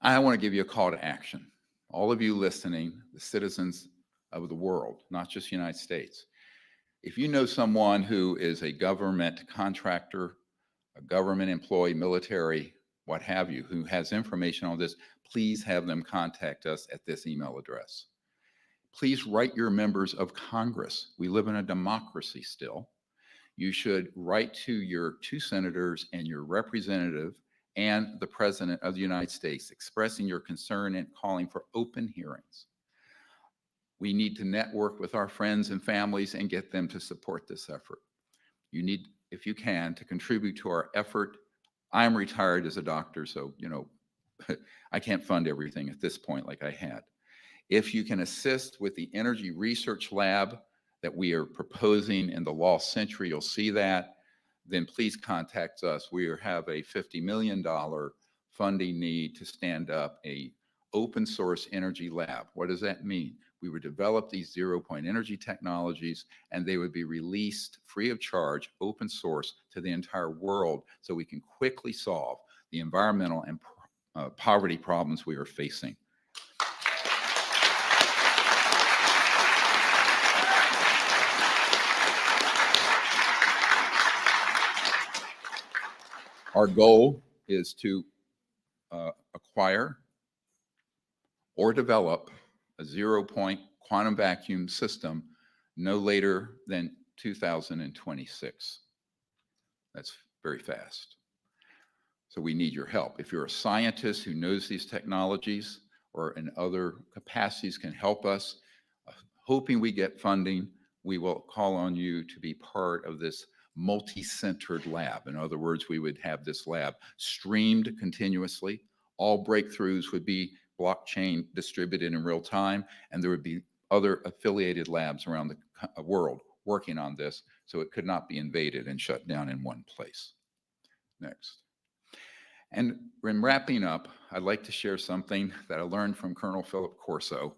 I want to give you a call to action. All of you listening, the citizens of the world, not just the United States. If you know someone who is a government contractor, a government employee, military, what have you, who has information on this, please have them contact us at this email address. Please write your members of Congress. We live in a democracy still. You should write to your 2 senators and your representative and the President of the United States, expressing your concern and calling for open hearings. We need to network with our friends and families and get them to support this effort. You need, if you can, to contribute to our effort. I'm retired as a doctor, so, I can't fund everything at this point like I had. If you can assist with the energy research lab that we are proposing in the Lost Century, you'll see that, then please contact us. We have a $50 million funding need to stand up a open source energy lab. What does that mean? We would develop these 0-point energy technologies and they would be released free of charge, open source to the entire world so we can quickly solve the environmental and poverty problems we are facing. Our goal is to acquire or develop a 0-point quantum vacuum system no later than 2026. That's very fast. So we need your help. If you're a scientist who knows these technologies or in other capacities can help us, hoping we get funding, we will call on you to be part of this multi-centered lab. In other words, we would have this lab streamed continuously. All breakthroughs would be blockchain distributed in real time, and there would be other affiliated labs around the world working on this, so it could not be invaded and shut down in one place. Next. And in wrapping up, I'd like to share something that I learned from Colonel Philip Corso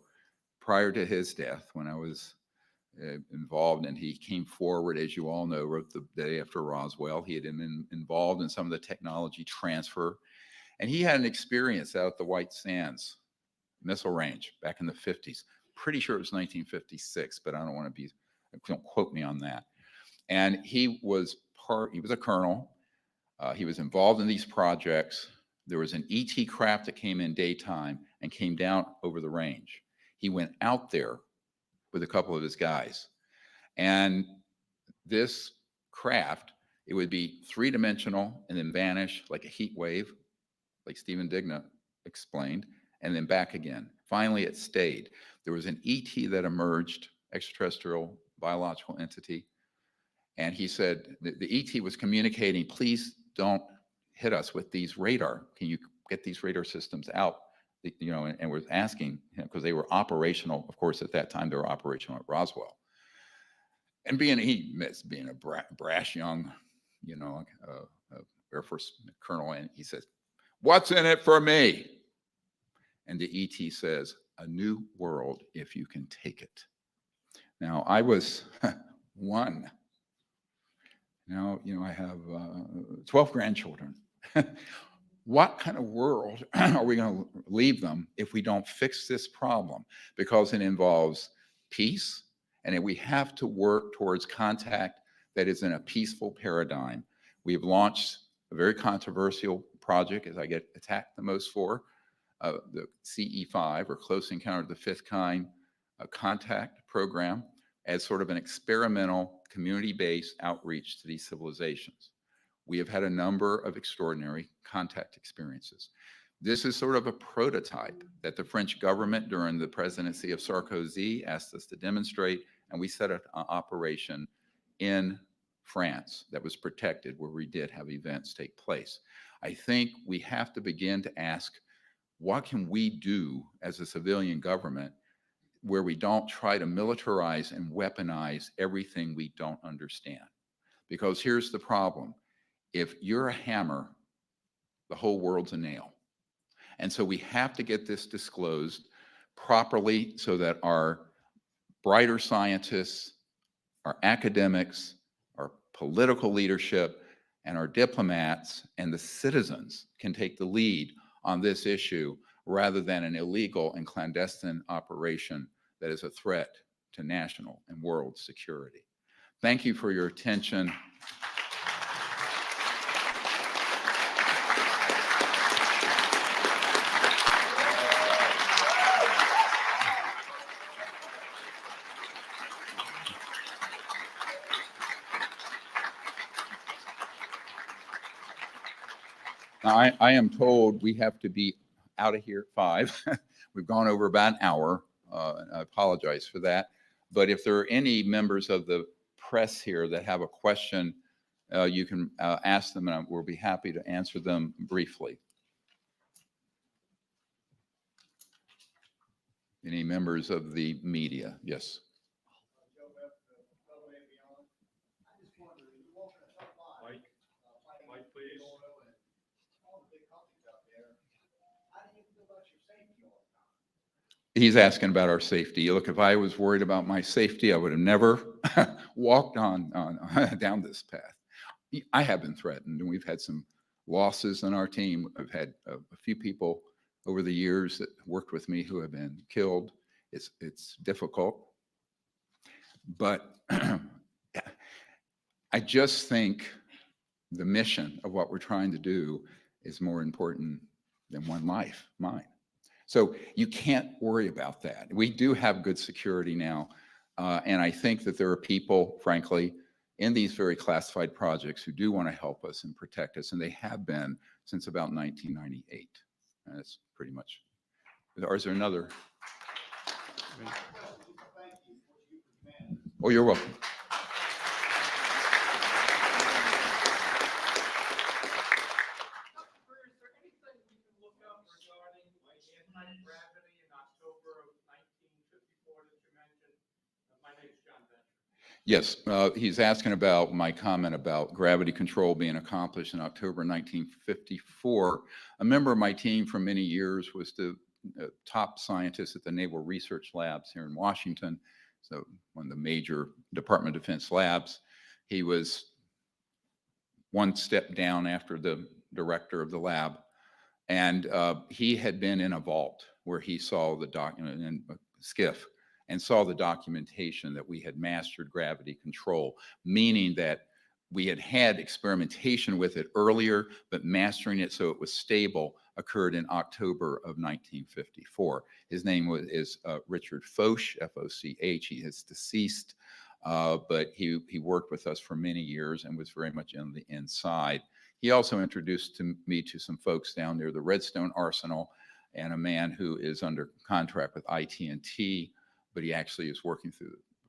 prior to his death when I was involved, and he came forward, as you all know, wrote the day after Roswell. He had been involved in some of the technology transfer, and he had an experience out at the White Sands missile range back in the 50s. Pretty sure it was 1956, but I don't want to be, don't quote me on that. And he was a colonel. He was involved in these projects. There was an ET craft that came in daytime and came down over the range. He went out there with a couple of his guys. And this craft, it would be 3-dimensional and then vanish like a heat wave, like Stephen Digna explained, and then back again. Finally, it stayed. There was an ET that emerged, extraterrestrial biological entity. And he said, the ET was communicating, please don't hit us with these radar. Can you get these radar systems out? And was asking, because they were operational, of course, at that time, they were operational at Roswell. And he missed being a brash young, Air Force colonel, and he says, what's in it for me? And the ET says, a new world if you can take it. Now, I was 1. Now, I have 12 grandchildren. What kind of world are we going to leave them if we don't fix this problem? Because it involves peace, and we have to work towards contact that is in a peaceful paradigm. We have launched a very controversial project, as I get attacked the most for, the CE5, or Close Encounter of the Fifth Kind contact program, as sort of an experimental community-based outreach to these civilizations. We have had a number of extraordinary contact experiences. This is sort of a prototype that the French government during the presidency of Sarkozy asked us to demonstrate, and we set up an operation in France that was protected, where we did have events take place. I think we have to begin to ask, what can we do as a civilian government where we don't try to militarize and weaponize everything we don't understand? Because here's the problem. If you're a hammer, the whole world's a nail. And so we have to get this disclosed properly so that our brighter scientists, our academics, our political leadership, and our diplomats and the citizens can take the lead on this issue rather than an illegal and clandestine operation that is a threat to national and world security. Thank you for your attention. I am told we have to be out of here at 5. We've gone over about an hour. I apologize for that. But if there are any members of the press here that have a question, you can ask them, and we'll be happy to answer them briefly. Any members of the media? Yes. Mike, please. He's asking about our safety. Look, if I was worried about my safety, I would have never walked on down this path. I have been threatened, and we've had some losses on our team. I've had a few people over the years that worked with me who have been killed. It's difficult, but I just think the mission of what we're trying to do is more important than one life, mine. So you can't worry about that. We do have good security now. And I think that there are people, frankly, in these very classified projects who do want to help us and protect us. And they have been since about 1998. And that's pretty much, or is there another? Oh, you're welcome. Yes, he's asking about my comment about gravity control being accomplished in October 1954. A member of my team for many years was the top scientist at the Naval Research Labs here in Washington, so one of the major Department of Defense labs. He was one step down after the director of the lab, and he had been in a vault where he saw the document in a skiff and saw the documentation that we had mastered gravity control, meaning that we had had experimentation with it earlier, but mastering it so it was stable occurred in October of 1954. His name is Richard Foch, F-O-C-H. He is deceased, but he worked with us for many years and was very much in the inside. He also introduced me to some folks down near the Redstone Arsenal and a man who is under contract with IT&T, but he actually is working for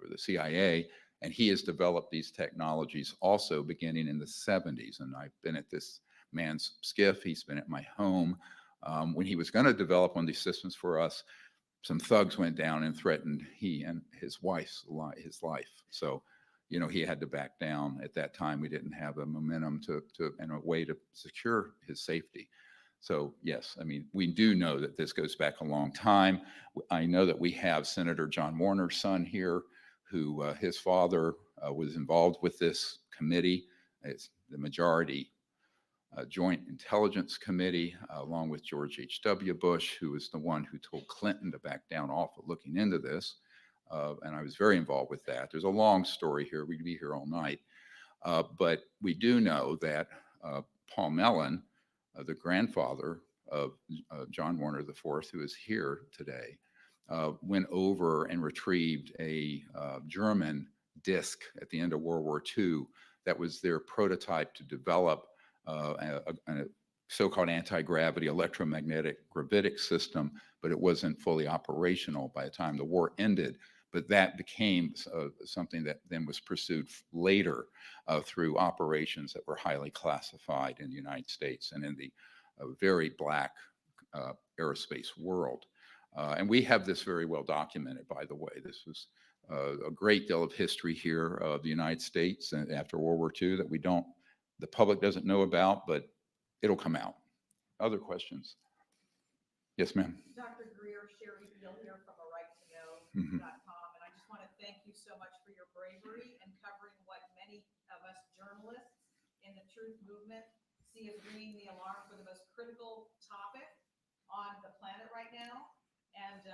the CIA, and he has developed these technologies also beginning in the 70s. And I've been at this man's skiff. He's been at my home. When he was going to develop one of these systems for us, some thugs went down and threatened he and his wife's life. So, you know, he had to back down. At that time, we didn't have a momentum and a way to secure his safety. So yes, I mean, we do know that this goes back a long time. I know that we have Senator John Warner's son here, who his father was involved with this committee. It's the majority Joint Intelligence Committee, along with George H.W. Bush, who was the one who told Clinton to back down off of looking into this. And I was very involved with that. There's a long story here. We'd be here all night. But we do know that Paul Mellon, the grandfather of John Warner IV, who is here today, went over and retrieved a German disc at the end of World War II that was their prototype to develop a so-called anti-gravity electromagnetic gravitic system, but it wasn't fully operational by the time the war ended. But that became something that then was pursued later through operations that were highly classified in the United States and in the very black aerospace world. And we have this very well documented, by the way. This was a great deal of history here of the United States and after World War II that the public doesn't know about, but it'll come out. Other questions? Yes, ma'am. Dr. Greer, Sherry Beal here from Mhm. arighttoknow.com, and I just want to thank you so much for your bravery in covering what many of us journalists in the truth movement see as ringing the alarm for the most critical topic on the planet right now. And,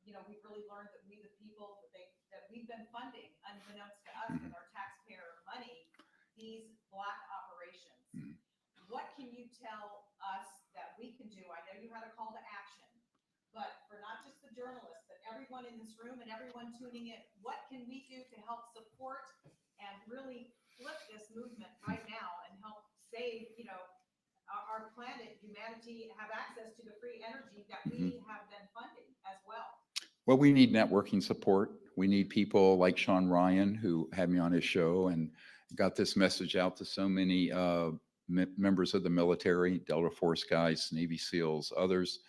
you know, we've really learned that we, the people that we've been funding, unbeknownst to us with our taxpayer money, these black operations. What can you tell us that we can do? I know you had a call to action, but for not just the journalists, but everyone in this room and everyone tuning in, what can we do to help support and really flip this movement right now and help save, you know, our planet, humanity, have access to the free energy that Mm-hmm. we have been funding as well. Well, we need networking support. We need people like Sean Ryan, who had me on his show and got this message out to so many members of the military, Delta Force guys, Navy SEALs, others,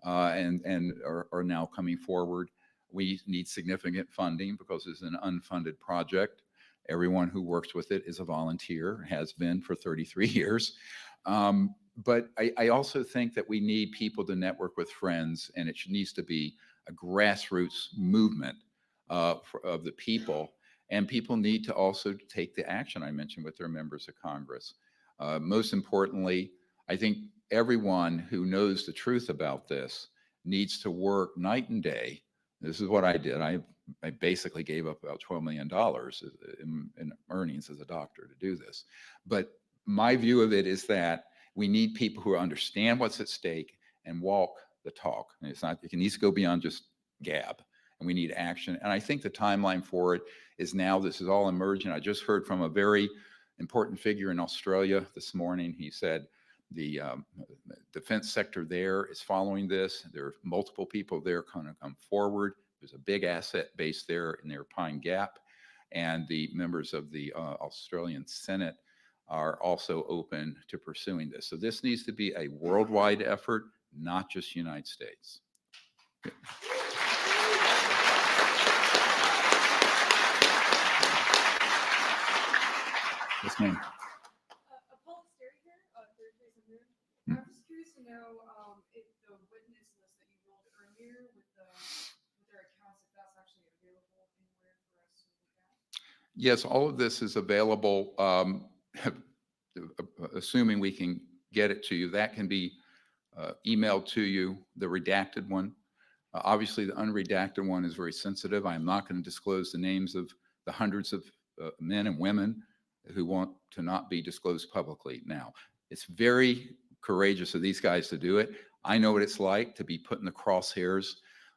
and are now coming forward. We need significant funding because it's an unfunded project. Everyone who works with it is a volunteer, has been for 33 years. But I also think that we need people to network with friends, and it needs to be a grassroots movement of the people. And people need to also take the action I mentioned with their members of Congress. Most importantly, I think everyone who knows the truth about this needs to work night and day. This is what I did. I basically gave up about $12 million in earnings as a doctor to do this. But my view of it is that we need people who understand what's at stake and walk the talk. And it's not, it needs to go beyond just gab, and we need action. And I think the timeline for it is now. This is all emerging. I just heard from a very important figure in Australia this morning. He said the defense sector there is following this. There are multiple people there kind of come forward. There's a big asset base there near Pine Gap, and the members of the Australian Senate are also open to pursuing this. So this needs to be a worldwide effort, not just United States. Yes, ma'am. Paul Sterry here, third place in room. I'm just curious to know if the witness list that you rolled earlier with their accounts, if that's actually available anywhere for us to look at. Yes, all of this is available, assuming we can get it to you. That can be emailed to you, the redacted one. Obviously, the unredacted one is very sensitive. I'm not going to disclose the names of the hundreds of men and women who want to not be disclosed publicly. Now, it's very courageous of these guys to do it. I know what it's like to be put in the crosshairs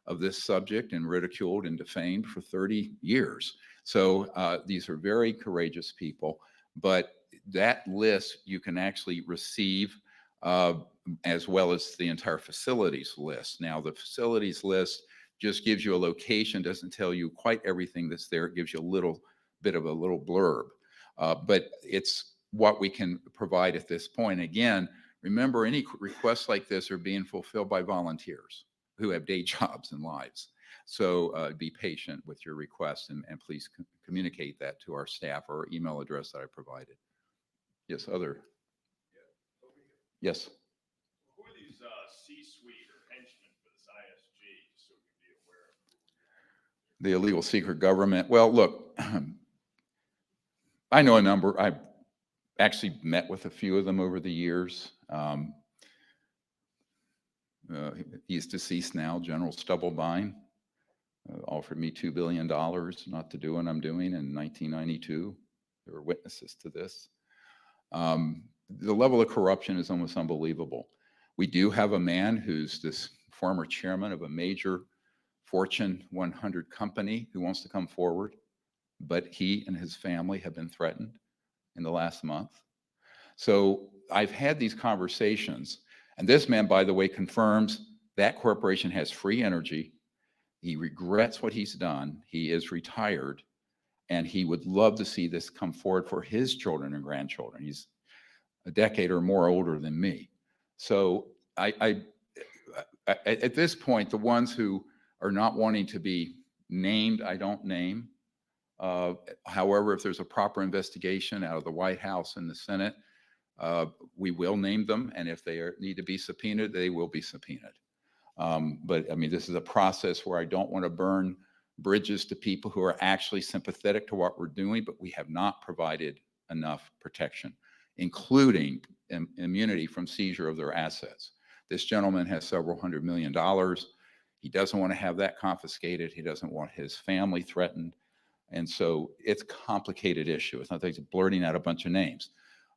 of this subject and ridiculed and defamed for 30 years. So these are very courageous people, but that list you can actually receive as well as the entire facilities list. Now, the facilities list just gives you a location, doesn't tell you quite everything that's there. It gives you a little bit of a little blurb, but it's what we can provide at this point. Again, remember, any requests like this are being fulfilled by volunteers who have day jobs and lives. So be patient with your requests, and please communicate that to our staff or email address that I provided. Yes, other. Yes. Who are these C-suite or henchmen for this ISG, just so we can be aware of? The illegal secret government. Well, look, I know a number. I've actually met with a few of them over the years. He's deceased now, General Stubblebine. Offered me $2 billion not to do what I'm doing in 1992. There were witnesses to this. The level of corruption is almost unbelievable. We do have a man who's this former chairman of a major Fortune 100 company who wants to come forward, but he and his family have been threatened in the last month. So I've had these conversations, and this man, by the way, confirms that corporation has free energy. He regrets what he's done. He is retired, and he would love to see this come forward for his children and grandchildren. He's a decade or more older than me. So at this point, the ones who are not wanting to be named, I don't name. However, if there's a proper investigation out of the White House and the Senate, we will name them. And if they need to be subpoenaed, they will be subpoenaed. But I mean, this is a process where I don't want to burn bridges to people who are actually sympathetic to what we're doing, but we have not provided enough protection, including immunity from seizure of their assets. This gentleman has several $100 million. He doesn't want to have that confiscated. He doesn't want his family threatened. And so it's a complicated issue. It's not like blurting out a bunch of names.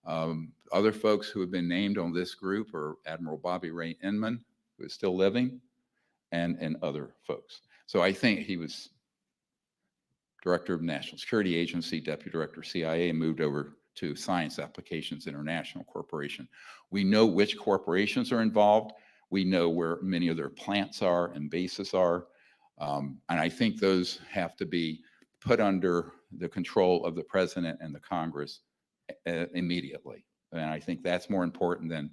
Other folks who have been named on this group are Admiral Bobby Ray Inman, who is still living, and other folks. So I think he was director of National Security Agency, deputy director CIA, moved over to Science Applications International Corporation. We know which corporations are involved. We know where many of their plants are and bases are. And I think those have to be put under the control of the president and the Congress immediately. And I think that's more important than,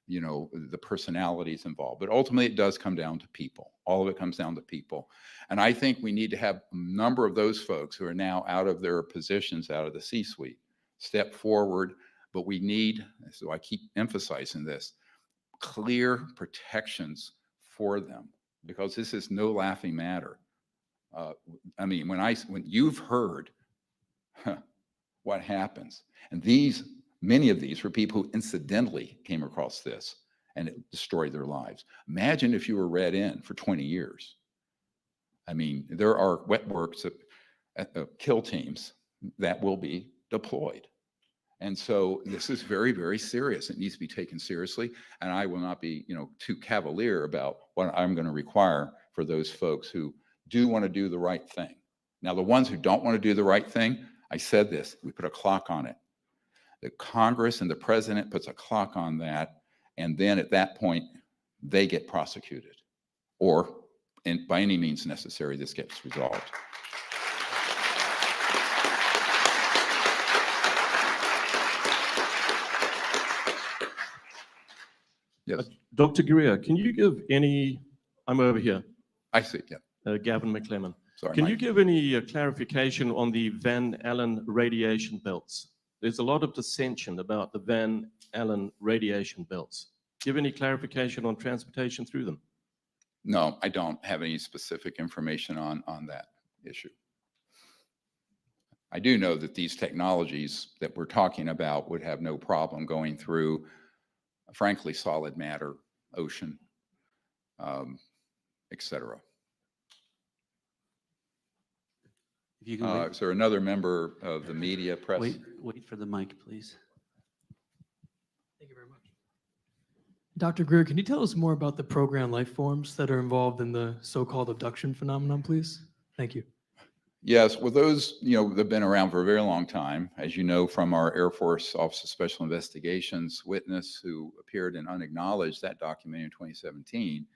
the personalities involved. But ultimately, it does come down to people. All of it comes down to people. And I think we need to have a number of those folks who are now out of their positions, out of the C-suite, step forward. But we need, so I keep emphasizing this, clear protections for them, because this is no laughing matter. I mean, when you've heard what happens, and many of these were people who incidentally came across this and it destroyed their lives. Imagine if you were read in for 20 years. I mean, there are wet works kill teams that will be deployed. And so this is very, very serious. It needs to be taken seriously. And I will not be, too cavalier about what I'm going to require for those folks who do want to do the right thing. Now, the ones who don't want to do the right thing, I said this, we put a clock on it. The Congress and the president puts a clock on that. And then at that point, they get prosecuted. Or by any means necessary, this gets resolved. Yes. Dr. Greer, can you give I'm over here, I see, yeah. Gavin McClellan. Sorry, Can Mike. you give any clarification on the Van Allen radiation belts? There's a lot of dissension about the Van Allen radiation belts. Give any clarification on transportation through them? No, I don't have any specific information on that issue. I do know that these technologies that we're talking about would have no problem going through, frankly, solid matter, ocean, et cetera. If you can Is there another member of the media press? wait for the mic, please. Thank you very much. Dr. Greer, can you tell us more about the program life forms that are involved in the so-called abduction phenomenon, please? Thank you. Yes, well, those, they've been around for a very long time. As you know, from our Air Force Office of Special Investigations witness who appeared in Unacknowledged, that document in 2017,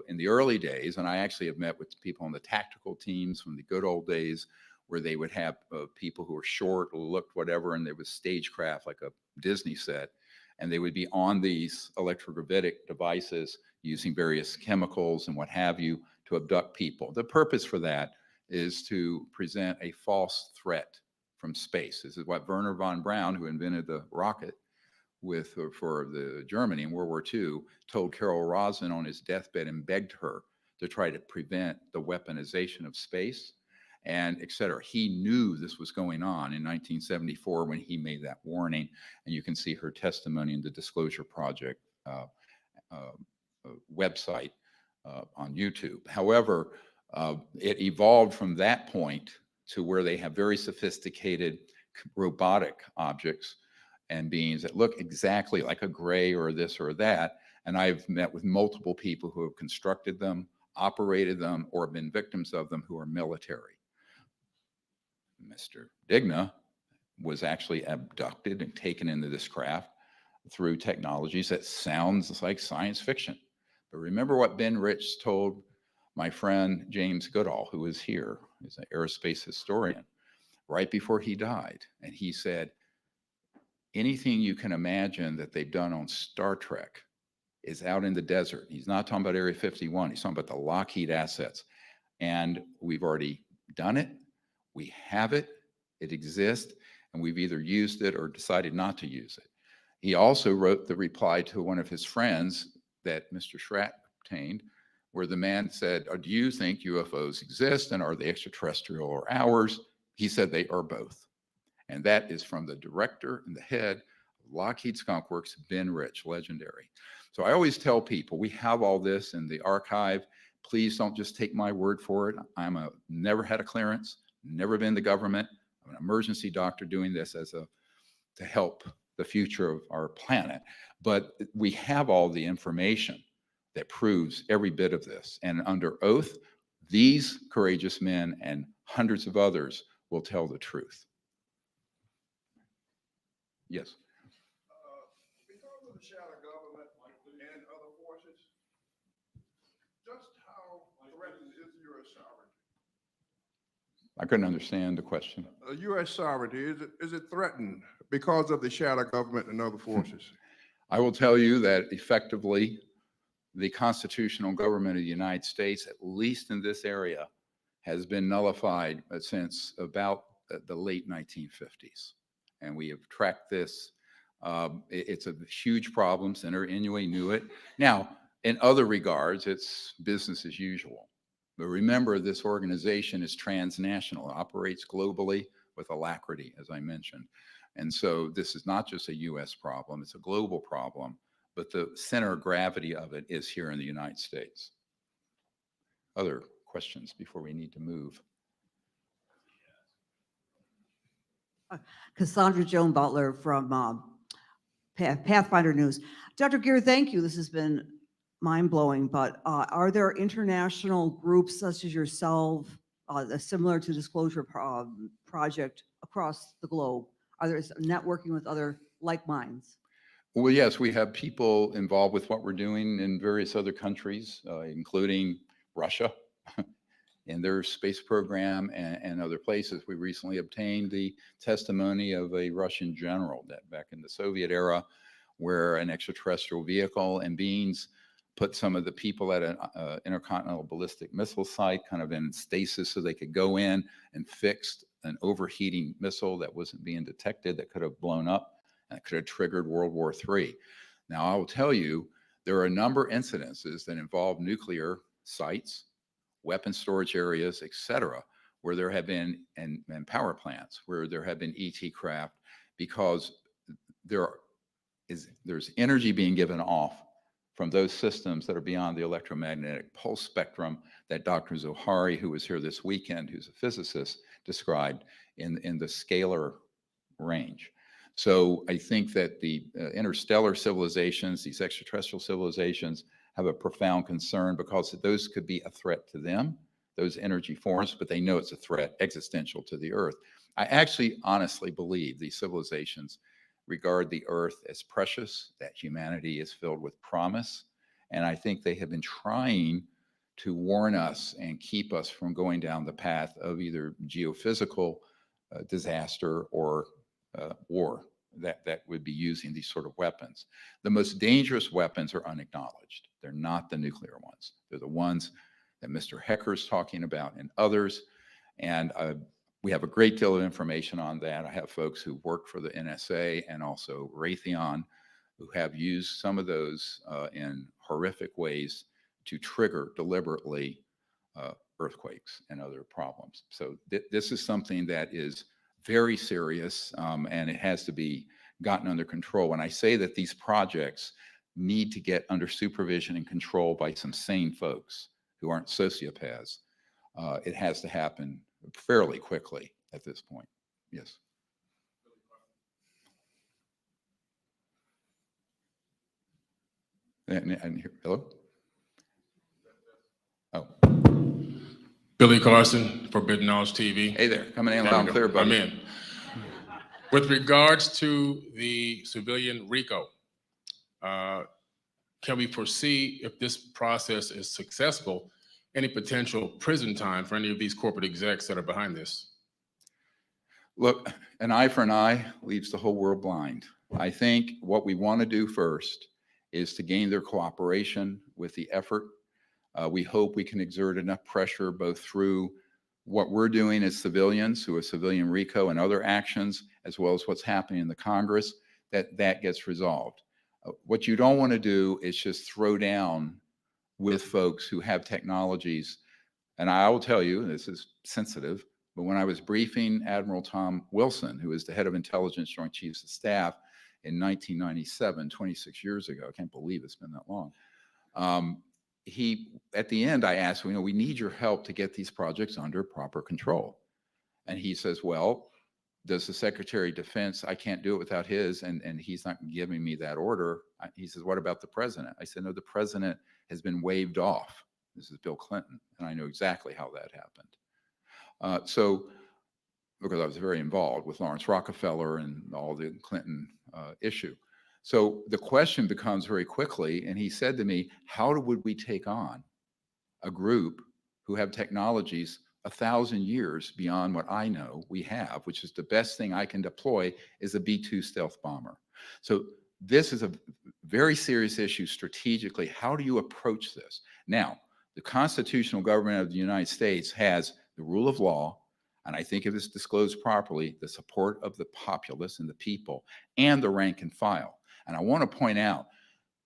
in the early days, and I actually have met with people on the tactical teams from the good old days where they would have people who were short or looked whatever, and there was stagecraft like a Disney set, and they would be on these electrogravitic devices using various chemicals and what have you to abduct people. The purpose for that is to present a false threat from space. This is what Werner von Braun, who invented the rocket for the Germany in World War II, told Carol Rosin on his deathbed and begged her to try to prevent the weaponization of space and et cetera. He knew this was going on in 1974 when he made that warning. And you can see her testimony in the Disclosure Project website on YouTube. However, it evolved from that point to where they have very sophisticated robotic objects and beings that look exactly like a gray or this or that. And I've met with multiple people who have constructed them, operated them, or been victims of them who are military. Mr. Digna was actually abducted and taken into this craft through technologies that sounds like science fiction. But remember what Ben Rich told my friend James Goodall, who is here, he's an aerospace historian, right before he died. And he said, anything you can imagine that they've done on Star Trek is out in the desert. He's not talking about Area 51. He's talking about the Lockheed assets. And we've already done it. We have it. It exists. And we've either used it or decided not to use it. He also wrote the reply to one of his friends that Mr. Schratt obtained, where the man said, do you think UFOs exist and are they extraterrestrial or ours? He said they are both. And that is from the director and the head of Lockheed Skunk Works, Ben Rich, legendary. So I always tell people, we have all this in the archive. Please don't just take my word for it. Never had a clearance, never been in the government. I'm an emergency doctor doing this to help the future of our planet. But we have all the information that proves every bit of this. And under oath, these courageous men and hundreds of others will tell the truth. Yes. Because of the shadow government and other forces, just how threatened is U.S. sovereignty? I couldn't understand the question. U.S. sovereignty, is it threatened because of the shadow government and other forces? I will tell you that effectively, the constitutional government of the United States, at least in this area, has been nullified since about the late 1950s. And we have tracked this. It's a huge problem. Senator Inouye knew it. Now, in other regards, it's business as usual. But remember, this organization is transnational. It operates globally with alacrity, as I mentioned. And so this is not just a U.S. problem, it's a global problem, but the center of gravity of it is here in the United States. Other questions before we need to move? Cassandra Joan Butler from Pathfinder News. Dr. Greer, thank you. This has been mind-blowing, but are there international groups such as yourself, similar to Disclosure Project across the globe? Are there networking with other like minds? Well, yes, we have people involved with what we're doing in various other countries, including Russia in their space program and other places. We recently obtained the testimony of a Russian general that back in the Soviet era, where an extraterrestrial vehicle and beings put some of the people at an intercontinental ballistic missile site kind of in stasis so they could go in and fixed an overheating missile that wasn't being detected that could have blown up and could have triggered World War III. Now, I will tell you, there are a number of incidences that involve nuclear sites, weapon storage areas, et cetera, where there have been, and power plants, where there have been ET craft, because there's energy being given off from those systems that are beyond the electromagnetic pulse spectrum that Dr. Zohari, who was here this weekend, who's a physicist, described in the scalar range. So I think that the interstellar civilizations, these extraterrestrial civilizations, have a profound concern because those could be a threat to them, those energy forms, but they know it's a threat existential to the Earth. I actually honestly believe these civilizations regard the Earth as precious, that humanity is filled with promise, and I think they have been trying to warn us and keep us from going down the path of either geophysical disaster or war that would be using these sort of weapons. The most dangerous weapons are unacknowledged. They're not the nuclear ones. They're the ones that Mr. Hecker's talking about and others. And we have a great deal of information on that. I have folks who work for the NSA and also Raytheon who have used some of those in horrific ways to trigger deliberately earthquakes and other problems. So this is something that is very serious, and it has to be gotten under control. When I say that these projects need to get under supervision and control by some sane folks who aren't sociopaths, it has to happen fairly quickly at this point. Yes. And hello? Oh. Billy Carson, Forbidden Knowledge TV. Hey there, coming in loud and clear, buddy. I'm in. With regards to the civilian RICO, can we foresee, if this process is successful, any potential prison time for any of these corporate execs that are behind this? Look, an eye for an eye leaves the whole world blind. I think what we want to do first is to gain their cooperation with the effort. We hope we can exert enough pressure both through what we're doing as civilians, who are civilian RICO and other actions, as well as what's happening in the Congress, that gets resolved. What you don't want to do is just throw down with folks who have technologies. And I will tell you, this is sensitive, but when I was briefing Admiral Tom Wilson, who is the head of Intelligence Joint Chiefs of Staff in 1997, 26 years ago, I can't believe it's been that long. At the end, I asked, we need your help to get these projects under proper control. And he says, well, does the Secretary of Defense, I can't do it without his, and he's not giving me that order. He says, what about the president? I said, no, the president has been waived off. This is Bill Clinton, and I know exactly how that happened. So, because I was very involved with Lawrence Rockefeller and all the Clinton issue. So the question becomes very quickly, and he said to me, how would we take on a group who have technologies 1,000 years beyond what I know we have, which is the best thing I can deploy is a B-2 stealth bomber. So this is a very serious issue strategically. How do you approach this? Now, the constitutional government of the United States has the rule of law, and I think if it's disclosed properly, the support of the populace and the people, and the rank and file. And I want to point out,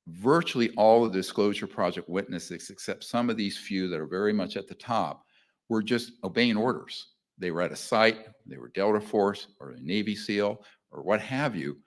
virtually all of the Disclosure Project witnesses, except some of these few that are very much at the top, were just obeying orders. They were at a site, they were Delta Force or a Navy SEAL or what have you.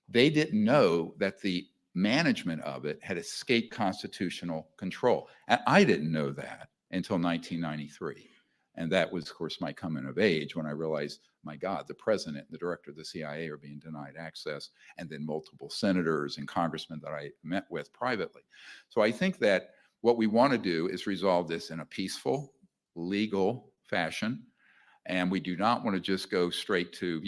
They didn't know that the management of it had escaped constitutional control. And I didn't know that until 1993. And that was, of course, my coming of age when I realized, my God, the president and the director of the CIA are being denied access, and then multiple senators and congressmen that I met with privately. So I think that what we want to do is resolve this in a peaceful, legal fashion. And we do not want to just go straight to,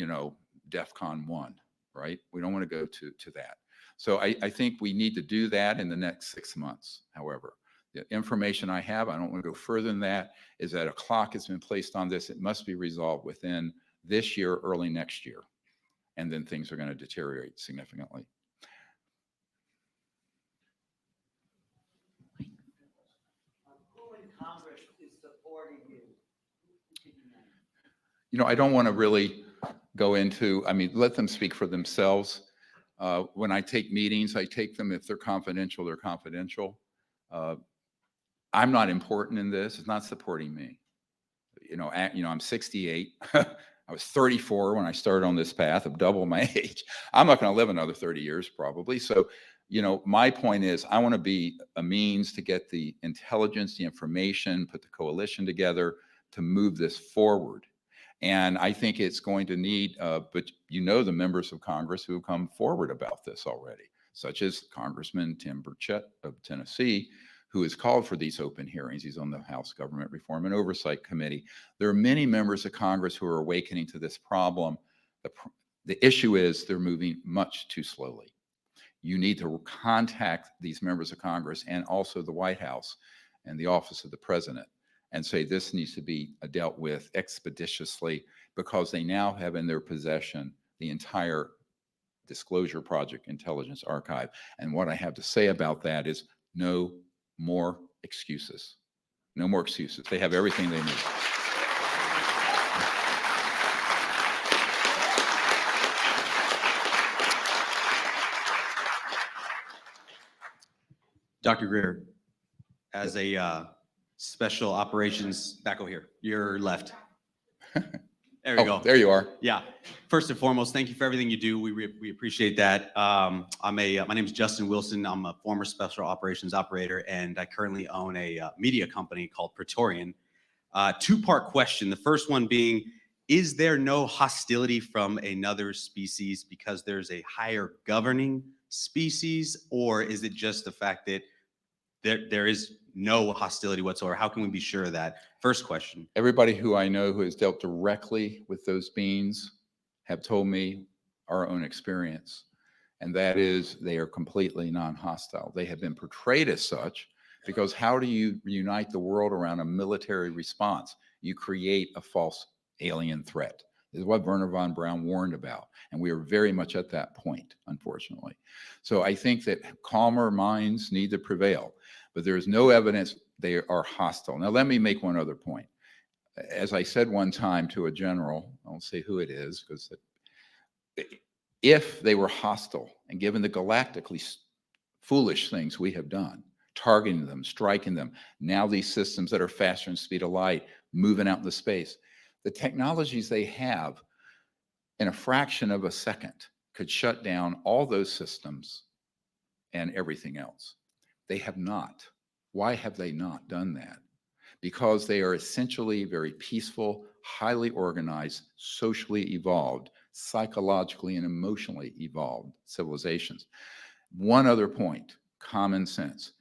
DEFCON 1, right? We don't want to go to that. So I think we need to do that in the next 6 months, however. The information I have, I don't want to go further than that, is that a clock has been placed on this. It must be resolved within this year, early next year. And then things are going to deteriorate significantly. Who in Congress is supporting you? I don't want to really go into, let them speak for themselves. When I take meetings, I take them, if they're confidential, they're confidential. I'm not important in this. It's not supporting me. I'm 68. I was 34 when I started on this path of double my age. I'm not going to live another 30 years probably. So, my point is I want to be a means to get the intelligence, the information, put the coalition together to move this forward. And I think it's going to need, but the members of Congress who have come forward about this already, such as Congressman Tim Burchett of Tennessee, who has called for these open hearings. He's on the House Government Reform and Oversight Committee. There are many members of Congress who are awakening to this problem. The issue is they're moving much too slowly. You need to contact these members of Congress and also the White House and the Office of the President and say this needs to be dealt with expeditiously because they now have in their possession the entire Disclosure Project Intelligence Archive. And what I have to say about that is no more excuses. No more excuses. They have everything they need. Dr. Greer, as a special operations, back over here, your left. There we go. There you are. Yeah. First and foremost, thank you for everything you do. We appreciate that. My name is Justin Wilson. I'm a former special operations operator, and I currently own a media company called Praetorian. Two-part question. The first one being, is there no hostility from another species because there's a higher governing species, or is it just the fact that there is no hostility whatsoever? How can we be sure of that? First question. Everybody who I know who has dealt directly with those beings have told me our own experience, and that is they are completely non-hostile. They have been portrayed as such because how do you unite the world around a military response? You create a false alien threat. This is what Wernher von Braun warned about, and we are very much at that point, unfortunately. So I think that calmer minds need to prevail, but there is no evidence they are hostile. Now, let me make one other point. As I said one time to a general, I won't say who it is, because if they were hostile, and given the galactically foolish things we have done, targeting them, striking them, now these systems that are faster than the speed of light, moving out into space, the technologies they have in a fraction of a second could shut down all those systems and everything else. They have not. Why have they not done that? Because they are essentially very peaceful, highly organized, socially evolved, psychologically and emotionally evolved civilizations. One other point, common sense.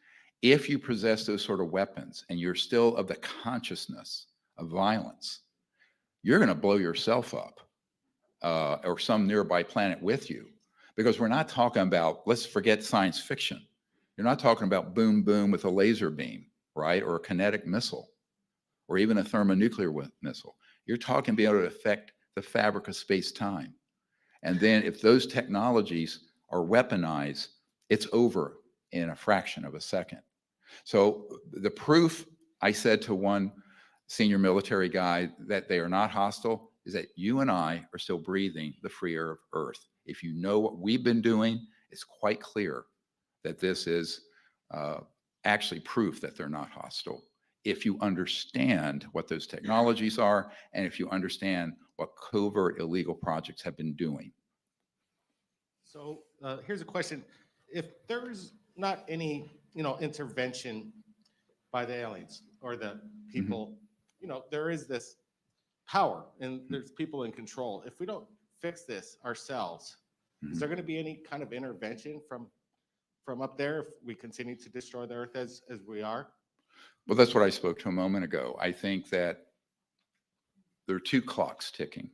If you possess those sort of weapons and you're still of the consciousness of violence, you're going to blow yourself up or some nearby planet with you. Because we're not talking about, let's forget science fiction. You're not talking about boom, boom with a laser beam, right? Or a kinetic missile, or even a thermonuclear missile. You're talking being able to affect the fabric of space-time. And then if those technologies are weaponized, it's over in a fraction of a second. So the proof, I said to one senior military guy, that they are not hostile is that you and I are still breathing the free air of Earth. If you know what we've been doing, it's quite clear that this is actually proof that they're not hostile. If you understand what those technologies are, and if you understand what covert illegal projects have been doing. So here's a question. If there's not any, intervention by the aliens or the people, there is this power and there's people in control. If we don't fix this ourselves, is there going to be any kind of intervention from up there if we continue to destroy the earth as we are? Well, that's what I spoke to a moment ago. I think that there are two clocks ticking.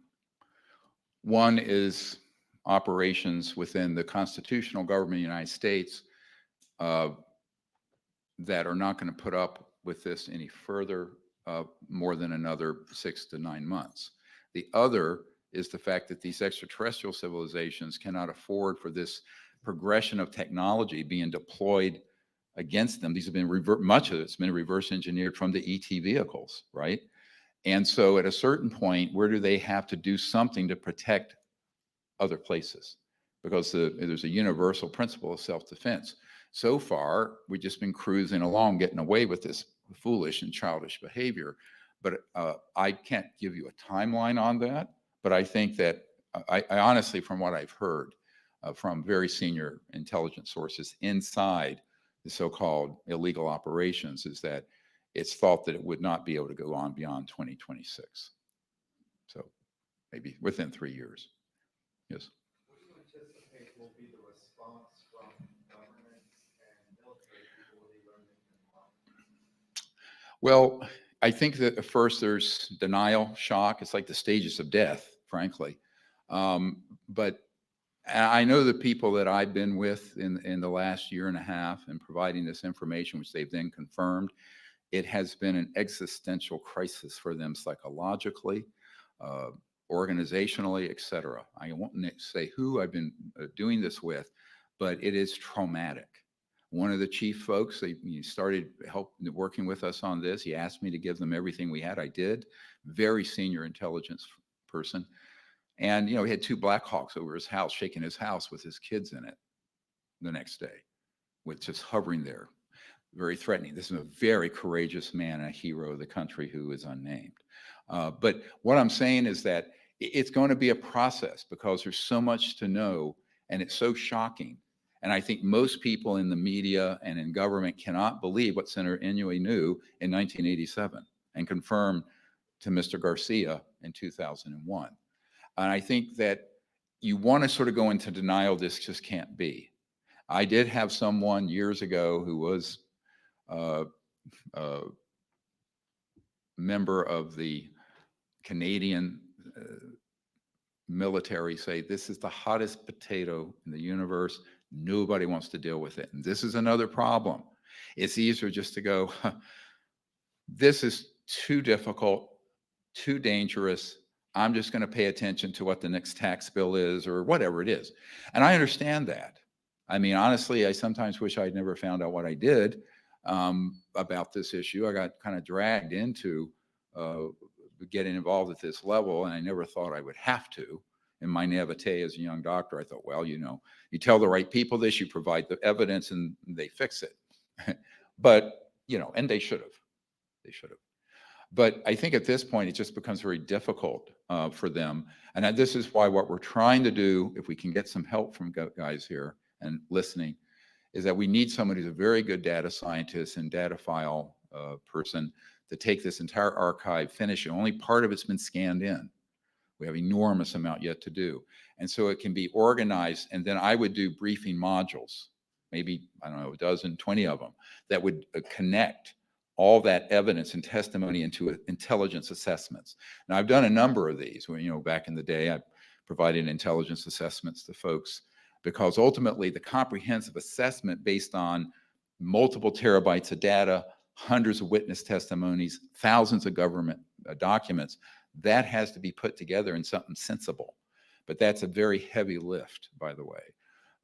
One is operations within the constitutional government of the United States that are not going to put up with this any further, more than another 6 to 9 months. The other is the fact that these extraterrestrial civilizations cannot afford for this progression of technology being deployed against them. These have been much of it's been reverse engineered from the ET vehicles, right? And so at a certain point, where do they have to do something to protect other places? Because there's a universal principle of self-defense. So far, we've just been cruising along, getting away with this foolish and childish behavior. But I can't give you a timeline on that. But I think that I honestly, from what I've heard from very senior intelligence sources inside the so-called illegal operations, is that it's thought that it would not be able to go on beyond 2026. So maybe within 3 years. Yes. What do you anticipate will be the response from governments and military people when they learn they can lie? Well, I think that at first there's denial, shock. It's like the stages of death, frankly. But I know the people that I've been with in the last year and a half and providing this information, which they've then confirmed, it has been an existential crisis for them psychologically, organizationally, et cetera. I won't say who I've been doing this with, but it is traumatic. One of the chief folks, he started working with us on this. He asked me to give them everything we had. I did. Very senior intelligence person. And, he had 2 Black Hawks over his house, shaking his house with his kids in it the next day, with just hovering there, very threatening. This is a very courageous man, a hero of the country who is unnamed. But what I'm saying is that it's going to be a process because there's so much to know and it's so shocking. And I think most people in the media and in government cannot believe what Senator Inouye knew in 1987 and confirmed to Mr. Garcia in 2001. And I think that you want to sort of go into denial, this just can't be. I did have someone years ago who was a member of the Canadian military say, this is the hottest potato in the universe. Nobody wants to deal with it. And this is another problem. It's easier just to go, this is too difficult, too dangerous. I'm just going to pay attention to what the next tax bill is or whatever it is. And I understand that. I mean, honestly, I sometimes wish I'd never found out what I did about this issue. I got kind of dragged into getting involved at this level, and I never thought I would have to. In my naivete as a young doctor, I thought, well, you tell the right people this, you provide the evidence, and they fix it. But, and they should have. They should have. But I think at this point, it just becomes very difficult for them. And this is why what we're trying to do, if we can get some help from guys here and listening, is that we need somebody who's a very good data scientist and data file person to take this entire archive, finish it. Only part of it's been scanned in. We have enormous amount yet to do. And so it can be organized. And then I would do briefing modules, maybe, I don't know, a dozen, 20 of them, that would connect all that evidence and testimony into intelligence assessments. Now, I've done a number of these. Back in the day, I provided intelligence assessments to folks because ultimately the comprehensive assessment based on multiple terabytes of data, hundreds of witness testimonies, thousands of government documents, that has to be put together in something sensible. But that's a very heavy lift, by the way.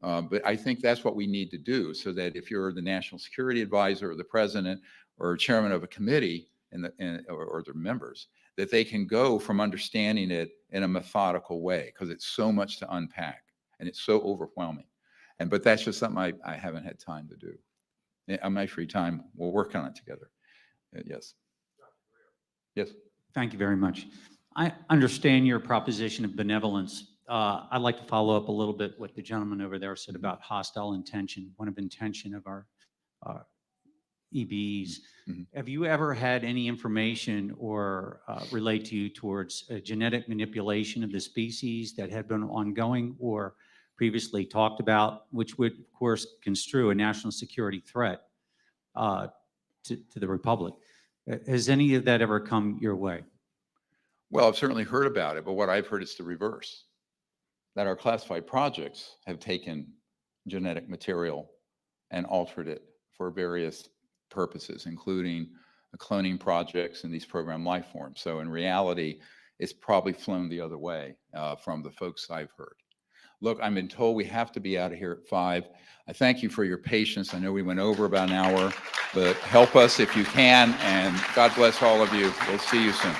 But I think that's what we need to do, so that if you're the national security advisor or the president or chairman of a committee or their members, that they can go from understanding it in a methodical way, because it's so much to unpack and it's so overwhelming. But that's just something I haven't had time to do. On my free time, we'll work on it together. Yes. Yes. Thank you very much. I understand your proposition of benevolence. I'd like to follow up a little bit what the gentleman over there said about hostile intention, one of intention of our EBs. Have you ever had any information or relate to you towards genetic manipulation of the species that had been ongoing or previously talked about, which would, of course, construe a national security threat to the Republic? Has any of that ever come your way? Well, I've certainly heard about it, but what I've heard is the reverse, that our classified projects have taken genetic material and altered it for various purposes, including cloning projects and these program life forms. So in reality, it's probably flown the other way from the folks I've heard. Look, I've been told we have to be out of here at 5. I thank you for your patience. I know we went over about an hour, but help us if you can, and God bless all of you. We'll see you soon.